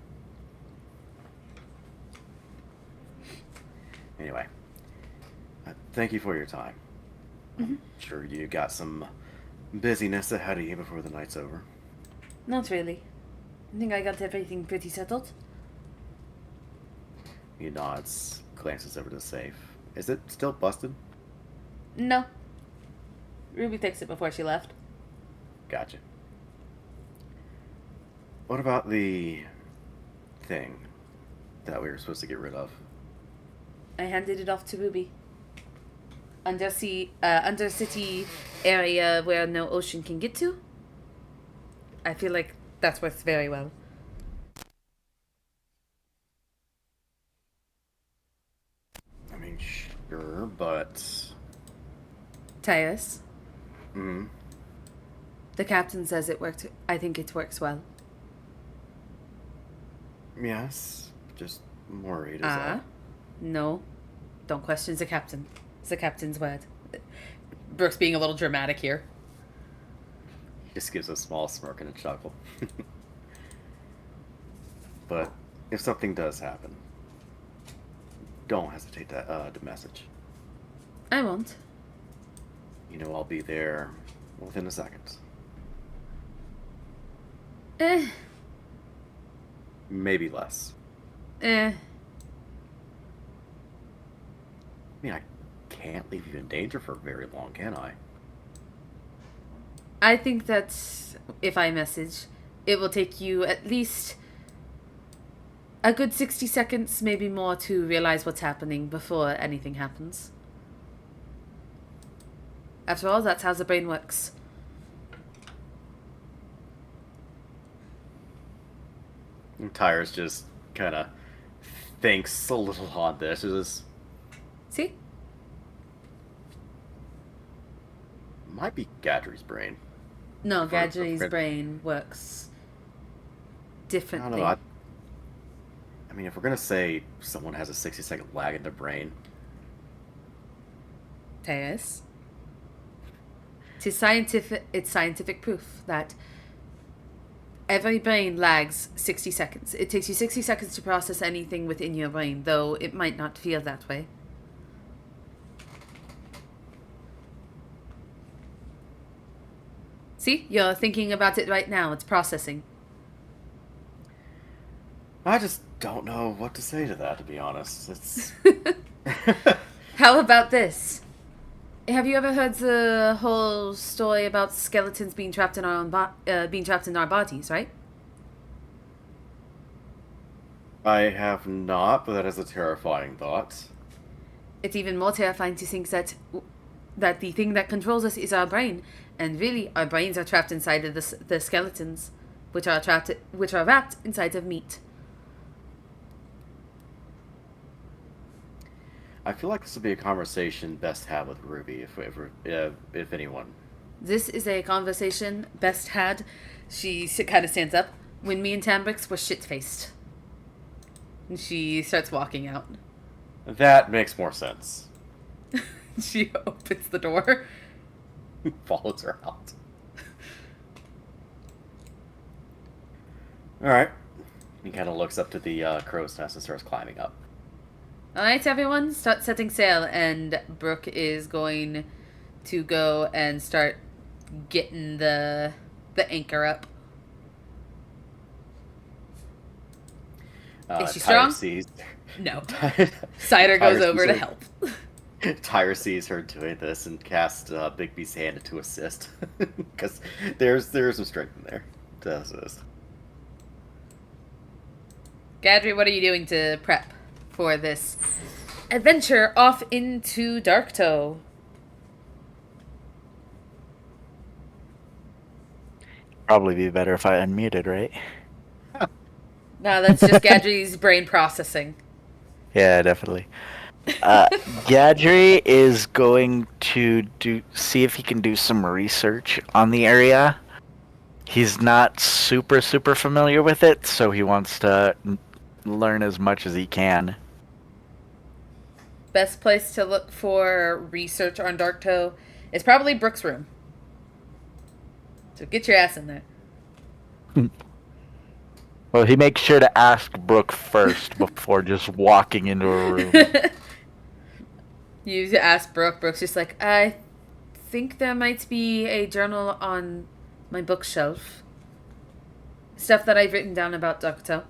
Anyway, thank you for your time. I'm sure you got some busyness ahead of you before the night's over. Not really. I think I got everything pretty settled. He nods, glances over the safe. Is it still busted? No. Ruby fixed it before she left. Gotcha. What about the thing that we were supposed to get rid of? I handed it off to Ruby. Undercity area where no ocean can get to. I feel like that's works very well. I mean, sure, but... Tyrus, Mm. the captain says it worked. I think it works well. Yes, just worried is all. No. Don't question the captain. It's the captain's word. Brooke's being a little dramatic here. He just gives a small smirk and a chuckle. But if something does happen, don't hesitate to message. I won't. You know I'll be there within a second. Maybe less. Eh. I mean, I can't leave you in danger for very long, can I? I think that if I message, it will take you at least a good 60 seconds, maybe more, to realize what's happening before anything happens. After all, that's how the brain works. And Tyrus just kind of thinks a little on this. It See? might be Gadry's brain. No, For- Gadget's for- brain works I differently. don't know. I mean, if we're gonna say someone has a 60-second lag in their brain, Tyrus. It's scientific proof that every brain lags 60 seconds. It takes you 60 seconds to process anything within your brain, though it might not feel that way. See? You're thinking about it right now. It's processing. I just don't know what to say to that. To be honest, it's. How about this? Have you ever heard the whole story about skeletons being trapped in our own being trapped in our bodies, right? I have not, but that is a terrifying thought. It's even more terrifying to think that the thing that controls us is our brain, and really, our brains are trapped inside of the skeletons, which are wrapped inside of meat. I feel like this would be a conversation best had with Ruby, if anyone. This is a conversation best had. She kind of stands up when me and Tambrix were shit-faced. And she starts walking out. That makes more sense. She opens the door. Follows her out. Alright. He kind of looks up to the crow's nest and starts climbing up. Alright, everyone, start setting sail, and Brooke is going to go and start getting the anchor up. Is she strong? Sees... No. Cider goes over to help. Tyre sees her doing this and casts Bigby's hand to assist. Because there's some strength in there to assist. Gadry, what are you doing to prep for this adventure off into Darktow? Probably be better if I unmuted, right? No, that's just Gadry's brain processing. Yeah, definitely. Gadry is going to see if he can do some research on the area. He's not super familiar with it, so he wants to learn as much as he can. Best place to look for research on Darktow is probably Brooke's room. So get your ass in there. Well, he makes sure to ask Brooke first before just walking into a room. You ask Brooke. Brooke's just like, I think there might be a journal on my bookshelf. Stuff that I've written down about Darktow.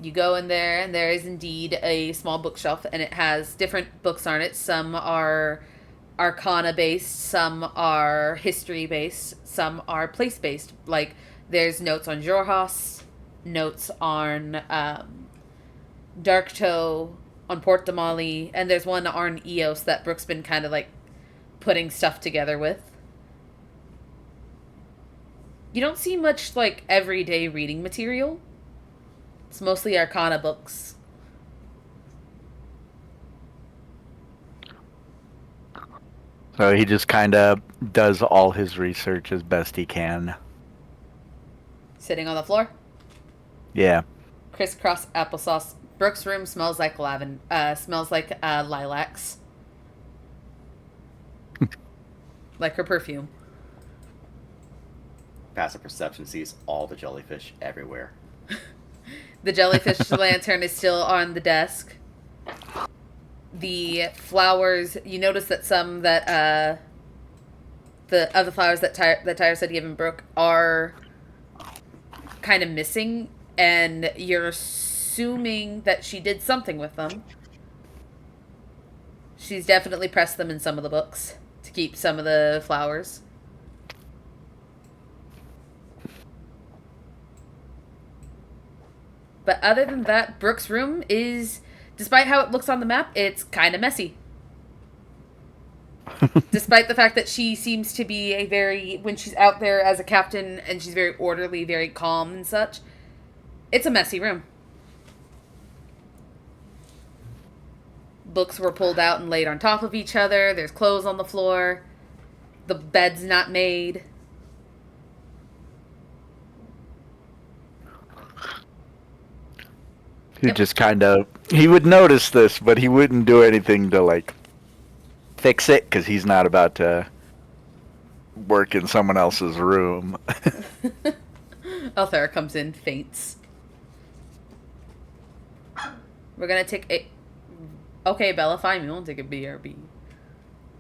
You go in there, and there is indeed a small bookshelf, and it has different books on it. Some are Arcana based, some are history based, some are place based. Like, there's notes on Jorhas, notes on Darktoe, on Port Damali, and there's one on Eos that Brooke's been kind of like putting stuff together with. You don't see much like everyday reading material. It's mostly Arcana books. So he just kind of does all his research as best he can. Sitting on the floor. Yeah. Crisscross applesauce. Brooke's room smells like lilacs. Like her perfume. Passive perception sees all the jellyfish everywhere. The jellyfish lantern is still on the desk. The flowers, you notice that some that the other flowers that Tyre said given Brooke are kind of missing, and you're assuming that she did something with them. She's definitely pressed them in some of the books to keep some of the flowers. But other than that, Brooke's room is, despite how it looks on the map, it's kind of messy. Despite the fact that she seems to be when she's out there as a captain and she's very orderly, very calm and such, it's a messy room. Books were pulled out and laid on top of each other. There's clothes on the floor. The bed's not made. He just kind of, he would notice this, but he wouldn't do anything to, like, fix it, because he's not about to work in someone else's room. Althera comes in, faints. We're gonna take a... Okay, Bella, fine, we won't take a BRB.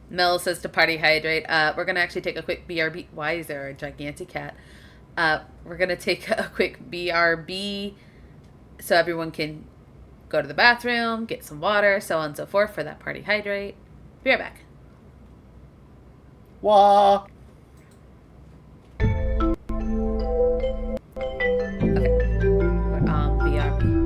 Mel says to party hydrate. We're gonna actually take a quick BRB. Why is there a gigantic cat? We're gonna take a quick BRB so everyone can go to the bathroom, get some water, so on and so forth for that party hydrate. Be right back. Wah! Okay. We're on BRB.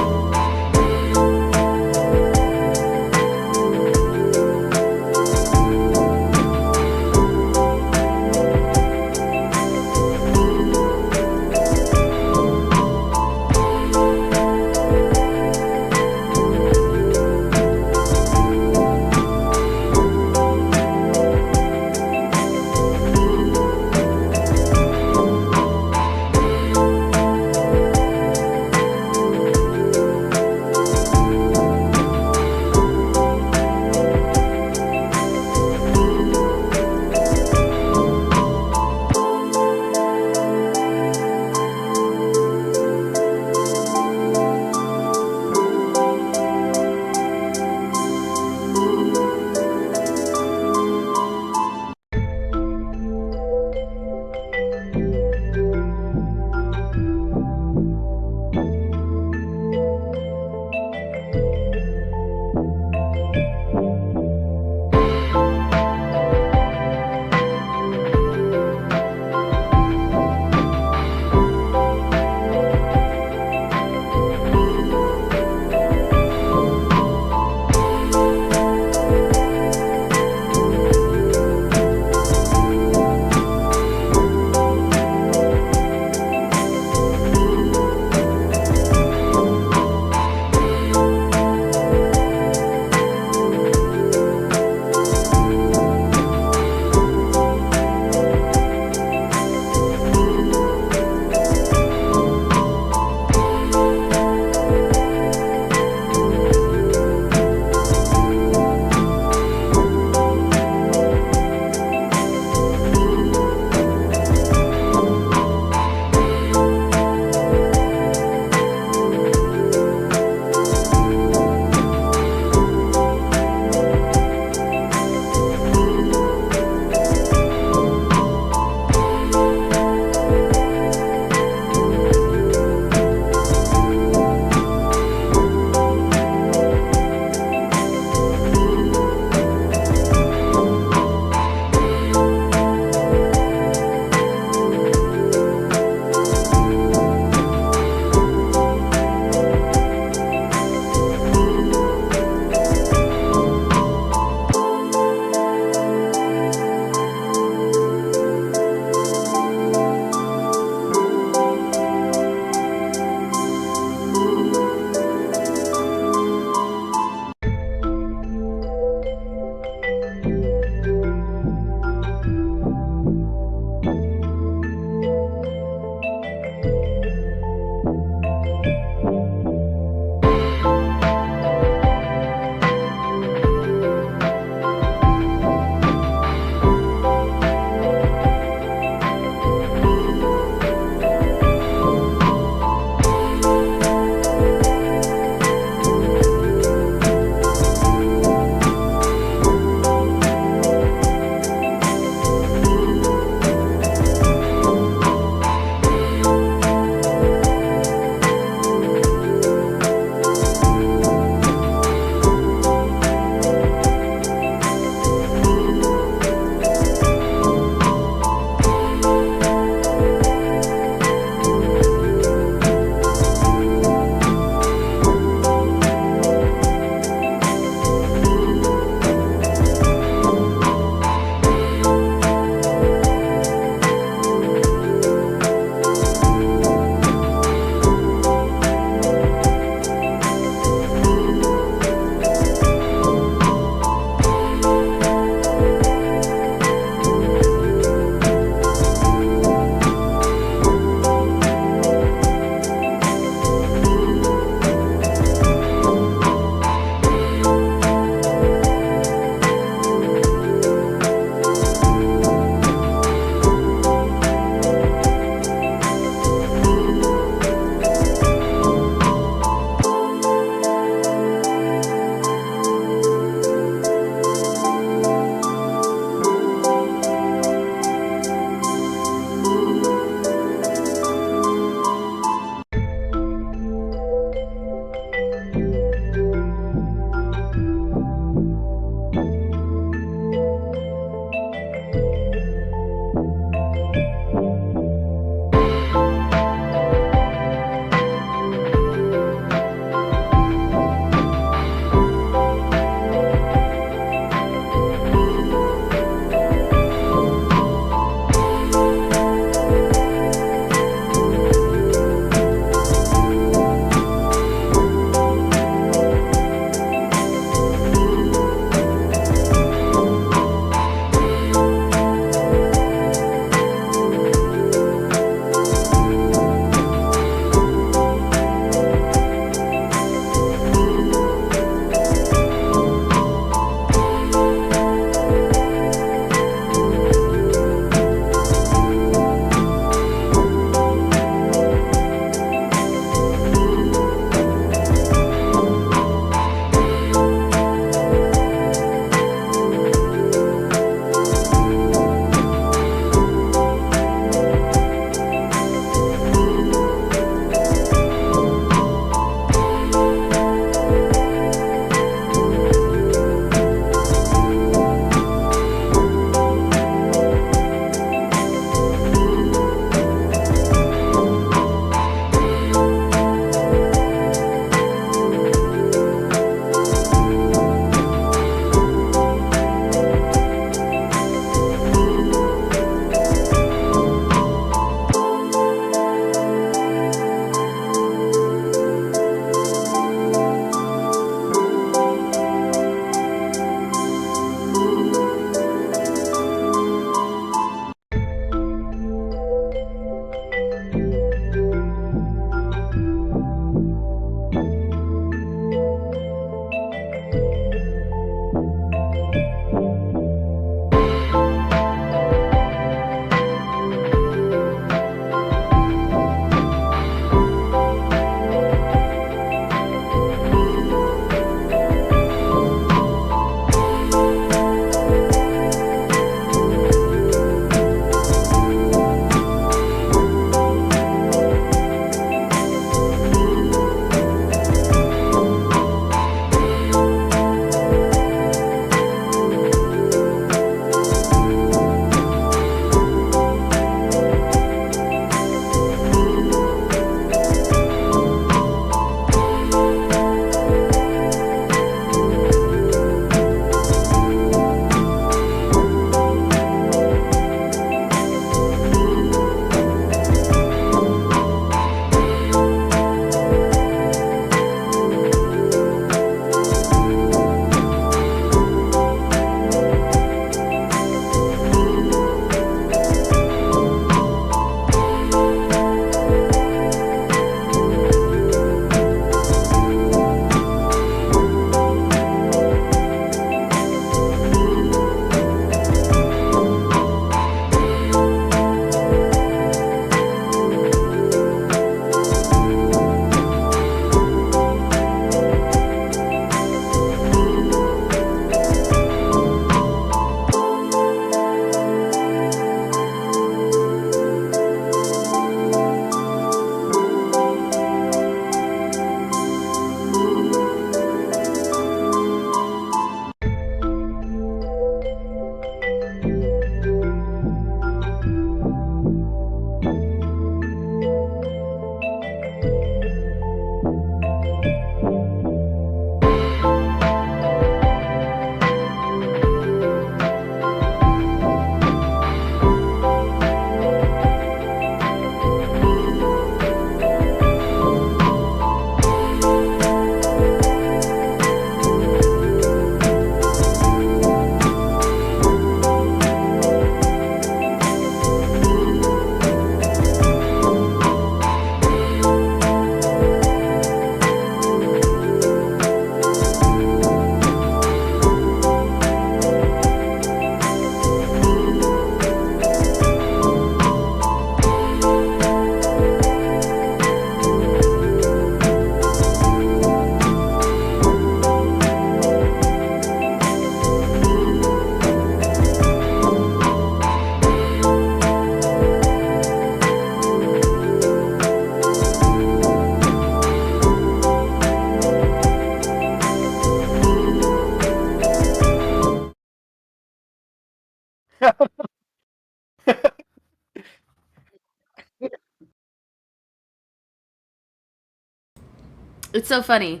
It's so funny.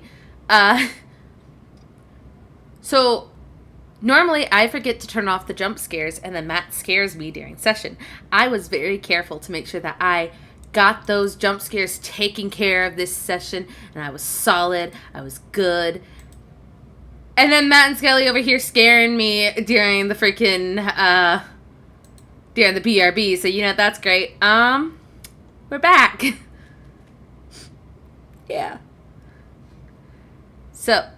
So normally I forget to turn off the jump scares, and then Matt scares me during session. I was very careful to make sure that I got those jump scares taken care of this session, and I was solid. I was good. And then Matt and Skelly over here scaring me during the freaking during the BRB. So that's great. We're back. Yeah. So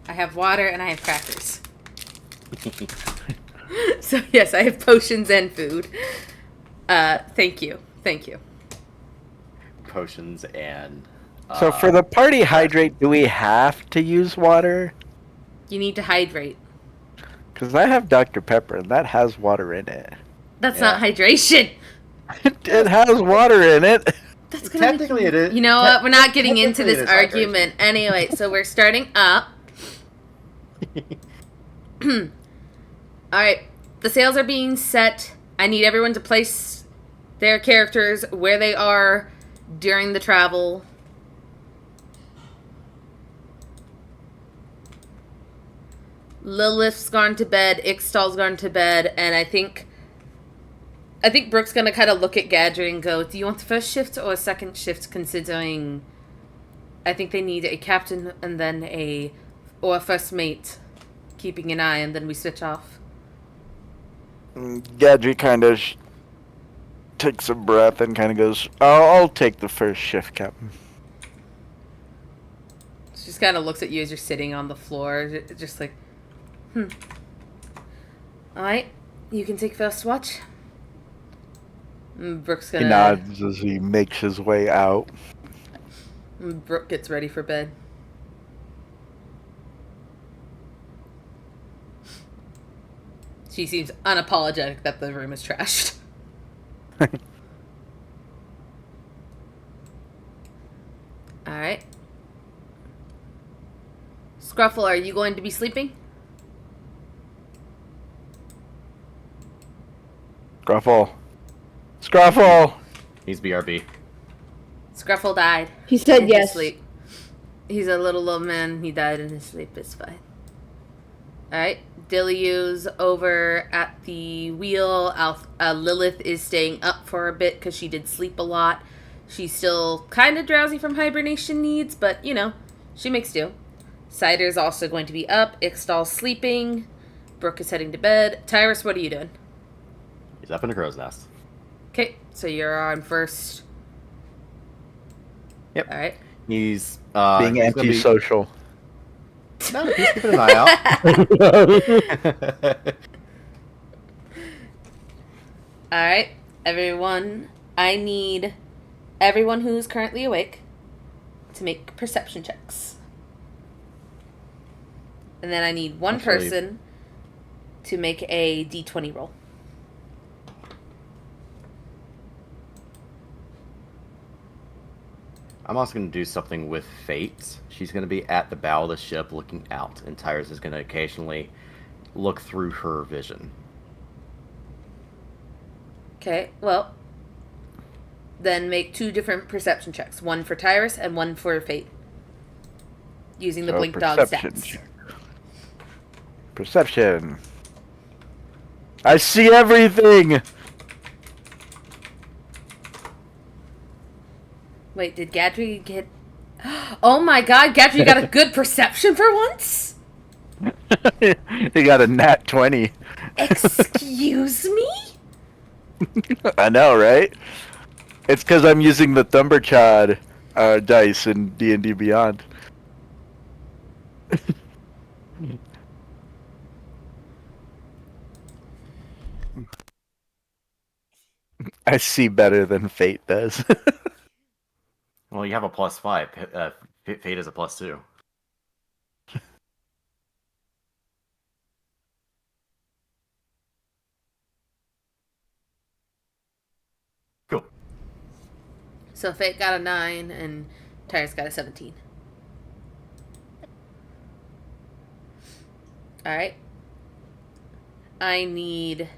I have water and I have crackers. So yes, I have potions and food. Thank you. Potions and. So for the party hydrate, do we have to use water? You need to hydrate. Because I have Dr. Pepper, and that has water in it. That's not hydration. It has water in it. That's gonna Technically, it is. You know what? We're not getting into Technically, this it is argument. Anyway, so we're starting up. Alright. The sails are being set. I need everyone to place their characters where they are during the travel. Lilith's gone to bed, Ixtal's gone to bed, and I think Brooke's gonna kind of look at Gadry and go, do you want the first shift or a second shift, considering I think they need a captain and then a first mate keeping an eye, and then we switch off. Gadry kind of takes a breath and kind of goes, I'll take the first shift, Captain. She just kind of looks at you as you're sitting on the floor, just like, Alright, you can take first watch. Brooke's gonna... He nods as he makes his way out. Brooke gets ready for bed. She seems unapologetic that the room is trashed. Alright. Scruffle, are you going to be sleeping? Scruffle! He's BRB. Scruffle died. He said in yes. his sleep. He's a little old man. He died in his sleep. It's fine. Alright. Diliu's over at the wheel. Lilith is staying up for a bit because she did sleep a lot. She's still kind of drowsy from hibernation needs, but, she makes do. Cider's also going to be up. Ixtal's sleeping. Brooke is heading to bed. Tyrus, what are you doing? He's up in a crow's nest. Okay, so you're on first. Yep. Alright. He's being antisocial. No, he's keeping an eye out. Alright, everyone. I need everyone who's currently awake to make perception checks. And then I need one person to make a d20 roll. I'm also going to do something with Fate. She's going to be at the bow of the ship looking out, and Tyrus is going to occasionally look through her vision. Okay, well, then make 2 different perception checks. One for Tyrus and one for Fate. Using the Blink Dog stats. Perception. I see everything! Wait, did Gadry get... Oh my god, Gadry got a good perception for once? He got a nat 20. Excuse me? I know, right? It's because I'm using the Thumberchod dice in D&D Beyond. I see better than Fate does. Well, you have a +5. Fate is a +2. Cool. So Fate got a 9 and Tyrus got a 17. Alright. I need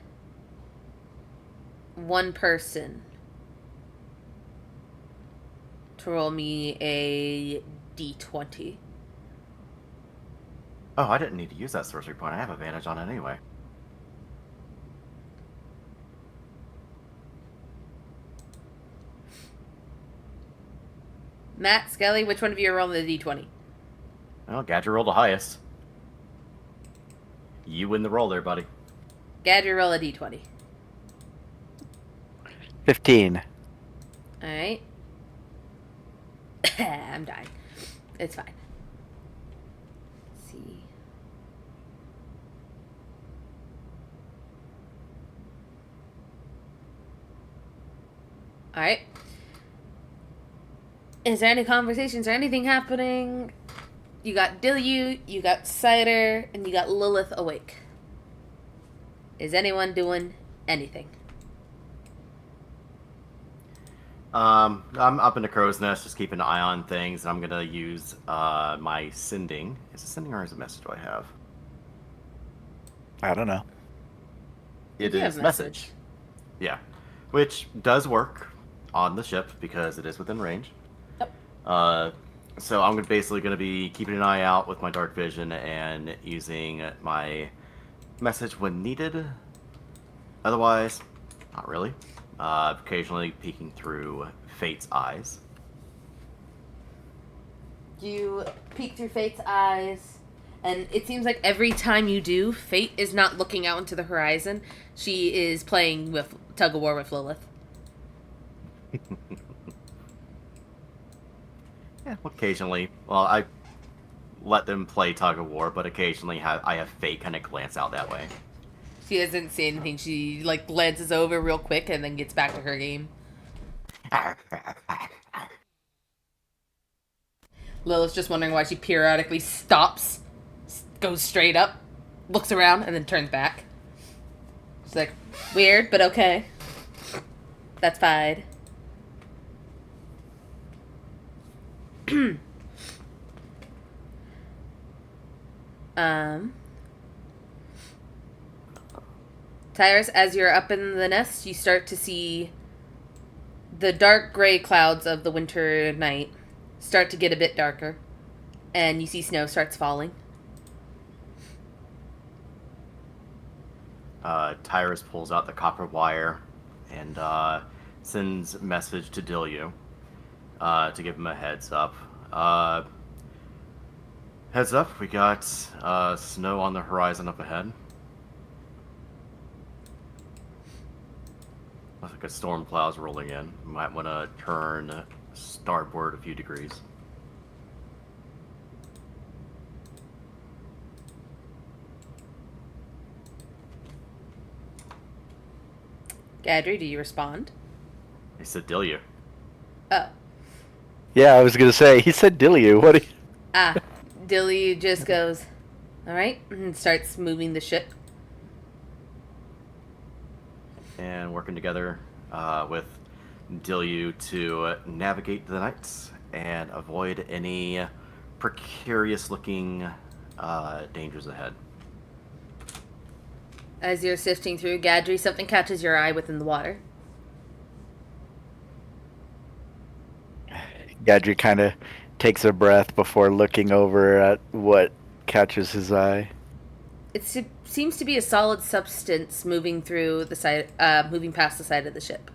one person to roll me a d20. Oh, I didn't need to use that sorcery point. I have advantage on it anyway. Matt, Skelly, which one of you are rolling the d20? Well, Gadget rolled the highest. You win the roll there, buddy. Gadry, roll a d20. 15. Alright. I'm dying. It's fine. Let's see. Alright. Is there any conversations or anything happening? You got Dilyu, you got Cider, and you got Lilith awake. Is anyone doing anything? I'm up in the crow's nest, just keeping an eye on things. I'm gonna use my sending. Is it sending or is it message I have? I don't know. It You is have message. Yeah, which does work on the ship because it is within range. Yep. So I'm basically going to be keeping an eye out with my dark vision and using my message when needed. Otherwise, not really. Occasionally peeking through Fate's eyes. You peek through Fate's eyes, and it seems like every time you do, Fate is not looking out into the horizon. She is playing with tug of war with Lilith. Yeah, occasionally. Well, I let them play tug of war, but occasionally I have Fate kind of glance out that way. She doesn't say anything. She like glances over real quick and then gets back to her game. Lilith's just wondering why she periodically stops, goes straight up, looks around, and then turns back. She's like, weird, but okay. That's fine. Tyrus, as you're up in the nest, you start to see the dark gray clouds of the winter night start to get a bit darker, and you see snow starts falling. Tyrus pulls out the copper wire and sends a message to Dilyu to give him a heads up. Heads up, we got snow on the horizon up ahead. Looks like a storm cloud's rolling in. You might want to turn starboard a few degrees. Gadry, do you respond? He said Dilyu. Oh. Yeah, I was gonna say, he said Dilyu. What? Dilly just goes, alright, and starts moving the ship. And working together with Dilyu to navigate the nights and avoid any precarious-looking dangers ahead. As you're sifting through, Gadry, something catches your eye within the water. Gadry kind of takes a breath before looking over at what catches his eye. It seems to be a solid substance moving through the side, moving past the side of the ship.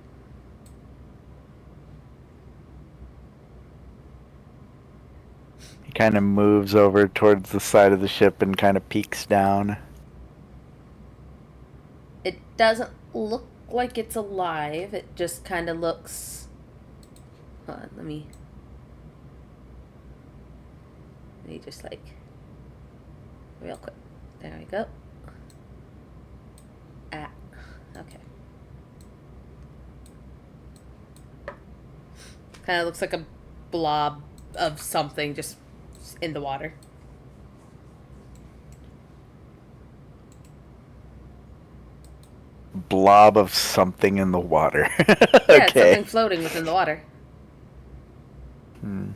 He kind of moves over towards the side of the ship and kind of peeks down. It doesn't look like it's alive. It just kind of looks... Hold on, let me just like... Real quick. There we go. Ah, okay. Kind of looks like a blob of something just in the water. Blob of something in the water. Yeah, it's Okay. something floating within the water. Hmm.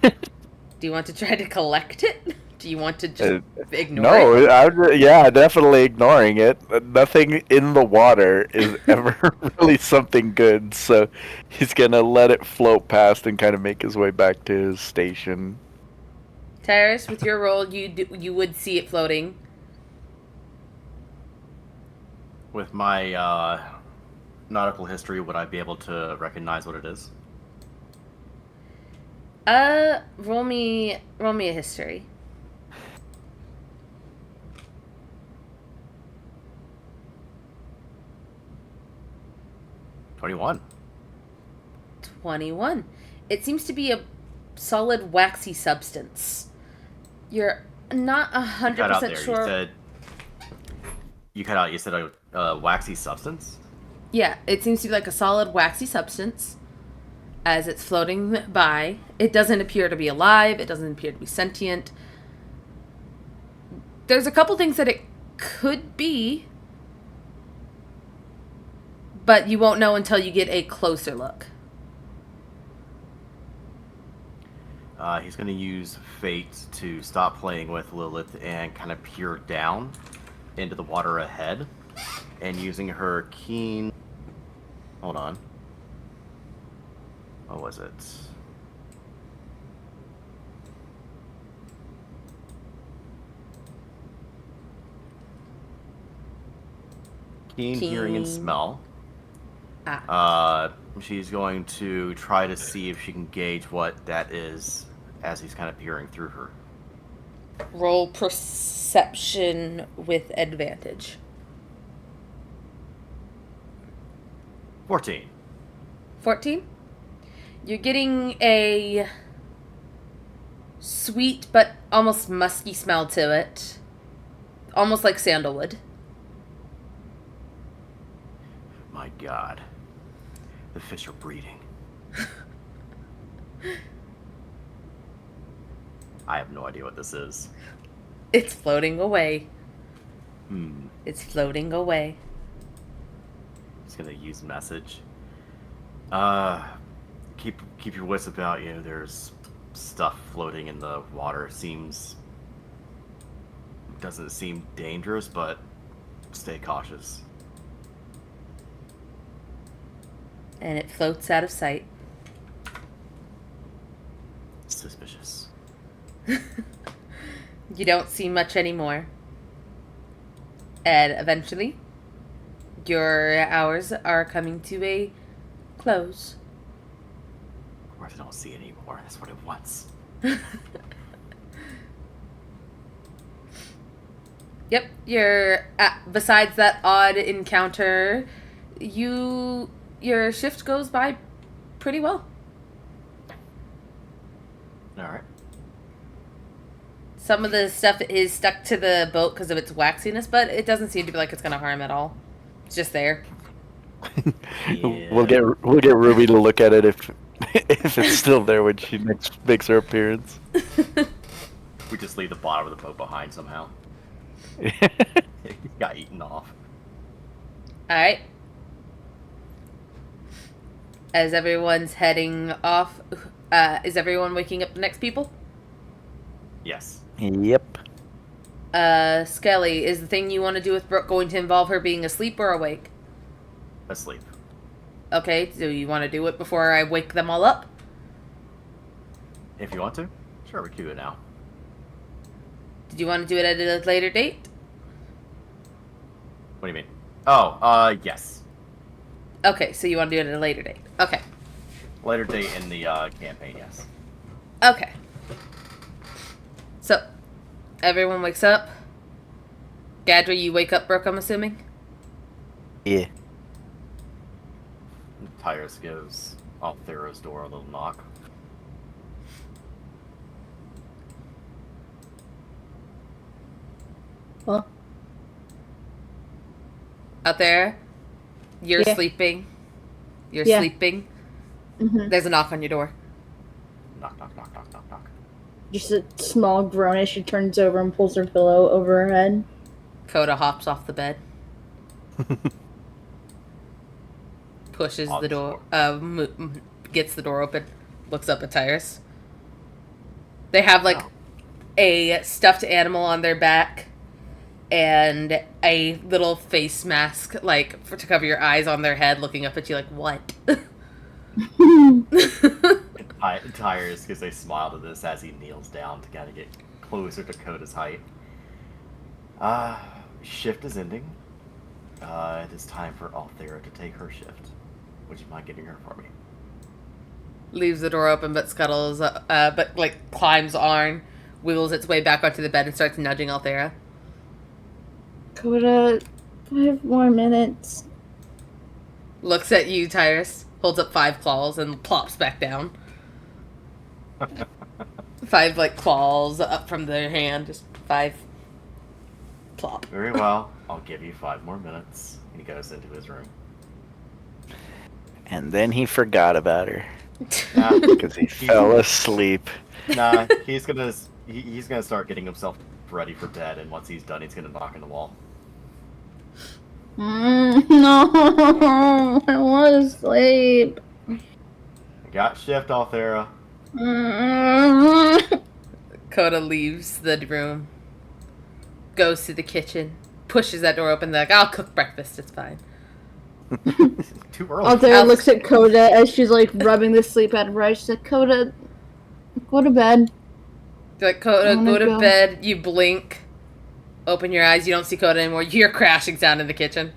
Do you want to try to collect it? Do you want to just ignore No, it? yeah, definitely ignoring it. Nothing in the water is ever really something good, so he's gonna let it float past and kind of make his way back to his station. Tyrus, with your roll, you would see it floating. With my nautical history, would I be able to recognize what it is? Roll me a history. $21. 21. It seems to be a solid waxy substance. You're not You cut out 100% there. sure. You cut out. You said a waxy substance. Yeah, it seems to be like a solid waxy substance as it's floating by. It doesn't appear to be alive. It doesn't appear to be sentient. There's a couple things that it could be, but you won't know until you get a closer look. He's going to use Fate to stop playing with Lilith and kind of peer down into the water ahead, and using her keen... Hold on. What was it? Keen hearing and smell. She's going to try to see if she can gauge what that is as he's kind of peering through her. Roll perception with advantage. 14. 14? You're getting a sweet but almost musky smell to it. Almost like sandalwood. My God. The fish are breeding. I have no idea what this is. It's floating away. Hmm. It's floating away. Just gonna use message. Keep your wits about you. There's stuff floating in the water. Doesn't seem dangerous, but stay cautious. And it floats out of sight. Suspicious. You don't see much anymore. And eventually, your hours are coming to a close. Of course, I don't see it anymore. That's what it wants. Yep, you're besides that odd encounter, your shift goes by pretty well. All right. Some of the stuff is stuck to the boat because of its waxiness, but it doesn't seem to be like it's going to harm at all. It's just there. Yeah. We'll get Ruby to look at it if it's still there when she makes her appearance. We just leave the bottom of the boat behind somehow. He got eaten off. Alright. As everyone's heading off, is everyone waking up the next people? Yes. Yep. Skelly, is the thing you want to do with Brooke going to involve her being asleep or awake? Asleep. Okay, do you want to do it before I wake them all up? If you want to. Sure, we can do it now. Did you want to do it at a later date? What do you mean? Oh, yes. Okay, so you want to do it at a later date. Okay. Later date in the campaign, yes. Okay. So, everyone wakes up. Gadra, you wake up Brooke, I'm assuming? Yeah. Tyrus gives Althero's door a little knock. Well, Out there, you're Yeah. sleeping. You're Yeah. sleeping. hmm There's a knock on your door. Knock, knock, knock, knock, knock, knock. just a small groan as she turns over and pulls her pillow over her head. Coda hops off the bed. Pushes the door. Gets the door open. Looks up at Tyrus. They have like Oh. a stuffed animal on their back and a little face mask, like, to cover your eyes on their head, looking up at you like, what? Tires gives a smile to this as he kneels down to kind of get closer to Coda's height. Shift is ending. It is time for Althera to take her shift. Would you mind getting her for me? Leaves the door open, but scuttles, but, like, climbs on, wiggles its way back onto the bed and starts nudging Althera. Coda, 5 more minutes. Looks at you, Tyrus, holds up 5 claws and plops back down. 5, like, claws up from their hand, just 5. Plop. Very well. I'll give you 5 more minutes. And he goes into his room. And then he forgot about her. Nah, Because he fell asleep. nah, he's gonna start getting himself ready for bed, and once he's done, he's gonna knock on the wall. No, I want to sleep. I got shift, Althera. Coda leaves the room, goes to the kitchen, pushes that door open. They're like, I'll cook breakfast. It's fine. Too early. Althea looks at Coda as she's like rubbing the sleep out of her eyes. She's like, Coda, go to bed. They're like, Coda, go to bed. You blink, open your eyes. You don't see Coda anymore. You hear crashing sound in the kitchen.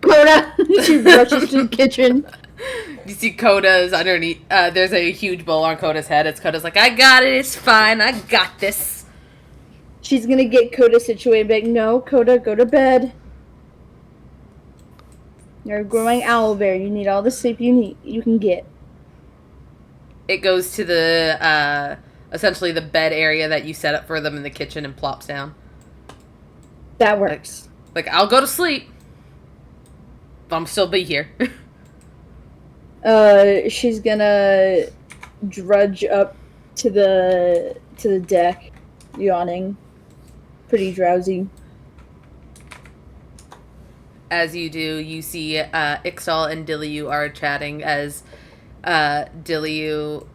Coda! She rushes to the kitchen. You see Coda's underneath. There's a huge bowl on Coda's head. It's Coda's like, I got it. It's fine. I got this. She's gonna get Coda situated, but no, Coda, go to bed. You're a growing owl bear. You need all the sleep you can get. It goes to the essentially the bed area that you set up for them in the kitchen and plops down. That works. Like I'll go to sleep, but I'm still be here. She's gonna drudge up to the deck, yawning, pretty drowsy. As you do, you see Ixtal and Dilliu are chatting as Ixtal's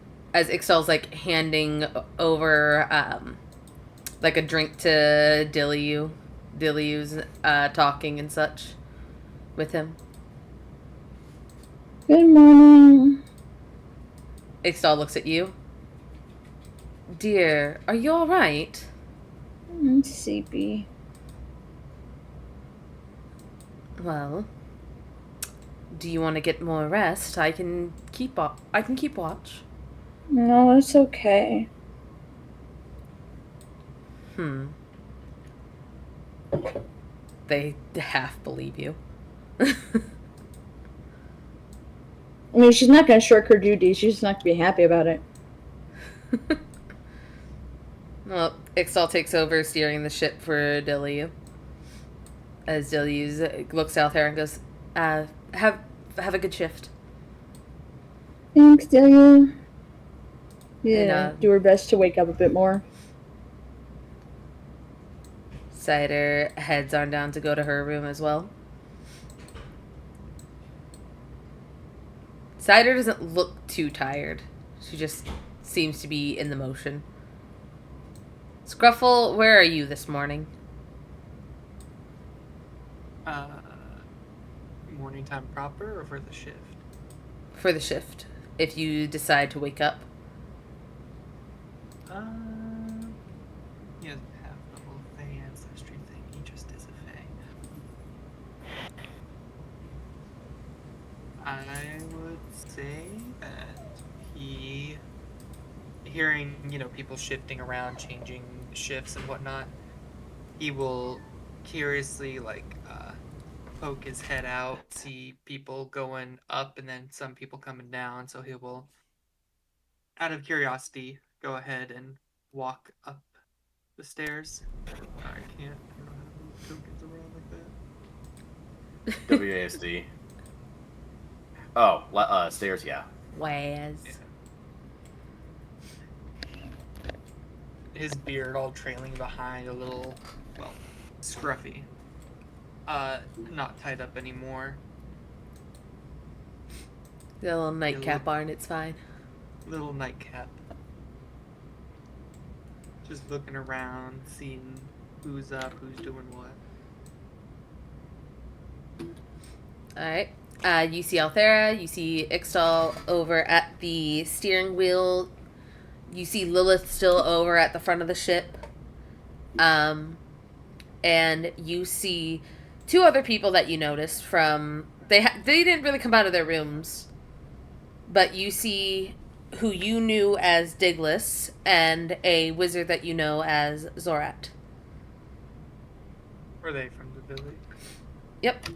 like handing over like a drink to Dilliu. Dilliu's talking and such with him. Good morning. Ixtal looks at you. Dear, are you alright? I'm sleepy. Well, do you want to get more rest? I can keep watch. No, it's okay. They half believe you. I mean, she's not gonna shirk her duties. She's just not gonna be happy about it. Well, Ixtal takes over steering the ship for Dilliu. As Dilliu looks out there and goes, have a good shift. Thanks, Delia. Yeah, And, do her best to wake up a bit more. Cider heads on down to go to her room as well. Cider doesn't look too tired. She just seems to be in the motion. Scruffle, where are you this morning? Morning time proper or for the shift? For the shift, if you decide to wake up. He doesn't have the whole Fey ancestry thing. He just is a Fey. I would say that he, hearing, people shifting around, changing shifts and whatnot, he will curiously, poke his head out, see people going up and then some people coming down, so he will, out of curiosity, go ahead and walk up the stairs. I don't know how to move tokens around like that. WASD. Oh, stairs, yeah. Waz. His beard all trailing behind, a little, scruffy. Not tied up anymore. The little nightcap on, it's fine. Little nightcap. Just looking around, seeing who's up, who's doing what. Alright. You see Althera, you see Ixtal over at the steering wheel. You see Lilith still over at the front of the ship. And you see two other people that you noticed from... They didn't really come out of their rooms. But you see who you knew as Diglis and a wizard that you know as Zorat. Were they from the village? Yep.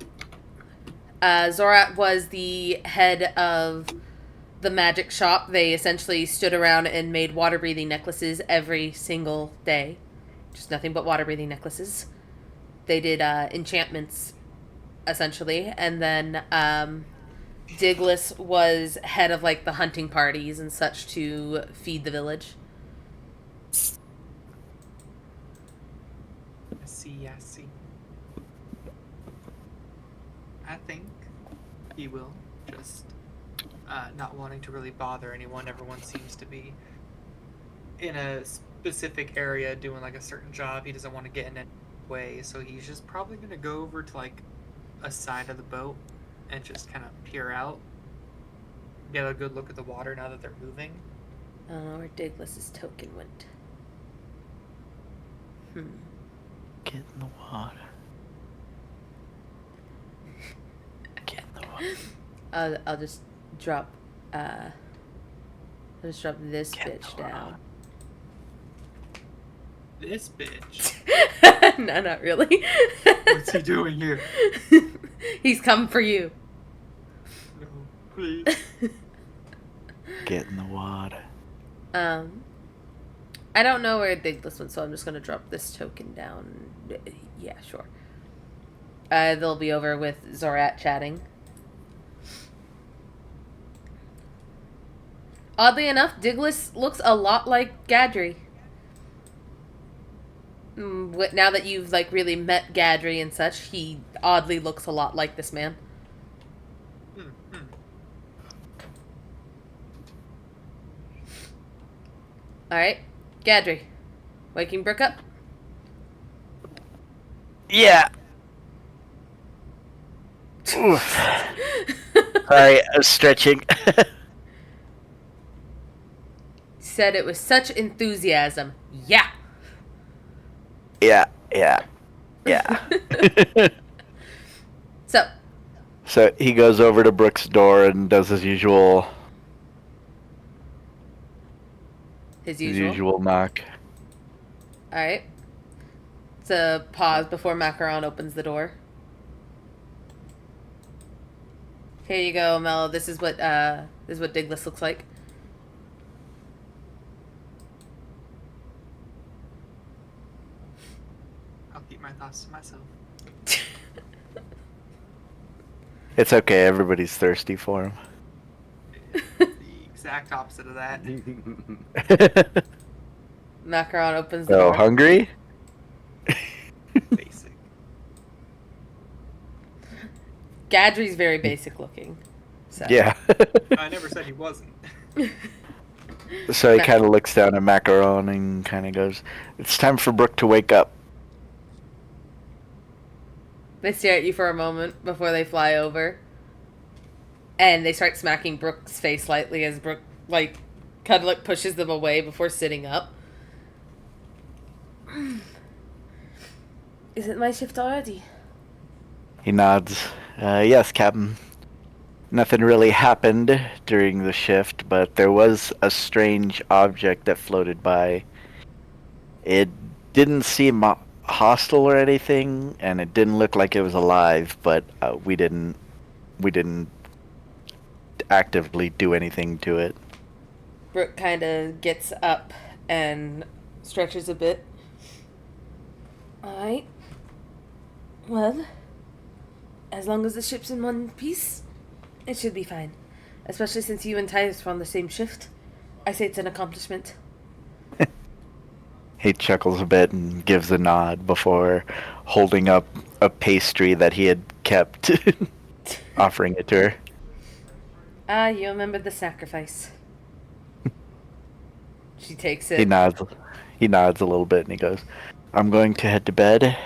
Zorat was the head of the magic shop. They essentially stood around and made water-breathing necklaces every single day. Just nothing but water-breathing necklaces. They did enchantments, essentially. And then Diglis was head of like the hunting parties and such to feed the village. I see. I think he will. Just not wanting to really bother anyone. Everyone seems to be in a specific area doing like a certain job. He doesn't want to get in any way, so he's just probably going to go over to like a side of the boat and just kind of peer out, get a good look at the water now that they're moving. Where Diglis's token went. Get in the water. Get in the water. I'll just drop this Get bitch the down. This bitch. No, not really. What's he doing here? He's come for you. No, please. Get in the water. I don't know where Diglis went, so I'm just gonna drop this token down. Yeah, sure. They'll be over with Zorat chatting. Oddly enough, Diglis looks a lot like Gadri. Now that you've like really met Gadri and such, he oddly looks a lot like this man. Alright, Gadri. Waking Brooke up? Yeah. Oof. Sorry, I was stretching. Said it with such enthusiasm. Yeah. Yeah. So he goes over to Brooke's door and does his usual knock. Alright. It's a pause before Macaron opens the door. Here you go, Mello. This is what Diglis looks like. I'll keep my thoughts to myself. It's okay, everybody's thirsty for him. The exact opposite of that. Macaron opens the door. Oh, hungry? Basic. Gadri's very basic looking. So. Yeah. I never said he wasn't. So he kind of looks down at Macaron and kind of goes, "It's time for Brooke to wake up." They stare at you for a moment before they fly over. And they start smacking Brooke's face lightly as Brooke, like, kind of like pushes them away before sitting up. Is it my shift already? He nods. Yes, Captain. Nothing really happened during the shift, but there was a strange object that floated by. It didn't seem hostile or anything, and it didn't look like it was alive, but we didn't actively do anything to it. Brooke kind of gets up and stretches a bit. Alright. Well, as long as the ship's in one piece, it should be fine. Especially since you and Titus were on the same shift. I say it's an accomplishment. He chuckles a bit and gives a nod before holding up a pastry that he had kept, offering it to her. Ah, you remember the sacrifice. She takes it. He nods. He nods a little bit and he goes, I'm going to head to bed.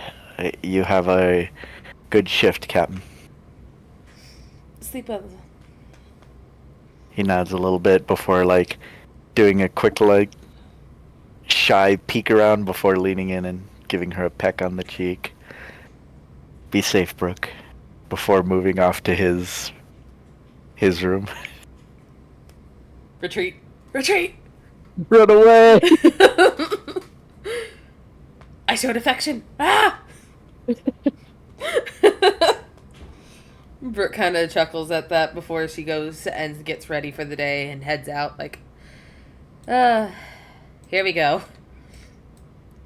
You have a good shift, Captain. Sleep well. He nods a little bit before, doing a quick, shy peek around before leaning in and giving her a peck on the cheek. Be safe, Brooke. Before moving off to his room. Retreat. Retreat! Run away! I showed affection. Ah! Brooke kind of chuckles at that before she goes and gets ready for the day and heads out. Here we go.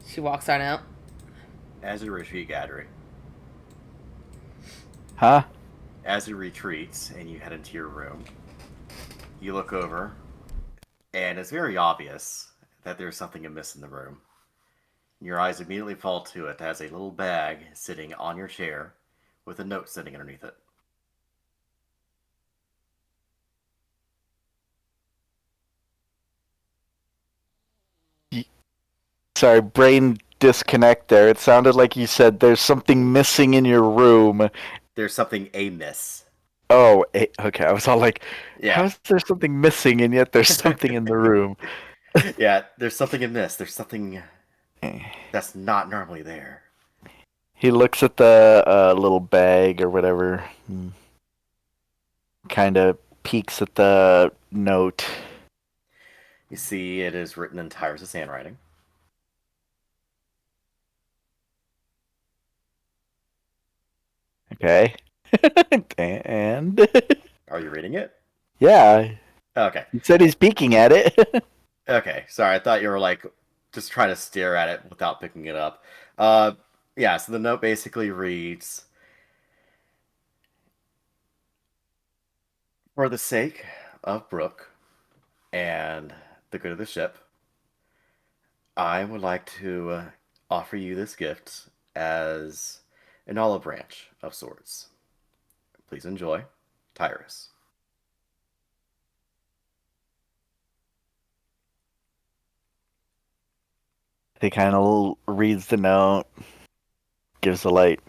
She walks on out. As you retreat, Gadry. Huh? As you retreat and you head into your room, you look over, and it's very obvious that there's something amiss in the room. Your eyes immediately fall to it as a little bag sitting on your chair with a note sitting underneath it. Sorry, brain disconnect there. It sounded like you said there's something missing in your room. There's something amiss. Oh, okay. I was all like, Yeah. how is there something missing and yet there's something in the room? Yeah, there's something amiss. There's something that's not normally there. He looks at the little bag or whatever. Kind of peeks at the note. You see it is written in Tyrus' handwriting. Okay. And? Are you reading it? Yeah. Okay. He said he's peeking at it. Okay, sorry. I thought you were just trying to stare at it without picking it up. Yeah, so the note basically reads, for the sake of Brooke and the good of the ship, I would like to offer you this gift as an olive branch of sorts. Please enjoy, Tyrus. He kind of reads the note, gives a light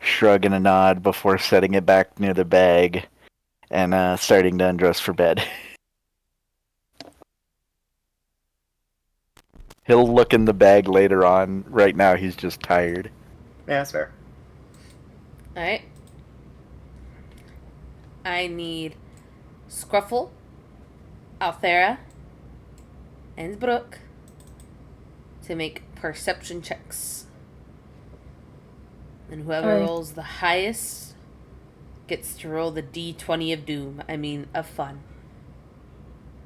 shrug and a nod before setting it back near the bag and starting to undress for bed. He'll look in the bag later on. Right now, he's just tired. Yeah, that's fair. Alright. I need Scruffle, Althera, and Brooke to make perception checks. And whoever rolls the highest gets to roll the D20 of doom. I mean, of fun.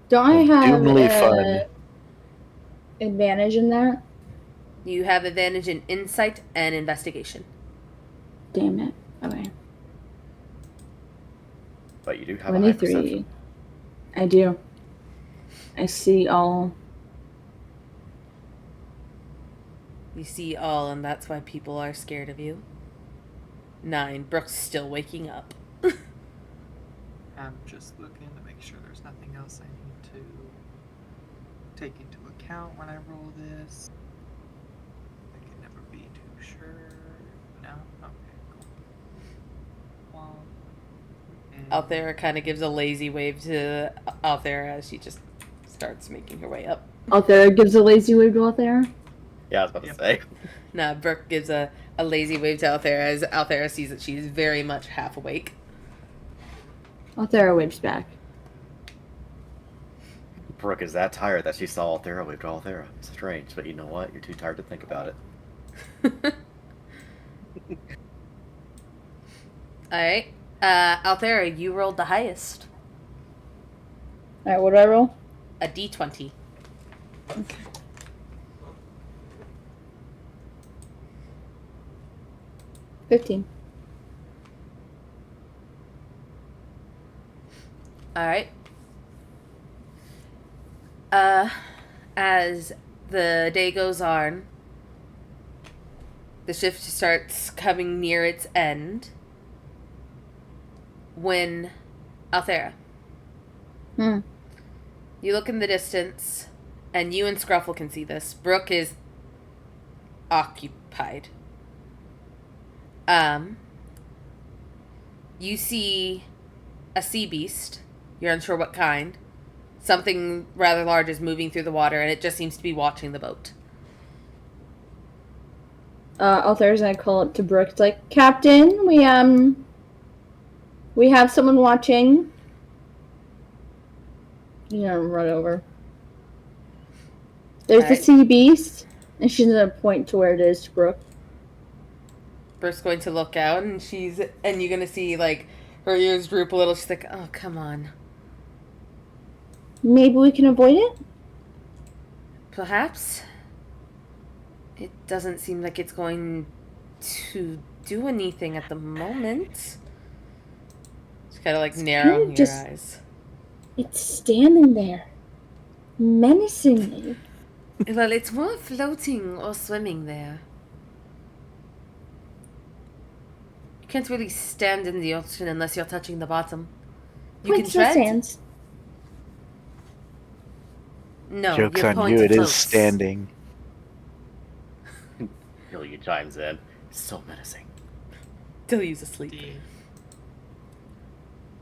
Do I have Doomly fun. advantage in that? You have advantage in insight and investigation. Damn it. Okay. But you do have a high 23. perception. I do. I see all. You see all, and that's why people are scared of you. 9. Brooke's still waking up. I'm just looking to make sure there's nothing else I need to take into account when I roll this. I can never be too sure. No? Okay, cool. Althera kind of gives a lazy wave to Althera as she just starts making her way up. Althera gives a lazy wave to Althera? Yeah, I was about to say. Nah, Brooke gives a lazy wave to Althera as Althera sees that she's very much half awake. Althera waves back. Brooke is that tired that she saw Althera wave to Althera. It's strange, but you know what? You're too tired to think about it. Alright. Althera, you rolled the highest. Alright, what do I roll? A D20. Okay. 15. Alright. As the day goes on, the shift starts coming near its end. When Althera, you look in the distance and you and Scruffle can see this. Brooke is occupied. You see a sea beast. You're unsure what kind. Something rather large is moving through the water, and it just seems to be watching the boat. Althera's gonna call up to Brooke. It's like, Captain, we have someone watching. You know, run over. There's the sea beast, and she's gonna point to where it is to Brooke. Brooke's going to look out, and you're gonna see, like, her ears droop a little. She's like, oh, come on. Maybe we can avoid it? Perhaps. It doesn't seem like it's going to do anything at the moment. Just kind of, like, narrowing your eyes. It's standing there. Menacingly. Well, it's more floating or swimming there. You can't really stand in the ocean unless you're touching the bottom. You Points can no tread. sands. No, Joke's you're on going you, to it is float. standing. Ilya chimes in. So menacing. Delia's asleep. D-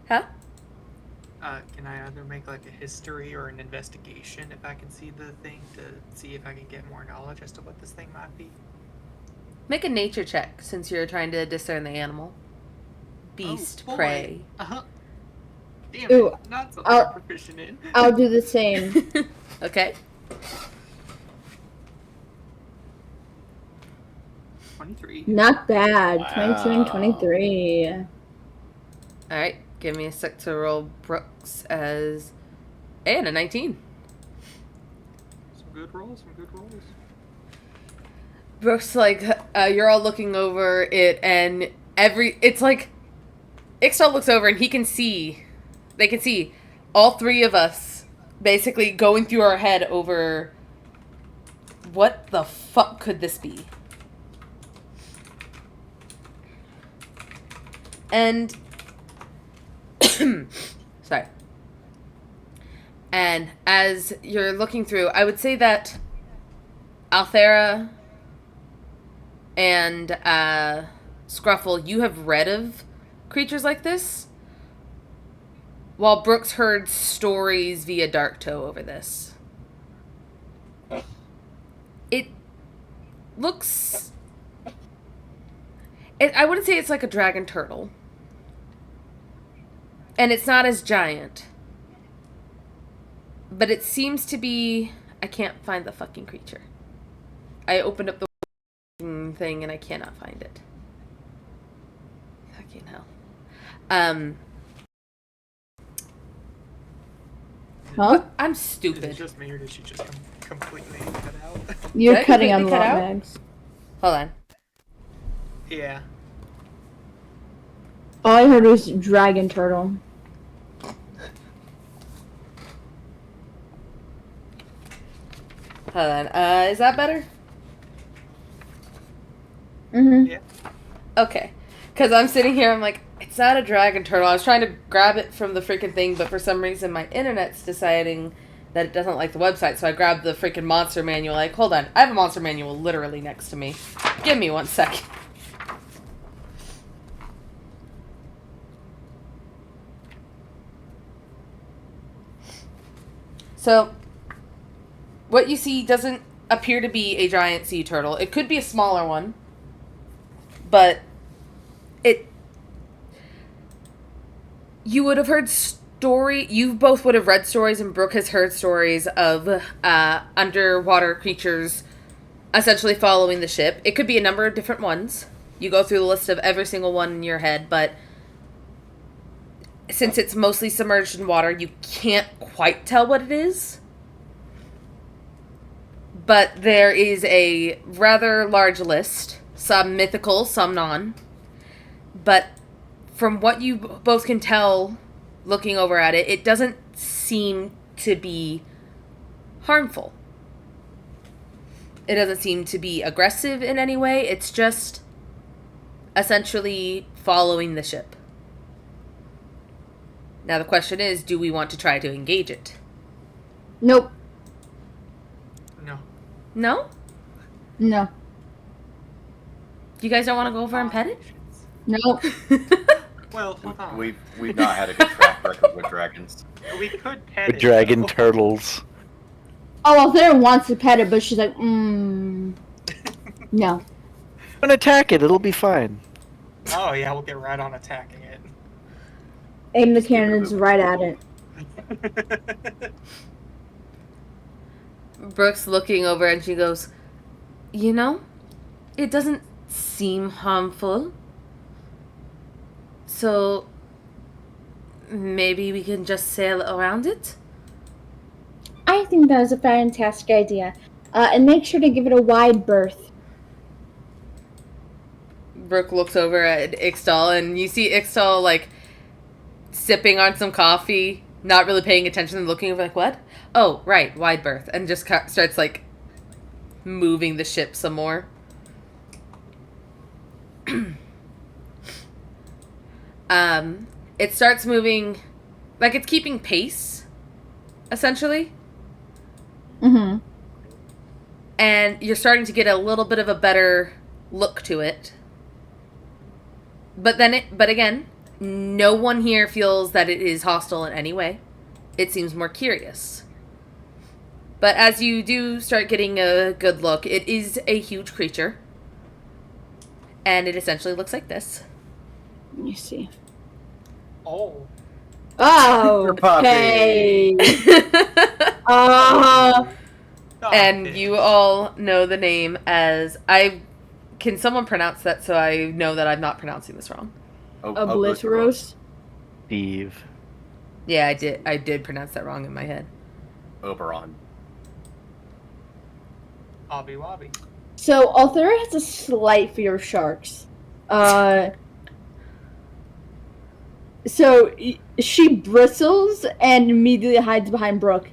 Huh? Can I either make like a history or an investigation if I can see the thing to see if I can get more knowledge as to what this thing might be? Make a nature check since you're trying to discern the animal. Beast, Oh, boy. prey. Damn Ooh, it, not something I'm proficient in. I'll do the same. Okay. 23. Not bad. Wow. 22 and 23. Alright, give me a sec to roll Brooks as... And a 19. Some good rolls, some good rolls. Brooks, like, you're all looking over it, and it's like... Ixtal looks over, and they can see all three of us basically going through our head over what the fuck could this be? And sorry. And as you're looking through, I would say that Althera and Scruffle, you have read of creatures like this, while Brooks heard stories via Darktoe over this. It looks... I wouldn't say it's like a dragon turtle. And it's not as giant. But it seems to be... I can't find the fucking creature. I opened up the thing and I cannot find it. Fucking hell. Huh? I'm Is it stupid. just me or did she just completely cut out? You're Did I cutting on completely cut lot out? bags. Hold on. Yeah. All I heard was dragon turtle. Hold on. Is that better? Mm-hmm. Yeah. Okay. Because I'm sitting here, I'm like, it's not a dragon turtle. I was trying to grab it from the freaking thing, but for some reason my internet's deciding that it doesn't like the website, so I grabbed the freaking monster manual. Like, hold on. I have a monster manual literally next to me. Give me 1 second. So, what you see doesn't appear to be a giant sea turtle. It could be a smaller one, but you would have heard you both would have read stories, and Brooke has heard stories of underwater creatures essentially following the ship. It could be a number of different ones. You go through the list of every single one in your head, but since it's mostly submerged in water, you can't quite tell what it is. But there is a rather large list, some mythical, some non. But from what you both can tell looking over at it, it doesn't seem to be harmful. It doesn't seem to be aggressive in any way. It's just essentially following the ship. Now the question is, do we want to try to engage it? Nope. No? No. You guys don't want to go over and pet it? No. Well, hold on. We've not had a good track record with dragons. We could pet With it. dragon though. turtles. Oh, Althea wants to pet it, but she's like, no. Don't attack it, it'll be fine. Oh yeah, we'll get right on attacking it. Aim the cannons right at it. Brooke's looking over and she goes, you know, it doesn't seem harmful. So maybe we can just sail around it? I think that is a fantastic idea. And make sure to give it a wide berth. Brooke looks over at Ixtal and you see Ixtal like sipping on some coffee, not really paying attention and looking over like, what? Oh, right, wide berth. And just starts like moving the ship some more. It starts moving, like it's keeping pace, essentially. Mm-hmm. And you're starting to get a little bit of a better look to it. But again, no one here feels that it is hostile in any way. It seems more curious. But as you do start getting a good look, it is a huge creature. And it essentially looks like this. Let me see. Oh. Oh, Super puppy. okay. And you all know the name as Can someone pronounce that so I know that I'm not pronouncing this wrong? Obliteros. Steve. Yeah, I did pronounce that wrong in my head. Oberon. Obby Wobby. So Althea has a slight fear of sharks. So she bristles and immediately hides behind Brooke.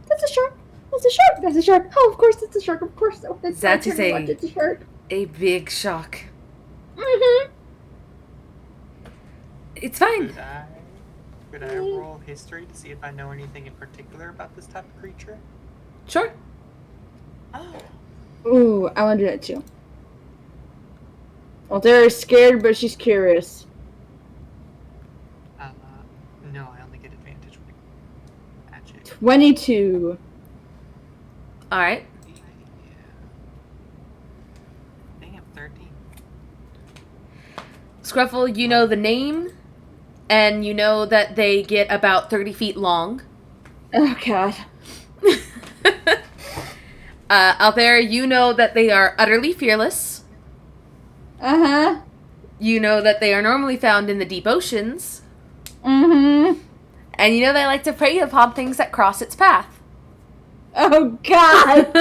That's a shark. That's a shark. That's a shark. Oh, of course it's a shark. Of course. Oh, it's That is it's a shark. a big shock. Mm-hmm. It's fine. Could I roll history to see if I know anything in particular about this type of creature? Sure. Oh. Ooh, I want to do that too. Althea is scared, but she's curious. No, I only get advantage with magic. 22. All right. Damn, 13. Scruffle, you know the name, and you know that they get about 30 feet long. Oh, God. Out there, you know that they are utterly fearless. Uh-huh. You know that they are normally found in the deep oceans. Mm-hmm. And you know they like to prey upon things that cross its path. Oh, God.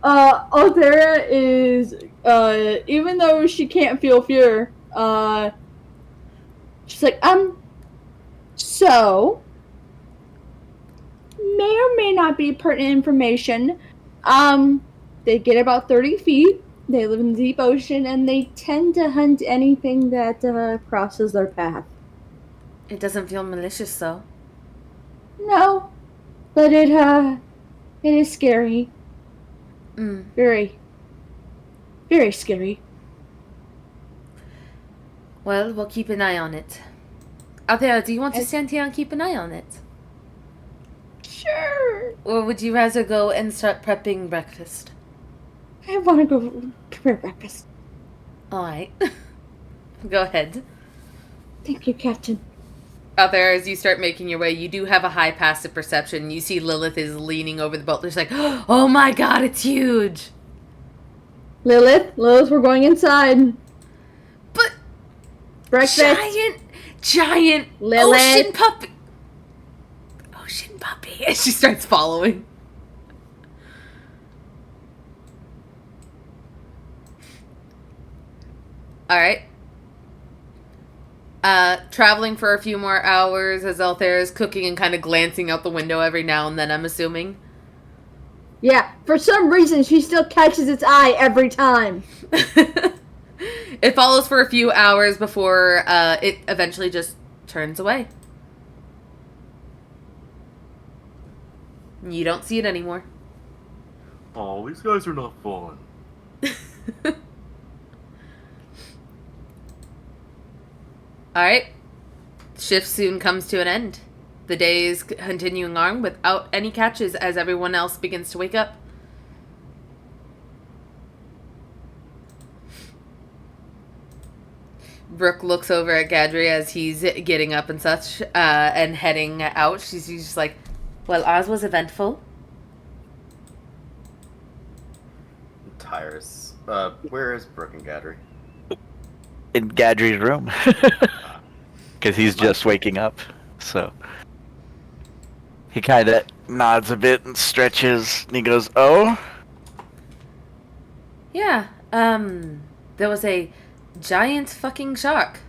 Althea is, even though she can't feel fear, she's like, so, may or may not be pertinent information. They get about 30 feet, they live in the deep ocean, and they tend to hunt anything that, crosses their path. It doesn't feel malicious, though. No, but it is scary. Very, very scary. Well, we'll keep an eye on it. Out there, do you want to stand here and keep an eye on it? Sure. Or would you rather go and start prepping breakfast? I want to go prepare breakfast. Alright. Go ahead. Thank you, Captain. Out there, as you start making your way, you do have a high passive perception. You see Lilith is leaning over the boat. There's like, oh my god, it's huge! Lilith, we're going inside. But Breakfast. giant Lilith. Ocean puppy. And she starts following. Alright. Traveling for a few more hours as Althea is cooking and kind of glancing out the window every now and then, I'm assuming. Yeah, for some reason she still catches its eye every time. It follows for a few hours before it eventually just turns away. You don't see it anymore. Oh, these guys are not fun. Alright. Shift soon comes to an end. The day is continuing on without any catches as everyone else begins to wake up. Brooke looks over at Gadry as he's getting up and such, and heading out. She's just like, well, ours was eventful. Tyrus. Where is Brooke and Gadry? In Gadry's room. Because he's just waking up. So he kind of nods a bit and stretches, and he goes, oh? Yeah, there was a giant fucking shark.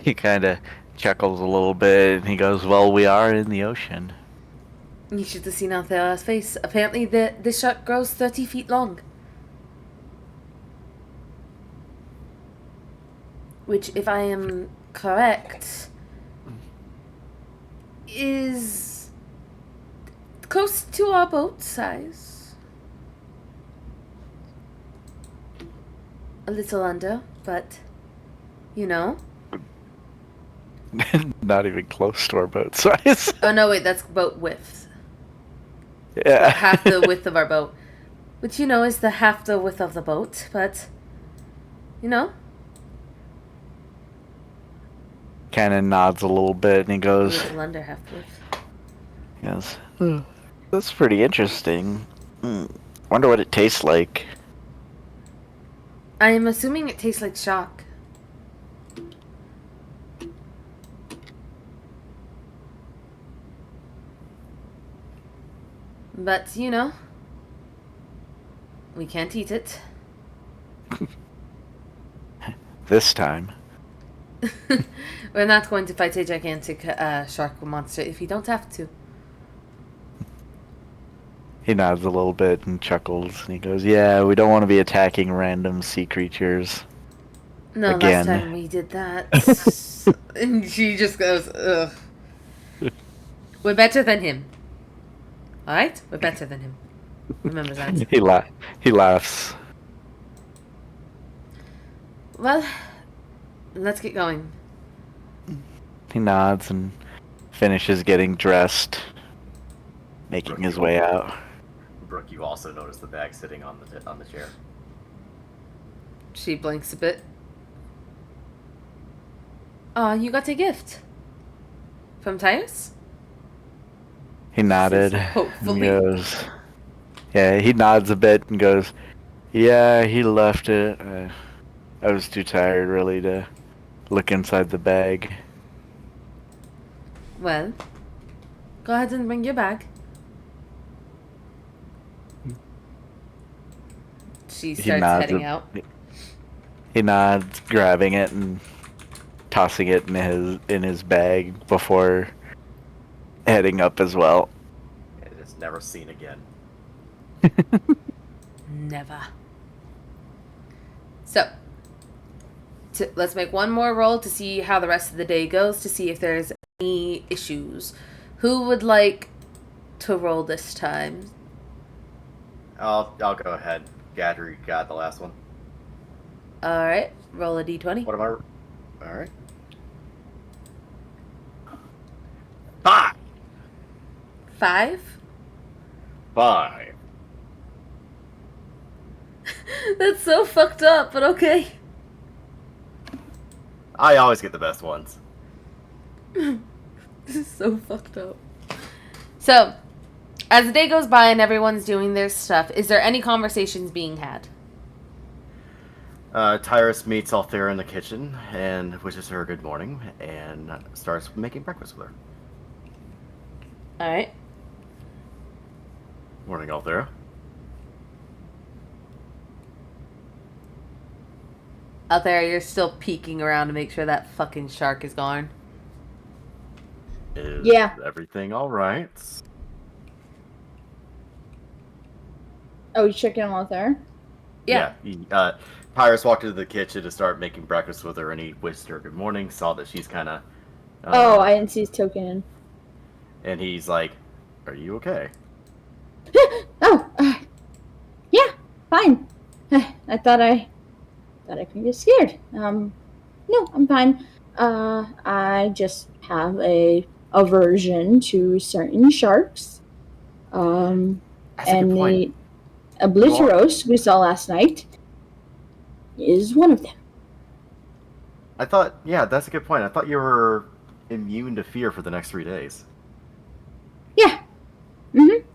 He kind of chuckles a little bit, and he goes, well, we are in the ocean. You should have seen Althera's face. Apparently the shark grows 30 feet long. Which, if I am correct, is close to our boat size. A little under, but, you know. Not even close to our boat size. Oh, no, wait, that's boat width. Yeah. Half the width of our boat. Which, you know, is the half the width of the boat, but, you know. Kind of nods a little bit, and he A goes, little under half the width. he goes, that's pretty interesting. Wonder what it tastes like. I am assuming it tastes like shark. But, you know, we can't eat it. This time. We're not going to fight a gigantic shark monster if you don't have to. He nods a little bit and chuckles, and he goes, yeah, we don't want to be attacking random sea creatures. No, Again. last time we did that. And she just goes, ugh. We're better than him. Alright? We're better than him. Remember that. He laughs. Well, let's get going. He nods and finishes getting dressed, making his way out. Brooke, you also notice the bag sitting on the chair. She blinks a bit. Oh, you got a gift. From Tyrus? He nodded. Hopefully. And goes, yeah, he nods a bit and goes, yeah, he left it. I was too tired, really, to look inside the bag. Well, go ahead and bring your bag. She starts heading out. He nods, grabbing it and tossing it in his bag before heading up as well. It is never seen again. Never. So, let's make one more roll to see how the rest of the day goes, to see if there's any issues. Who would like to roll this time? I'll go ahead. Gadry got the last one. Alright, roll a d20. What am I? Alright. 5! 5? 5. That's so fucked up, but okay. I always get the best ones. This is so fucked up. So, as the day goes by and everyone's doing their stuff, is there any conversations being had? Tyrus meets Althera in the kitchen and wishes her good morning and starts making breakfast with her. Alright. Morning, Althera. Out there, you're still peeking around to make sure that fucking shark is gone. Is Yeah. everything alright? Oh, you checking out there? Yeah. Tyrus walked into the kitchen to start making breakfast with her, and he wished her good morning, saw that she's kind of... Oh, I didn't see his token in. And he's like, "Are you okay?" Oh, yeah, fine. I thought I could get scared. No, I'm fine. I just have a aversion to certain sharks. That's a good And point. the Obliteros we saw last night is one of them. I thought, yeah, that's a good point. I thought you were immune to fear for the next 3 days. Yeah. Mm-hmm.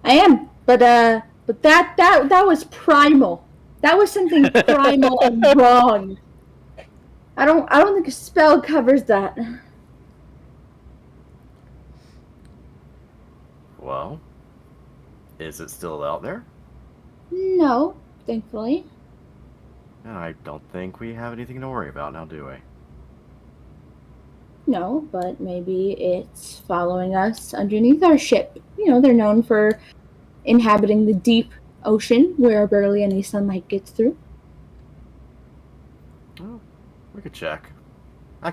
I am. But that was primal. That was something primal and wrong. I don't think a spell covers that. Well, is it still out there? No, thankfully. I don't think we have anything to worry about now, do we? No, but maybe it's following us underneath our ship. You know, they're known for inhabiting the deep ocean where barely any sunlight gets through. Well, we could check. I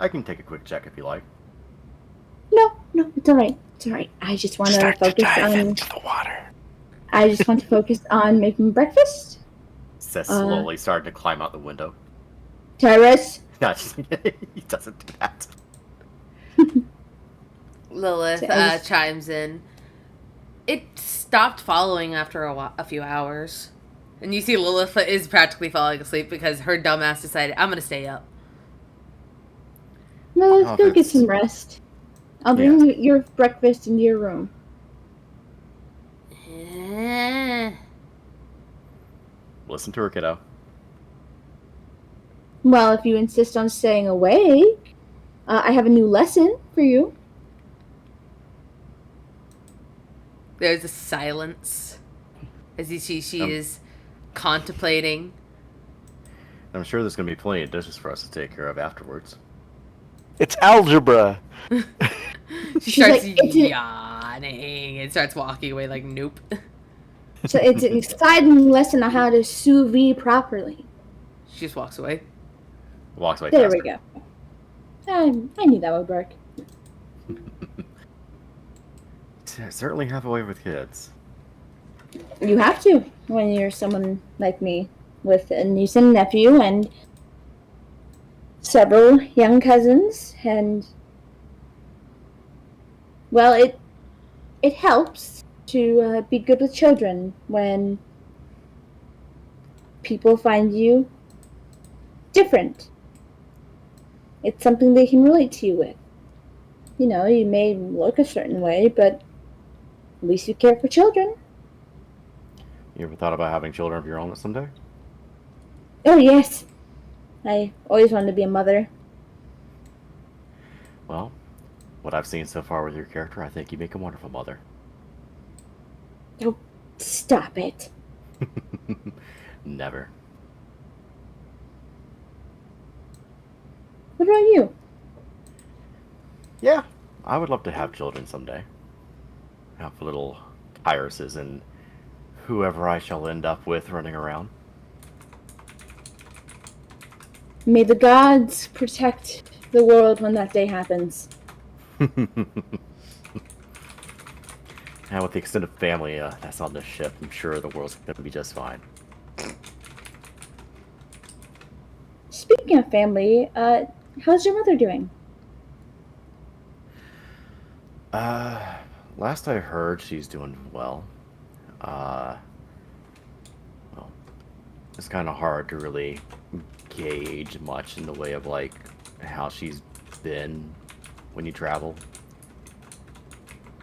can take a quick check if you like. No, it's all right. It's all right. I just want to Start to focus dive on. into the water. I just want to focus on making breakfast. Says slowly, starting to climb out the window. Tyrus. No, he doesn't do that. Lilith chimes in. It stopped following after a few hours. And you see Lilith is practically falling asleep because her dumbass decided, I'm going to stay up. No, let's Oh, go get that's- some rest. I'll bring your breakfast into your room. Listen to her, kiddo. Well, if you insist on staying awake, I have a new lesson for you. There's a silence as you see she is contemplating. I'm sure there's going to be plenty of dishes for us to take care of afterwards. It's algebra. She She's starts like, yawning and starts walking away like, nope. So it's an exciting lesson on how to sous vide properly. She just walks away. Walks away There faster. we go. I knew that would work. Certainly have a way with kids. You have to when you're someone like me with a niece and nephew and several young cousins, and well, it helps to be good with children when people find you different. It's something they can relate to you with. You know, you may look a certain way, but at least you care for children. You ever thought about having children of your own someday? Oh, yes. I always wanted to be a mother. Well, what I've seen so far with your character, I think you make a wonderful mother. Oh, stop it. Never. What about you? Yeah, I would love to have children someday. Have little Tyruses and whoever I shall end up with running around. May the gods protect the world when that day happens. And with the extended family that's on this ship, I'm sure the world's going to be just fine. Speaking of family, how's your mother doing? Last I heard, she's doing well. Well, it's kind of hard to really gauge much in the way of, like, how she's been when you travel.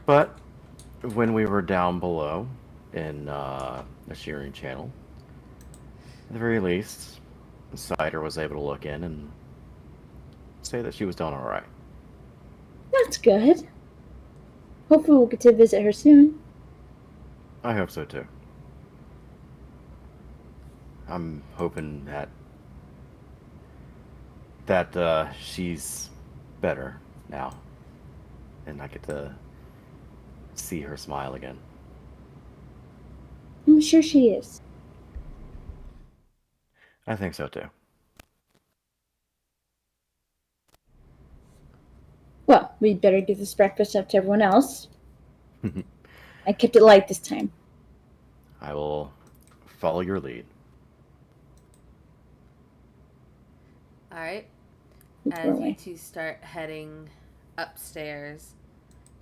But when we were down below in the shearing channel, at the very least, Cider was able to look in and say that she was doing alright. That's good. Hopefully we'll get to visit her soon. I hope so too. I'm hoping that she's better now, and I get to see her smile again. I'm sure she is. I think so too. Well, we'd better give this breakfast up to everyone else. I kept it light this time. I will follow your lead. All right. Look As you away. two start heading upstairs,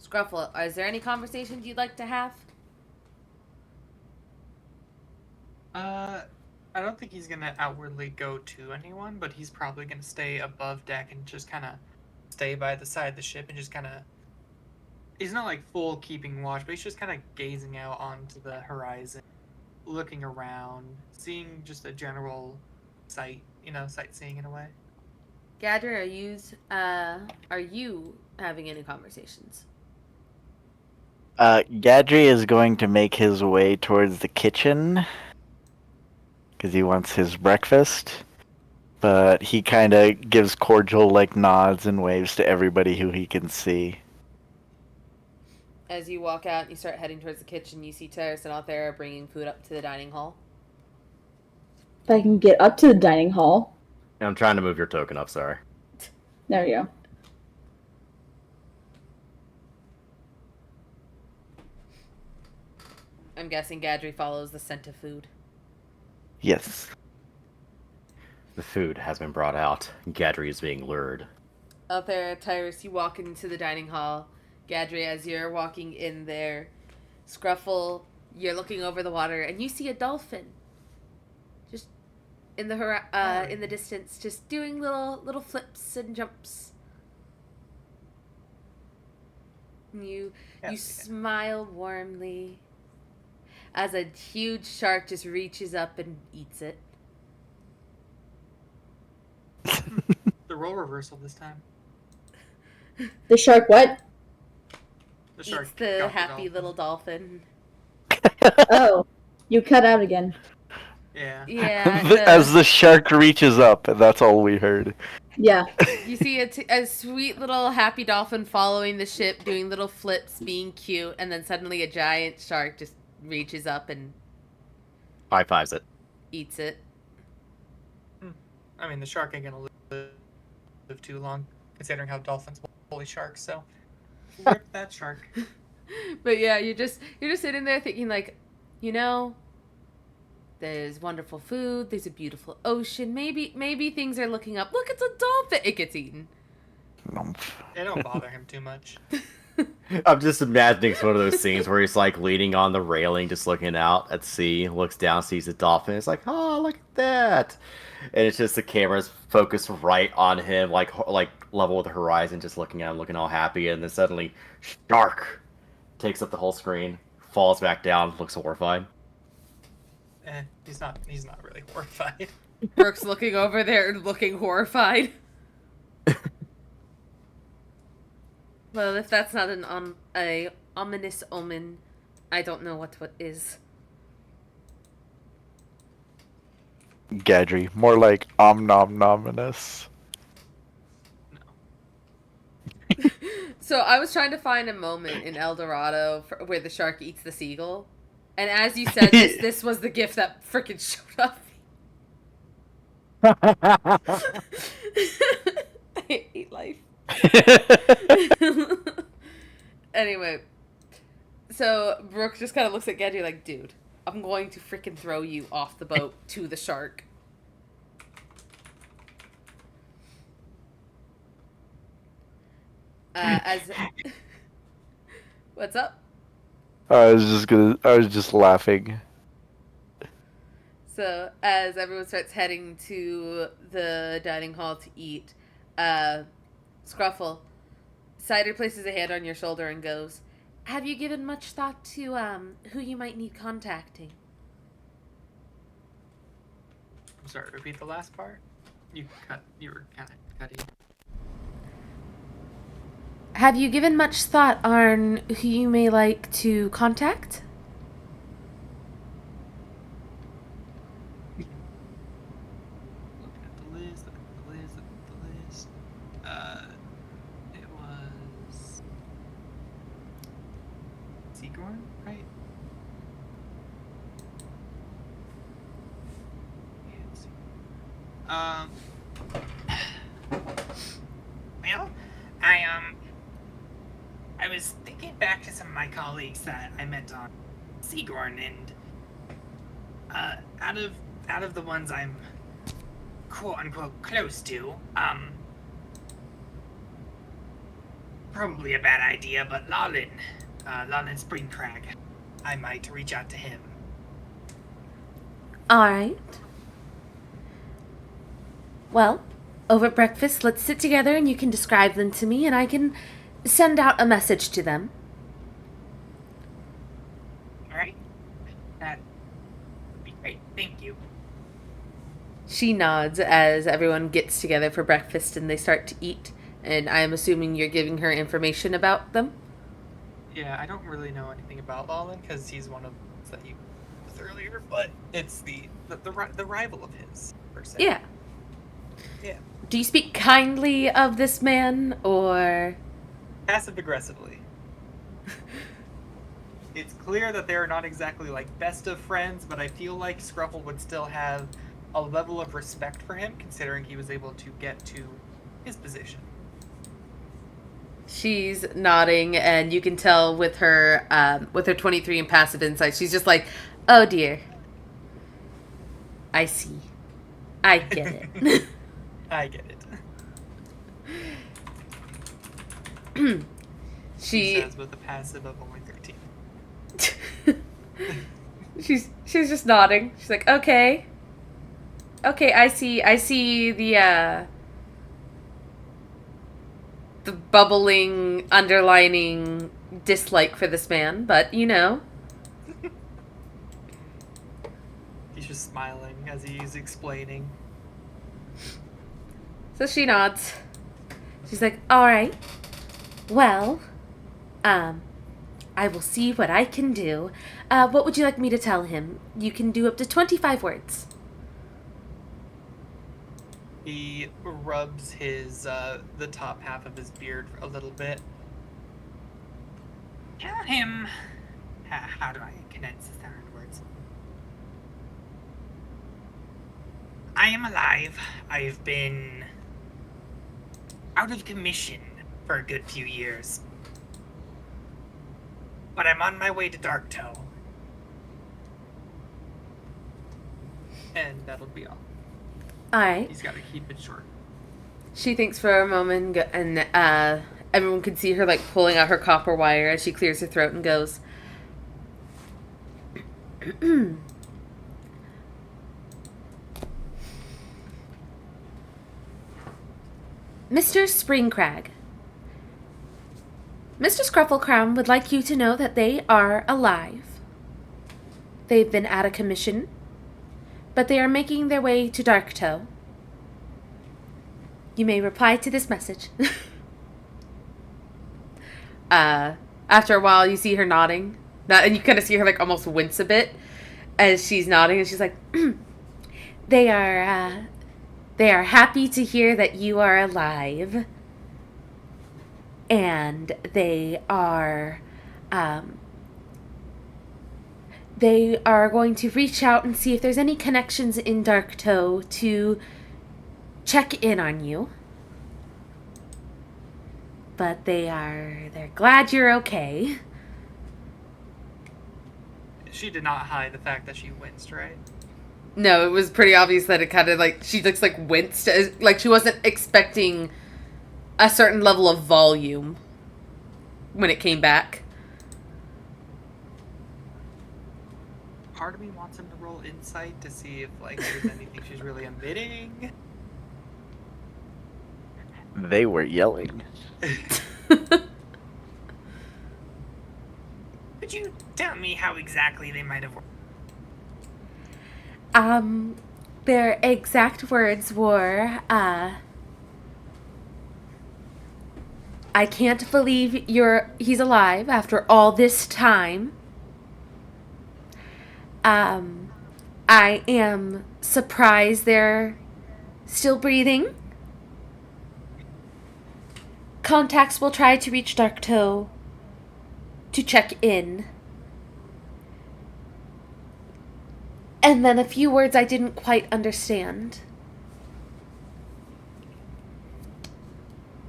Scruffle, is there any conversations you'd like to have? I don't think he's gonna outwardly go to anyone, but he's probably gonna stay above deck and just kind of stay by the side of the ship and just kind of. He's not like full keeping watch, but he's just kind of gazing out onto the horizon, looking around, seeing just a general sight, sightseeing in a way. Gadra, are you having any conversations? Gadri is going to make his way towards the kitchen because he wants his breakfast, but he kind of gives cordial nods and waves to everybody who he can see. As you walk out and you start heading towards the kitchen, you see Terrace and Althera bringing food up to the dining hall. If I can get up to the dining hall. I'm trying to move your token up, sorry. There we go. I'm guessing Gadri follows the scent of food. Yes. The food has been brought out. Gadri is being lured. Althera, Tyrus, you walk into the dining hall. Gadri, as you're walking in there, Scruffle, you're looking over the water and you see a dolphin. Just in the distance, just doing little flips and jumps. You smile warmly as a huge shark just reaches up and eats it. The role reversal this time. The shark what? The shark Eats the got happy dolphin. little dolphin. Oh, you cut out again. Yeah. Yeah. As the shark reaches up, and that's all we heard. Yeah. You see a sweet little happy dolphin following the ship, doing little flips, being cute, and then suddenly a giant shark just reaches up and High fives it. eats it. I mean, the shark ain't gonna live too long, considering how dolphins bully sharks. So, rip that shark. But yeah, you're just sitting there thinking there's wonderful food, there's a beautiful ocean. Maybe things are looking up. Look, it's a dolphin. It gets eaten. It don't bother him too much. I'm just imagining it's one of those scenes where he's leaning on the railing, just looking out at sea, looks down, sees the dolphin. It's like, oh, look at that. And it's just the camera's focused right on him, like level with the horizon, just looking at him, looking all happy. And then suddenly, shark takes up the whole screen, falls back down, looks horrified. He's not really horrified. Brooke's looking over there, looking horrified. Well, if that's not a ominous omen, I don't know what is. Gadri, more like omnom-nominous. No. So I was trying to find a moment in El Dorado where the shark eats the seagull, and as you said this was the gift that freaking showed up. I hate life. Anyway, so Brooke just kind of looks at Gadri like, dude, I'm going to freaking throw you off the boat to the shark. What's up? I was just laughing. So as everyone starts heading to the dining hall to eat, Scruffle, Cider places a hand on your shoulder and goes, "Have you given much thought to who you might need contacting?" I'm sorry. Repeat the last part. You were kind of cutting. Have you given much thought on who you may like to contact? Looking at the list. It was Seagorn, right? Well, was thinking back to some of my colleagues that I met on Seagorn, and out of the ones I'm quote unquote close to, probably a bad idea, but Lawlin Springcrag, I might reach out to him. Alright. Well, over breakfast, let's sit together and you can describe them to me and I can send out a message to them. Alright? That would be great. Thank you. She nods as everyone gets together for breakfast and they start to eat, and I am assuming you're giving her information about them? Yeah, I don't really know anything about Lawlin because he's one of the that you with earlier, but it's the rival of his, per se. Yeah. Yeah. Do you speak kindly of this man, or... Passive aggressively. It's clear that they're not exactly like best of friends, but I feel like Scruffle would still have a level of respect for him, considering he was able to get to his position. She's nodding, and you can tell with her 23 in passive insight, she's just like, oh dear. I see. I get it. I get it. She says with a passive of only 13. she's just nodding. She's like, okay. Okay, I see the bubbling, underlining dislike for this man, but you know. He's just smiling as he's explaining. So she nods. She's like, alright. Well, I will see what I can do. What would you like me to tell him? You can do up to 25 words. He rubs his the top half of his beard a little bit. Tell him... How do I condense this down into words? I am alive. I've been out of commission for a good few years. But I'm on my way to Darktoe. And that'll be all. Alright. He's got to keep it short. She thinks for a moment, and everyone can see her like pulling out her copper wire as she clears her throat and goes, Mr. Springcrag, Mr. Scrufflecrown would like you to know that they are alive. They've been out of commission, but they are making their way to Darktoe. You may reply to this message. After a while, you see her nodding. And you kind of see her, like, almost wince a bit as she's nodding. And she's like, They are happy to hear that you are alive. And they are going to reach out and see if there's any connections in Darktoe to check in on you. But they're glad you're okay. She did not hide the fact that she winced, right? No, it was pretty obvious that it kind of like, she looks like winced, like she wasn't expecting a certain level of volume when it came back. Part of me wants him to roll insight to see if like there's anything she's really omitting. They were yelling. Could you tell me how exactly they might have worked? Their exact words were, I can't believe he's alive after all this time. I am surprised they're still breathing. Contacts will try to reach Darktoe to check in. And then a few words I didn't quite understand.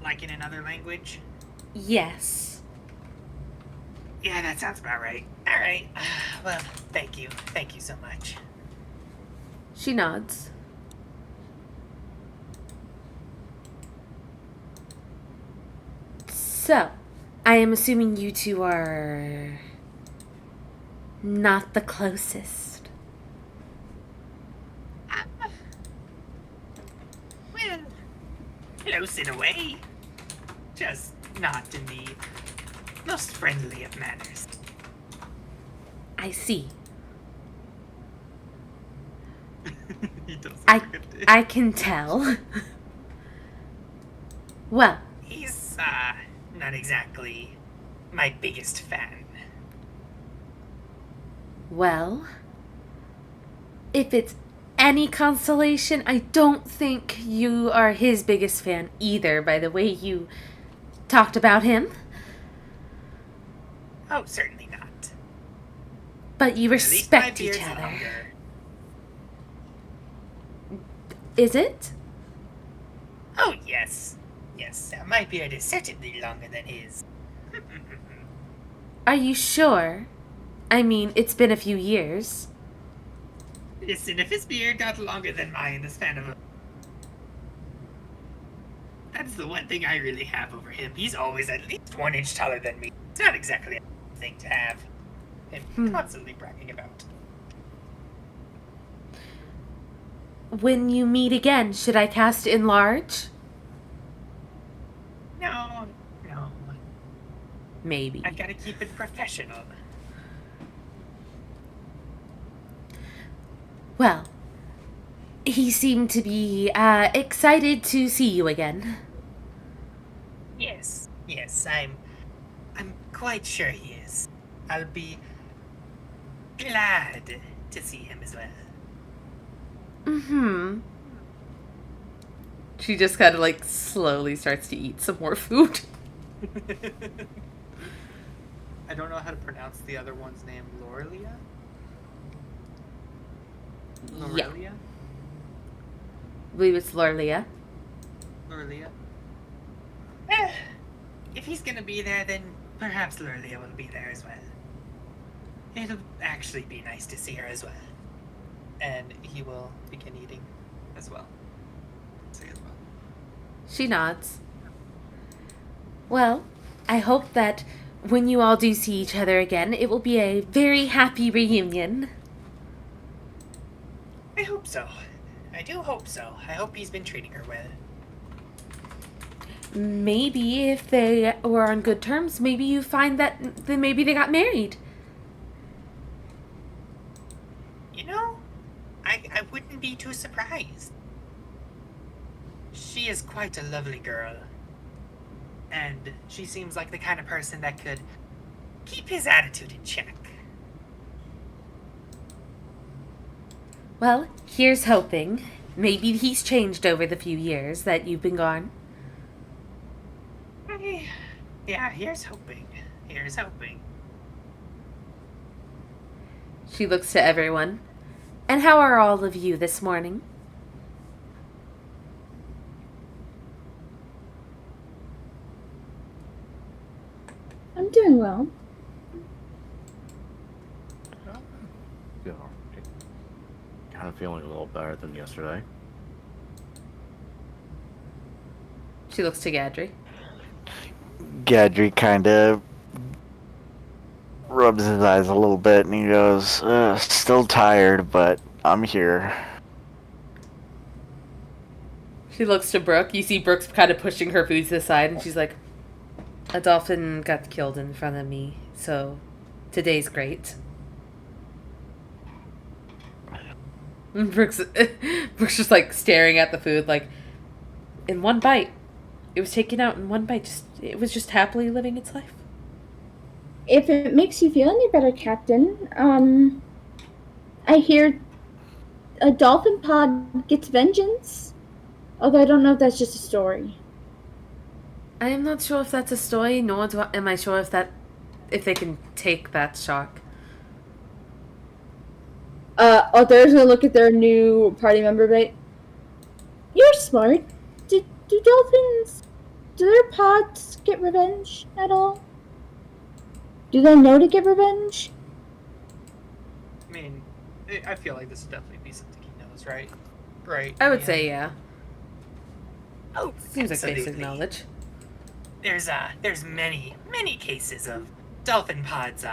Like in another language? Yes. Yeah, that sounds about right. All right. Well, thank you. Thank you so much. She nods. So, I am assuming you two are not the closest. Well, close in a way. Just not in the most friendly of manners. I see. He doesn't look at it. I can tell. Well, He's, not exactly my biggest fan. well, if it's any consolation, I don't think you are his biggest fan either, by the way you talked about him. Oh, certainly not. But you At least my respect each beard's other. longer. Is it? Oh, yes. Yes, my beard is certainly longer than his. Are you sure? I mean, it's been a few years. Listen, if his beard got longer than mine, the span of a... That's the one thing I really have over him. He's always at least 1 inch taller than me. It's not exactly a thing to have him constantly bragging about. When you meet again, should I cast Enlarge? No. Maybe. I've got to keep it professional. Well, he seemed to be excited to see you again. Yes, I'm quite sure he is. I'll be glad to see him as well. Mm-hmm. She just kind of like slowly starts to eat some more food. I don't know how to pronounce the other one's name. Lorelia? Yeah. Lorelia? I believe it's Lorlia. Lorelia? If he's gonna be there, then perhaps Lurlia will be there as well. It'll actually be nice to see her as well. And he will begin eating as well. Say as well. She nods. Well, I hope that when you all do see each other again, it will be a very happy reunion. I hope so. I do hope so. I hope he's been treating her well. Maybe if they were on good terms, maybe you find that maybe they got married. You know, I wouldn't be too surprised. She is quite a lovely girl. And she seems like the kind of person that could keep his attitude in check. Well, here's hoping. Maybe he's changed over the few years that you've been gone. Yeah, here's hoping. Here's hoping. She looks to everyone. And how are all of you this morning? I'm doing well. Yeah. Kind of feeling a little better than yesterday. She looks to Gadri. Gadri kind of rubs his eyes a little bit and he goes, still tired, but I'm here. She looks to Brooke. You see Brooke's kind of pushing her food to the side, and she's like, a dolphin got killed in front of me, so today's great. And Brooke's just like staring at the food, like, in one bite. It was taken out in one bite. It was just happily living its life. If it makes you feel any better, Captain, I hear a dolphin pod gets vengeance. Although I don't know if that's just a story. I am not sure if that's a story, nor am I sure if they can take that shock. Others gonna look at their new party member, but you're smart. Do dolphins, do their pods get revenge at all? Do they know to get revenge? I mean, I feel like this would definitely be something he knows, right? Right. I would say, yeah. Oh, Seems like basic absolutely. knowledge. There's many cases of dolphin pods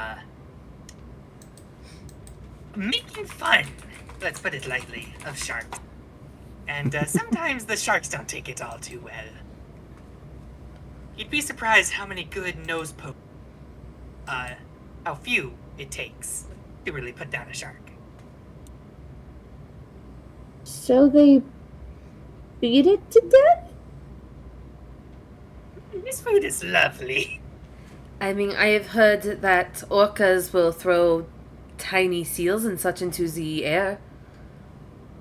making fun, let's put it lightly, of sharks. And sometimes the sharks don't take it all too well. You'd be surprised how many good nose pokes, how few it takes to really put down a shark. So they beat it to death? This food is lovely. I mean, I have heard that orcas will throw tiny seals and such into the air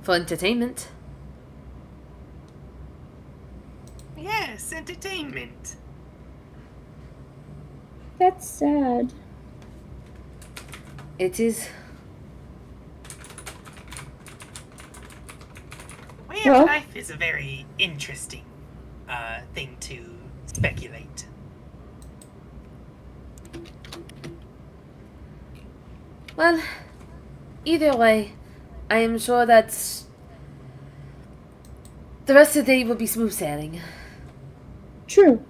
for entertainment. Yes, entertainment. That's sad. It is. Way Well- of life is a very interesting thing to speculate. Well, either way, I am sure that the rest of the day will be smooth sailing. True.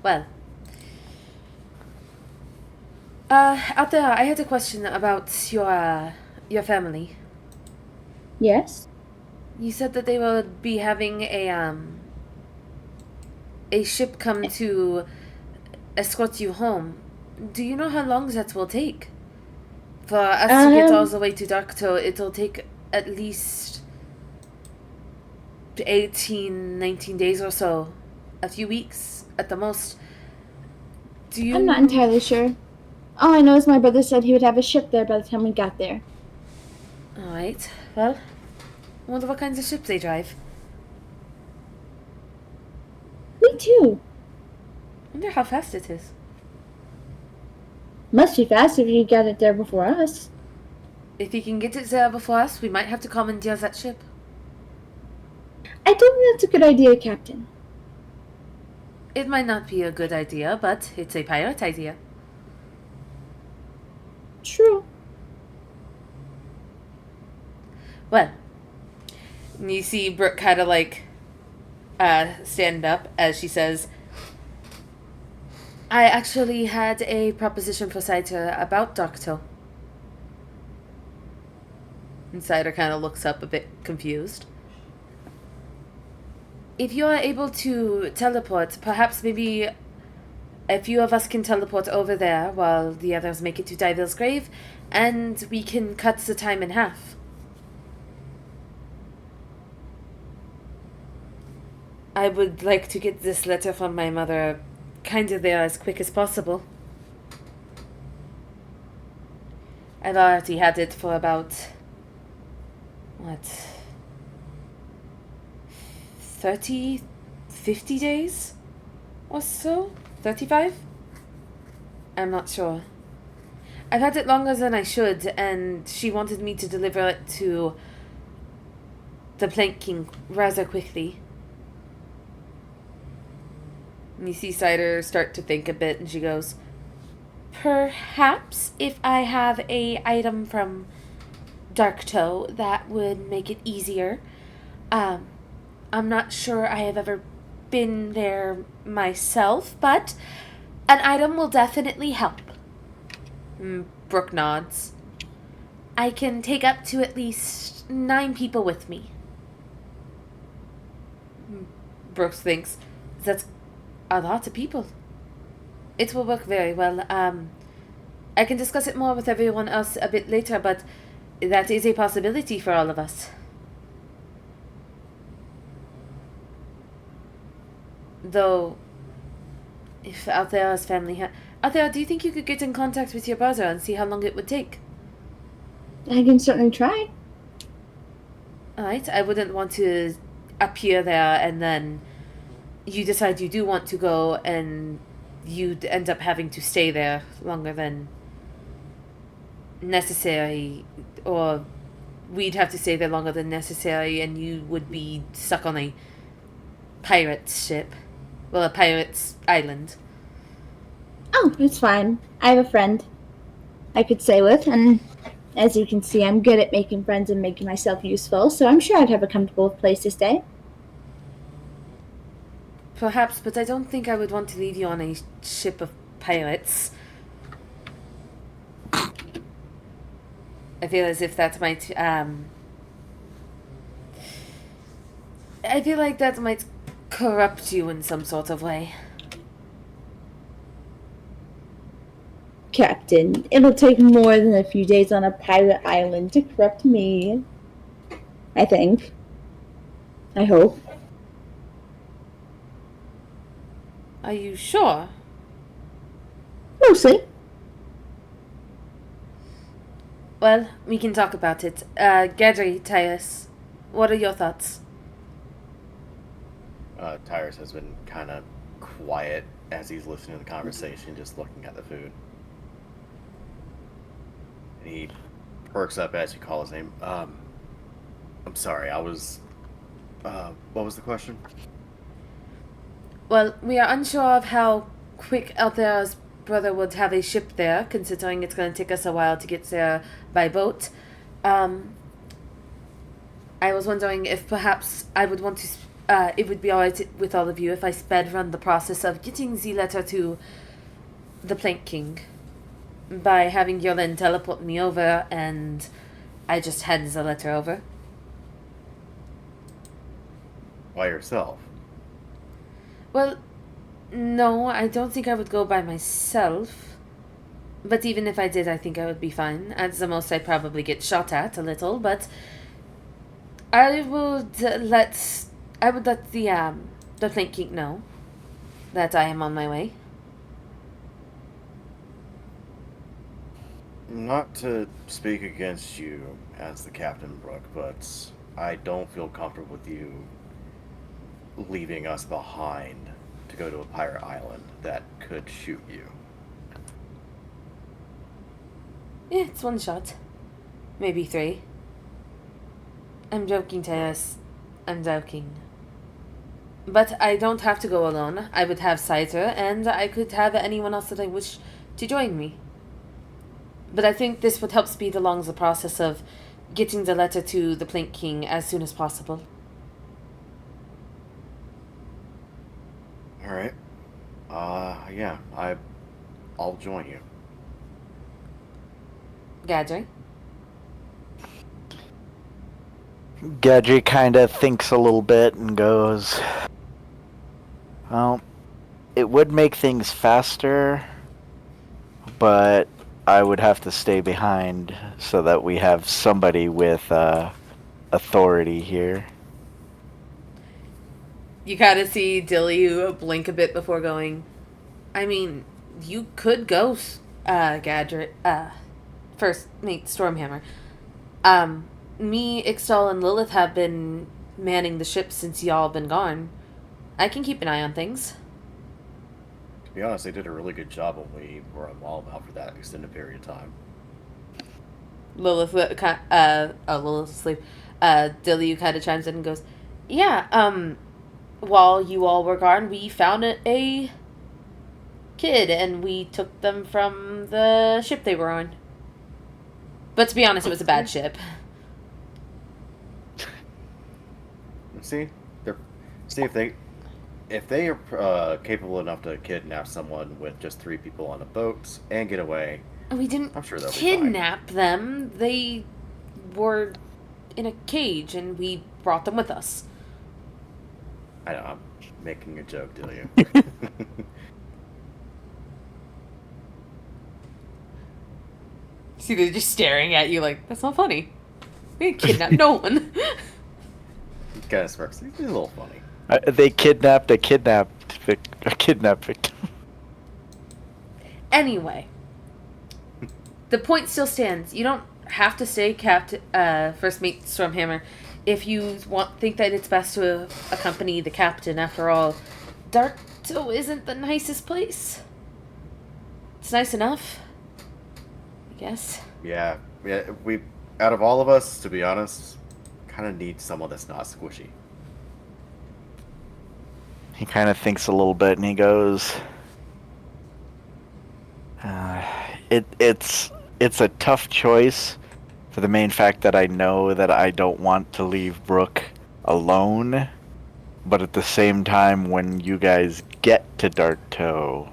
Well, out there, I had a question about your family. Yes? You said that they will be having a ship come to escort you home. Do you know how long that will take? For us to get all the way to Darktoe, it'll take at least 18, 19 days or so. A few weeks at the most. Do you... I'm not entirely sure. All I know is my brother said he would have a ship there by the time we got there. Alright, well, I wonder what kinds of ships they drive. Me too. I wonder how fast it is. Must be fast if you got it there before us. If you can get it there before us, we might have to commandeer that ship. I don't think that's a good idea, Captain. It might not be a good idea, but it's a pirate idea. True. Well, you see Brooke kind of like stand up as she says, I actually had a proposition for Cider about Darktoe. And Cider kind of looks up a bit confused. If you are able to teleport, perhaps maybe a few of us can teleport over there while the others make it to Diville's grave, and we can cut the time in half. I would like to get this letter from my mother kind of there as quick as possible. I've already had it for about, 30, 50 days or so? 35? I'm not sure. I've had it longer than I should, and she wanted me to deliver it to the Plank King rather quickly. And you see Cider start to think a bit, and she goes, perhaps if I have a item from Darktoe, that would make it easier. I'm not sure I have ever been there myself, but an item will definitely help. Brooke nods. I can take up to at least 9 people with me. Brooks thinks, that's a lot of people. It will work very well. I can discuss it more with everyone else a bit later, but that is a possibility for all of us. Though, if Althea's family Althea, do you think you could get in contact with your brother and see how long it would take? I can certainly try. Alright, I wouldn't want to appear there and then you decide you do want to go and you'd end up having to stay there longer than necessary, or we'd have to stay there longer than necessary and you would be stuck on a pirate ship. Well, a pirate's island. Oh, it's fine. I have a friend I could stay with, and as you can see, I'm good at making friends and making myself useful, so I'm sure I'd have a comfortable place to stay. Perhaps, but I don't think I would want to leave you on a ship of pirates. I feel as if that might, I feel like that might corrupt you in some sort of way. Captain, it'll take more than a few days on a pirate island to corrupt me. I think. I hope. Are you sure? Mostly. Well, we can talk about it. Gedry, Tyrus, what are your thoughts? Tyrus has been kind of quiet as he's listening to the conversation, just looking at the food. And he perks up as you call his name. I'm sorry, I was... what was the question? Well, we are unsure of how quick Althera's brother would have a ship there, considering it's going to take us a while to get there by boat. I was wondering if perhaps I would want to... it would be alright with all of you if I sped run the process of getting the letter to the Plank King by having Yolin teleport me over and I just hand the letter over. By yourself? Well, no, I don't think I would go by myself. But even if I did, I think I would be fine. At the most, I'd probably get shot at a little, but I would let the Plank King know that I am on my way. Not to speak against you as the Captain, Brooke, but I don't feel comfortable with you leaving us behind to go to a pirate island that could shoot you. Yeah, it's one shot. Maybe 3. I'm joking, Tyrus. I'm joking. But I don't have to go alone. I would have Saiter, and I could have anyone else that I wish to join me. But I think this would help speed along the process of getting the letter to the Plank King as soon as possible. Alright. Yeah, I'll join you. Gadry? Gadry kind of thinks a little bit and goes, well, it would make things faster, but I would have to stay behind so that we have somebody with authority here. You kind of see Dilly blink a bit before going, I mean, you could go, Gadry, first mate Stormhammer. Me, Ixtal, and Lilith have been manning the ship since y'all been gone. I can keep an eye on things. To be honest, they did a really good job when we were on Wildbound for that extended period of time. Lilith's asleep. Dilly kind of chimes in and goes, yeah, while you all were gone, we found a kid, and we took them from the ship they were on. But to be honest, it was a bad ship. See, if they are capable enough to kidnap someone with just 3 people on a boat and get away, We didn't I'm sure they'll kidnap them. They were in a cage, and we brought them with us. I know, I'm making a joke, do you? See, they're just staring at you like, that's not funny. We didn't kidnap no one. Kind of smirks. It's a little funny. They kidnapped a kidnapped victim. Anyway, the point still stands. You don't have to stay first mate Stormhammer if you think that it's best to accompany the captain. After all, Darktow isn't the nicest place. It's nice enough, I guess. Yeah, we, out of all of us, to be honest, kind of need someone that's not squishy. He kind of thinks a little bit and he goes, it's a tough choice for the main fact that I know that I don't want to leave Brooke alone, but at the same time, when you guys get to Dark Toe,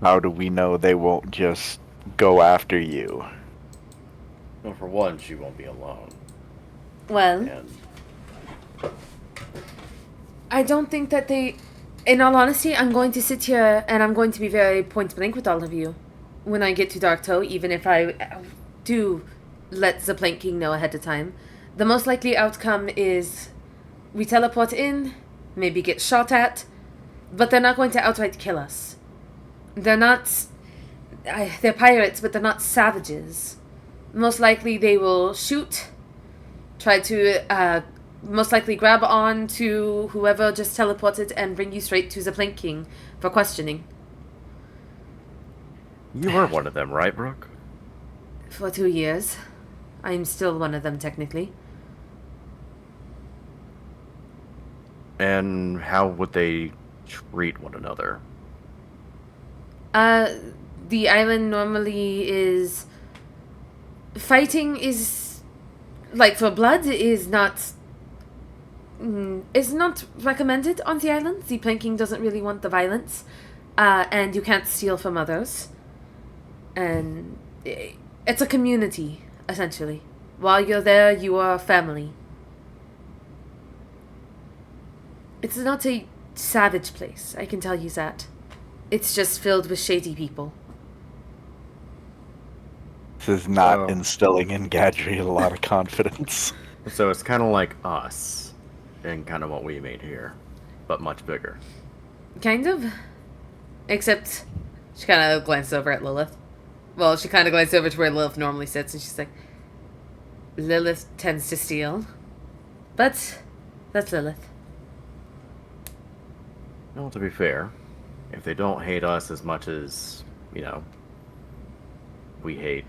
how do we know they won't just go after you? Well, for one, she won't be alone. Well, And I don't think that they. In all honesty, I'm going to sit here and I'm going to be very point blank with all of you when I get to Dark Toe, even if I do let the Plank King know ahead of time. The most likely outcome is we teleport in, maybe get shot at, but they're not going to outright kill us. They're not. They're pirates, but they're not savages. Most likely they will shoot, try to most likely grab on to whoever just teleported and bring you straight to the Plank King for questioning. you were one of them, right, Brooke? For 2 years. I'm still one of them, technically. And how would they treat one another? The island normally is... Fighting is... Like, for blood, is not recommended on the island. The Plank King doesn't really want the violence. And you can't steal from others. And it's a community, essentially. While you're there, you are family. It's not a savage place, I can tell you that. It's just filled with shady people. This is not Oh. instilling in Gadri a lot of confidence. So it's kind of like us, and kind of what we made here, but much bigger. Kind of. Except, she kind of glanced over at Lilith. Well, she kind of glanced over to where Lilith normally sits, and she's like, Lilith tends to steal. But, that's Lilith. Well, to be fair, if they don't hate us as much as, we hate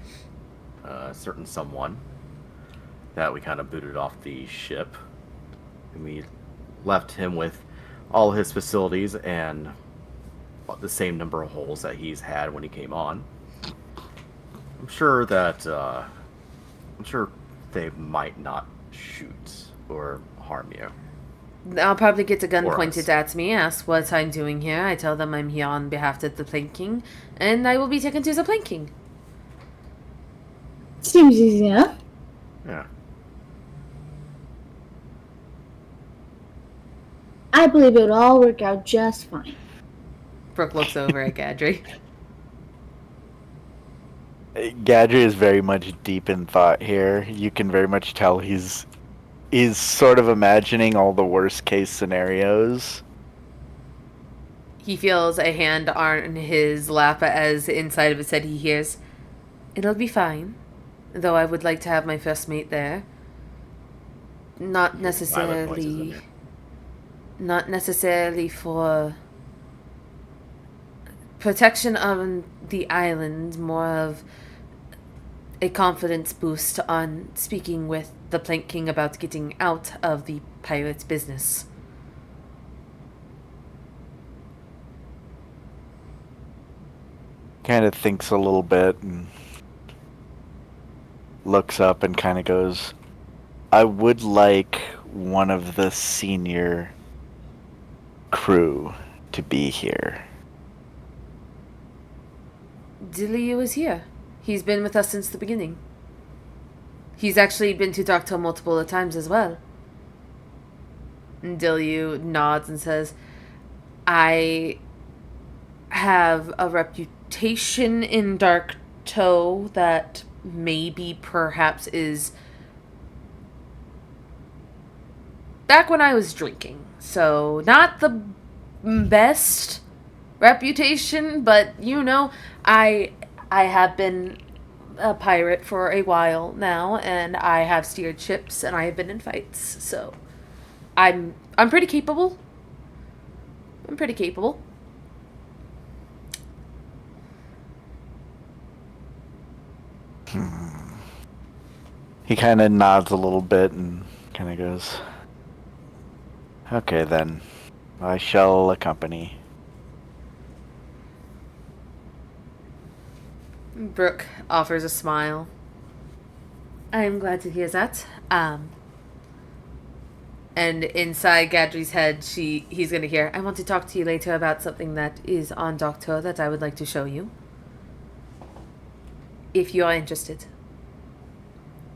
a certain someone that we kind of booted off the ship, and we left him with all his facilities and the same number of holes that he's had when he came on, I'm sure they might not shoot or harm you. I'll probably get a gun Or pointed us. at me, ask what I'm doing here. I tell them I'm here on behalf of the Plank King, and I will be taken to the Plank King. Seems easy enough. Yeah. I believe it would all work out just fine. Brooke looks over at Gadri. Gadri is very much deep in thought here. You can very much tell he's sort of imagining all the worst case scenarios. He feels a hand on his lap as inside of his head he hears, "It'll be fine, though I would like to have my first mate there. Not Violent noises in necessarily... there. Not necessarily for protection on the island, more of a confidence boost on speaking with the Plank King about getting out of the pirate business." Kind of thinks a little bit and looks up and kind of goes, I would like one of the senior crew to be here. Dilliu is here. He's been with us since the beginning. He's actually been to Dark Tale multiple times as well. And Dilliu nods and says, I have a reputation in Dark Toe that maybe perhaps is back when I was drinking. So not the best reputation, but I have been a pirate for a while now, and I have steered ships and I have been in fights. So I'm pretty capable. I'm pretty capable. He kind of nods a little bit and kind of goes, okay then, I shall accompany. Brooke offers a smile. I am glad to hear that. And inside Gadri's head, he's gonna hear, I want to talk to you later about something that is on Doctor that I would like to show you. If you are interested.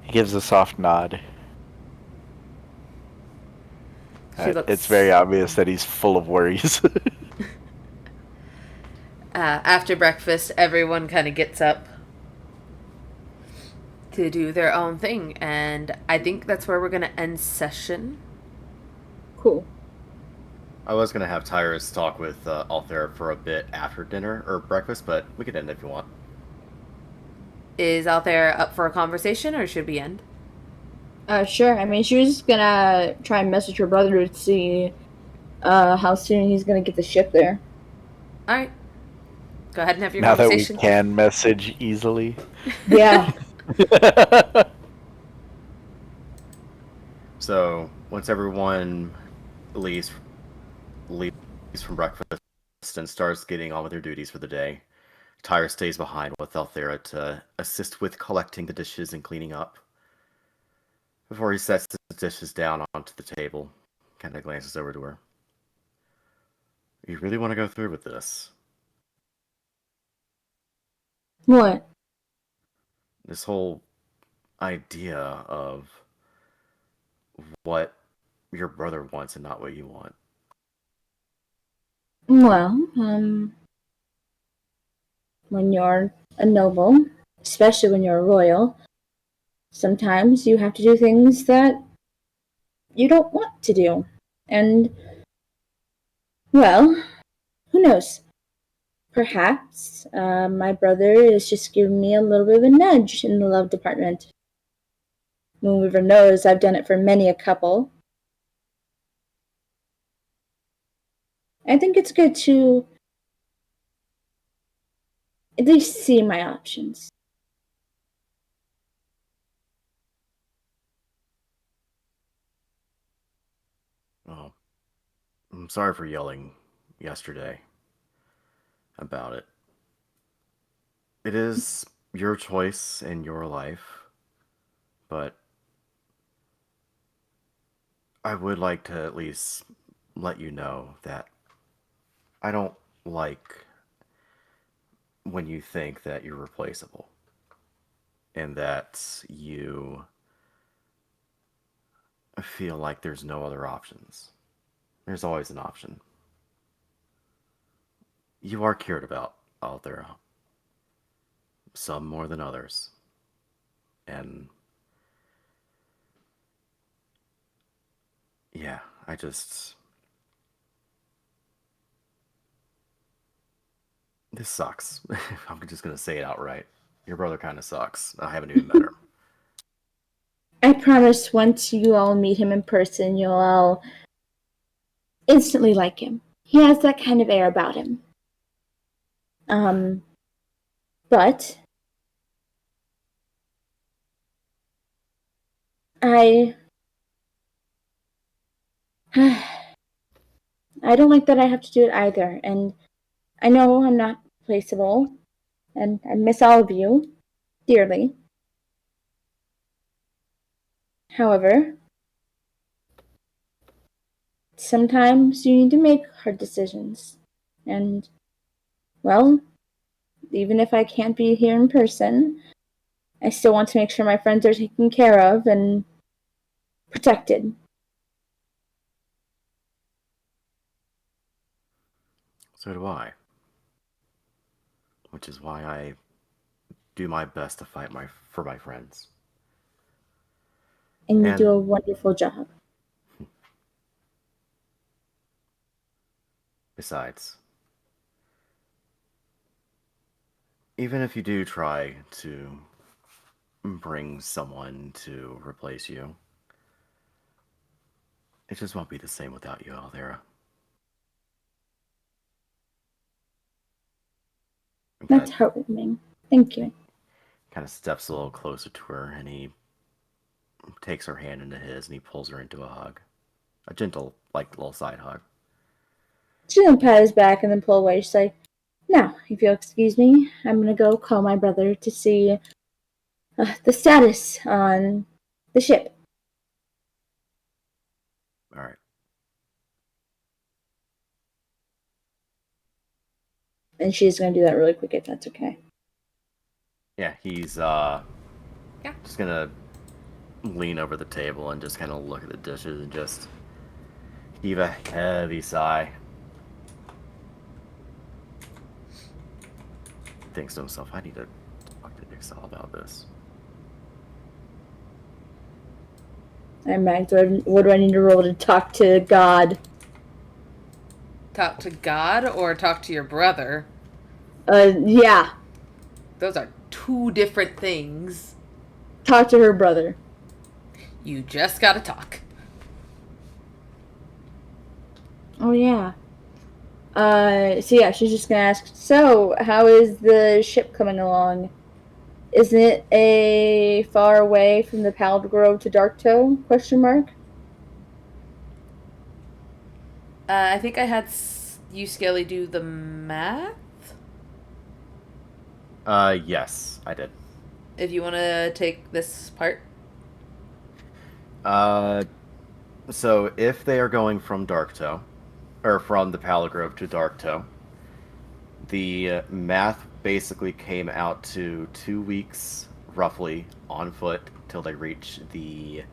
He gives a soft nod. She looks... It's very obvious that he's full of worries. After breakfast, everyone kind of gets up to do their own thing, and I think that's where we're going to end session. Cool. I was going to have Tyrus talk with Althera for a bit after dinner or breakfast, but we could end if you want. Is Althera up for a conversation, or should we end? Sure. I mean, she was gonna try and message her brother to see how soon he's gonna get the ship there. Alright. Go ahead and have your now conversation. That we can message easily. Yeah. So, once everyone leaves from breakfast and starts getting on with their duties for the day, Tyra stays behind with Althera to assist with collecting the dishes and cleaning up. Before he sets the dishes down onto the table, kind of glances over to her. You really want to go through with this? What? This whole idea of what your brother wants and not what you want. Well, when you're a noble, especially when you're a royal, sometimes you have to do things that you don't want to do. And, well, who knows? Perhaps my brother is just giving me a little bit of a nudge in the love department. Moonweaver knows I've done it for many a couple. I think it's good to at least see my options. Oh, I'm sorry for yelling yesterday about it. It is your choice in your life, but I would like to at least let you know that I don't like when you think that you're replaceable and that you feel like there's no other options. There's always an option. You are cared about out there, some more than others. And yeah, this sucks. I'm just gonna say it outright. Your brother kind of sucks. I haven't even met him. I promise once you all meet him in person, you'll all instantly like him. He has that kind of air about him. But I I don't like that I have to do it either, and I know I'm not replaceable, and I miss all of you dearly. However, sometimes you need to make hard decisions. And, well, even if I can't be here in person, I still want to make sure my friends are taken care of and protected. So do I. Which is why I do my best to fight for my friends. And you And do a wonderful job. besides, even if you do try to bring someone to replace you, it just won't be the same without you, Althera. That's heartwarming. Thank you. Kind of steps a little closer to her, and he takes her hand into his, and he pulls her into a hug. A gentle, little side hug. She's gonna pat his back and then pull away. She's like, Now, if you'll excuse me, I'm gonna go call my brother to see the status on the ship. All right. And she's gonna do that really quick if that's okay. Yeah, he's just gonna lean over the table and just kind of look at the dishes and just heave a heavy sigh. Thinks to himself, I need to talk to Ixal about this. And Max, what do I need to roll to talk to God? Talk to God or talk to your brother? Yeah. Those are two different things. Talk to her brother. You just gotta talk. Oh, yeah. So yeah, she's just gonna ask, so, how is the ship coming along? Isn't it a far away from the Pallid Grove to Darktoe? Question mark. I think I had you, Skelly, do the math. Yes, I did. If you want to take this part. So if they are going from Darktoe, or from the Pallid Grove to Darktoe, the math basically came out to 2 weeks, roughly, on foot till they reach the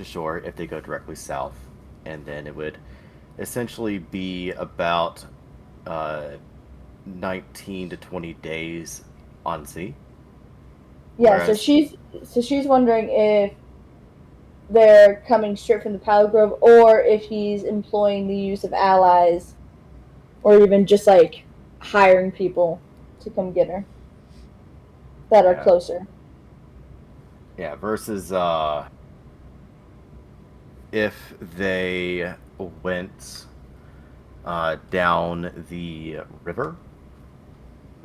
shore if they go directly south, and then it would essentially be about 19 to 20 days on sea. Yeah, Whereas, so she's wondering if they're coming straight from the Pallid Grove, or if he's employing the use of allies, or even just like hiring people to come get her that are closer. Yeah, versus if they went down the river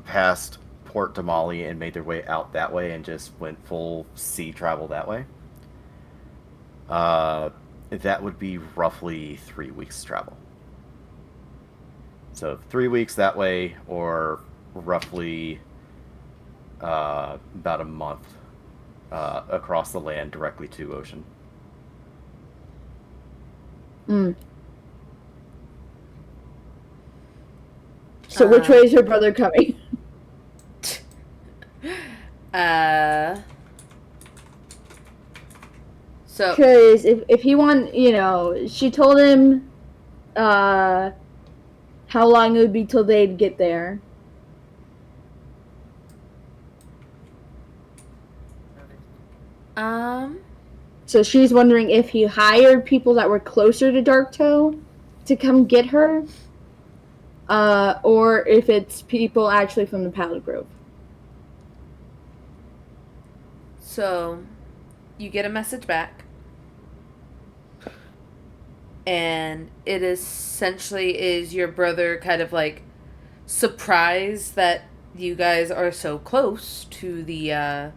past Port Damali and made their way out that way and just went full sea travel that way, that would be roughly 3 weeks travel. So 3 weeks that way, or roughly about a month across the land directly to ocean. So which way is her brother coming? So Because if he she told him how long it would be till they'd get there. So she's wondering if he hired people that were closer to Darktoe to come get her, or if it's people actually from the Pallid Grove. So you get a message back, and it essentially is your brother kind of like surprised that you guys are so close to the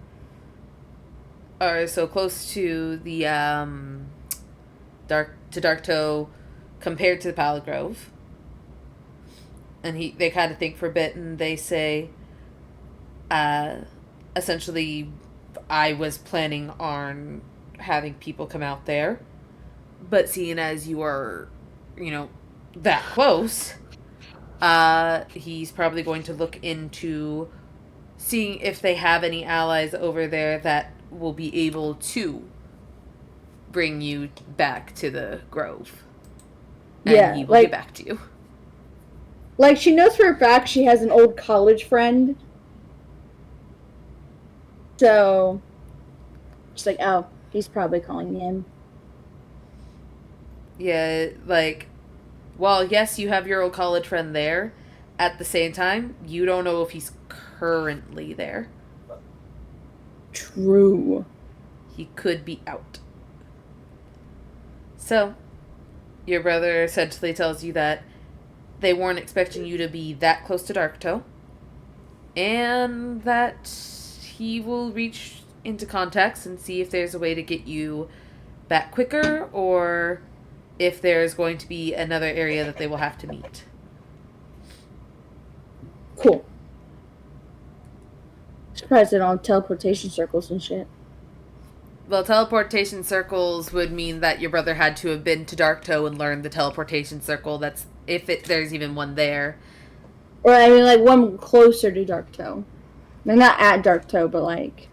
Darktoe compared to the Pallid Grove. And they kind of think for a bit, and they say, essentially, I was planning on having people come out there, but seeing as you are, that close, he's probably going to look into seeing if they have any allies over there that will be able to bring you back to the Grove. And he will get back to you. Like, she knows for a fact she has an old college friend. So, she's like, oh, he's probably calling him. Yeah, like, well, yes, you have your old college friend there. At the same time, you don't know if he's currently there. True. He could be out. So, your brother essentially tells you that they weren't expecting you to be that close to Darktoe, and that he will reach into contacts and see if there's a way to get you back quicker, or if there's going to be another area that they will have to meet. Cool. Surprised they don't have teleportation circles and shit. Well, teleportation circles would mean that your brother had to have been to Darktoe and learned the teleportation circle. That's if there's even one there. Or, I mean, like, one closer to Darktoe. Like, not at Darktoe, but, like,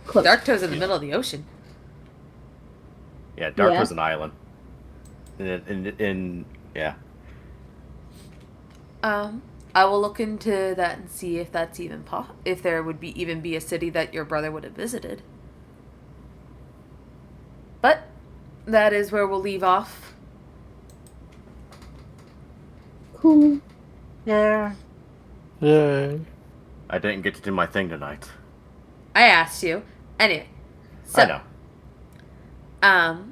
close. Darktoe's in the middle of the ocean. Yeah, Darktoe's an island. Yeah. I will look into that and see if that's even if there would even be a city that your brother would have visited. But that is where we'll leave off. Cool. Yeah. I didn't get to do my thing tonight. I asked you. Anyway. So, I know.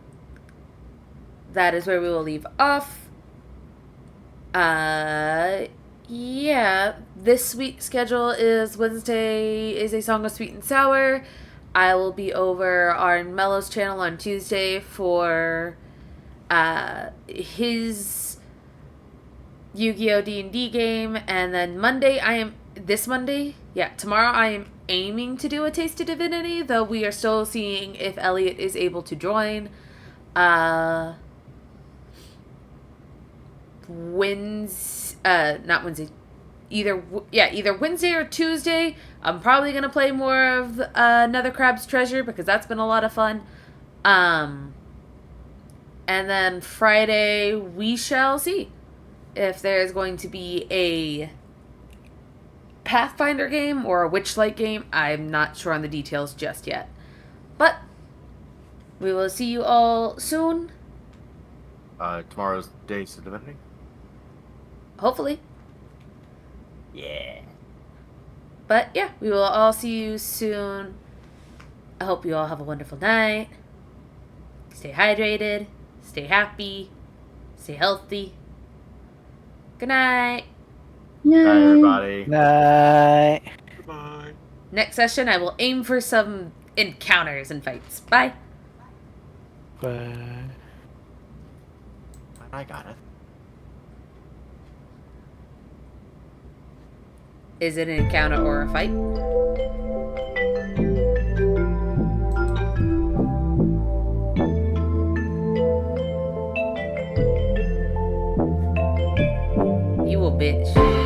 That is where we will leave off. Yeah, this week's schedule is Wednesday is a Song of Sweet and Sour. I will be over on Mello's channel on Tuesday for his Yu-Gi-Oh! D&D game, and then tomorrow I am aiming to do a Taste of Divinity, though we are still seeing if Elliot is able to join. Either Wednesday or Tuesday. I'm probably gonna play more of Nether Crab's Treasure because that's been a lot of fun. And then Friday we shall see if there's going to be a Pathfinder game or a Witchlight game. I'm not sure on the details just yet, but we will see you all soon. Tomorrow's Days of Divinity. Hopefully. Yeah. But yeah, we will all see you soon. I hope you all have a wonderful night. Stay hydrated. Stay happy. Stay healthy. Good night. No. Bye, everybody. Night. Bye. Next session, I will aim for some encounters and fights. Bye. Bye. I got it. Is it an encounter or a fight? You a bitch.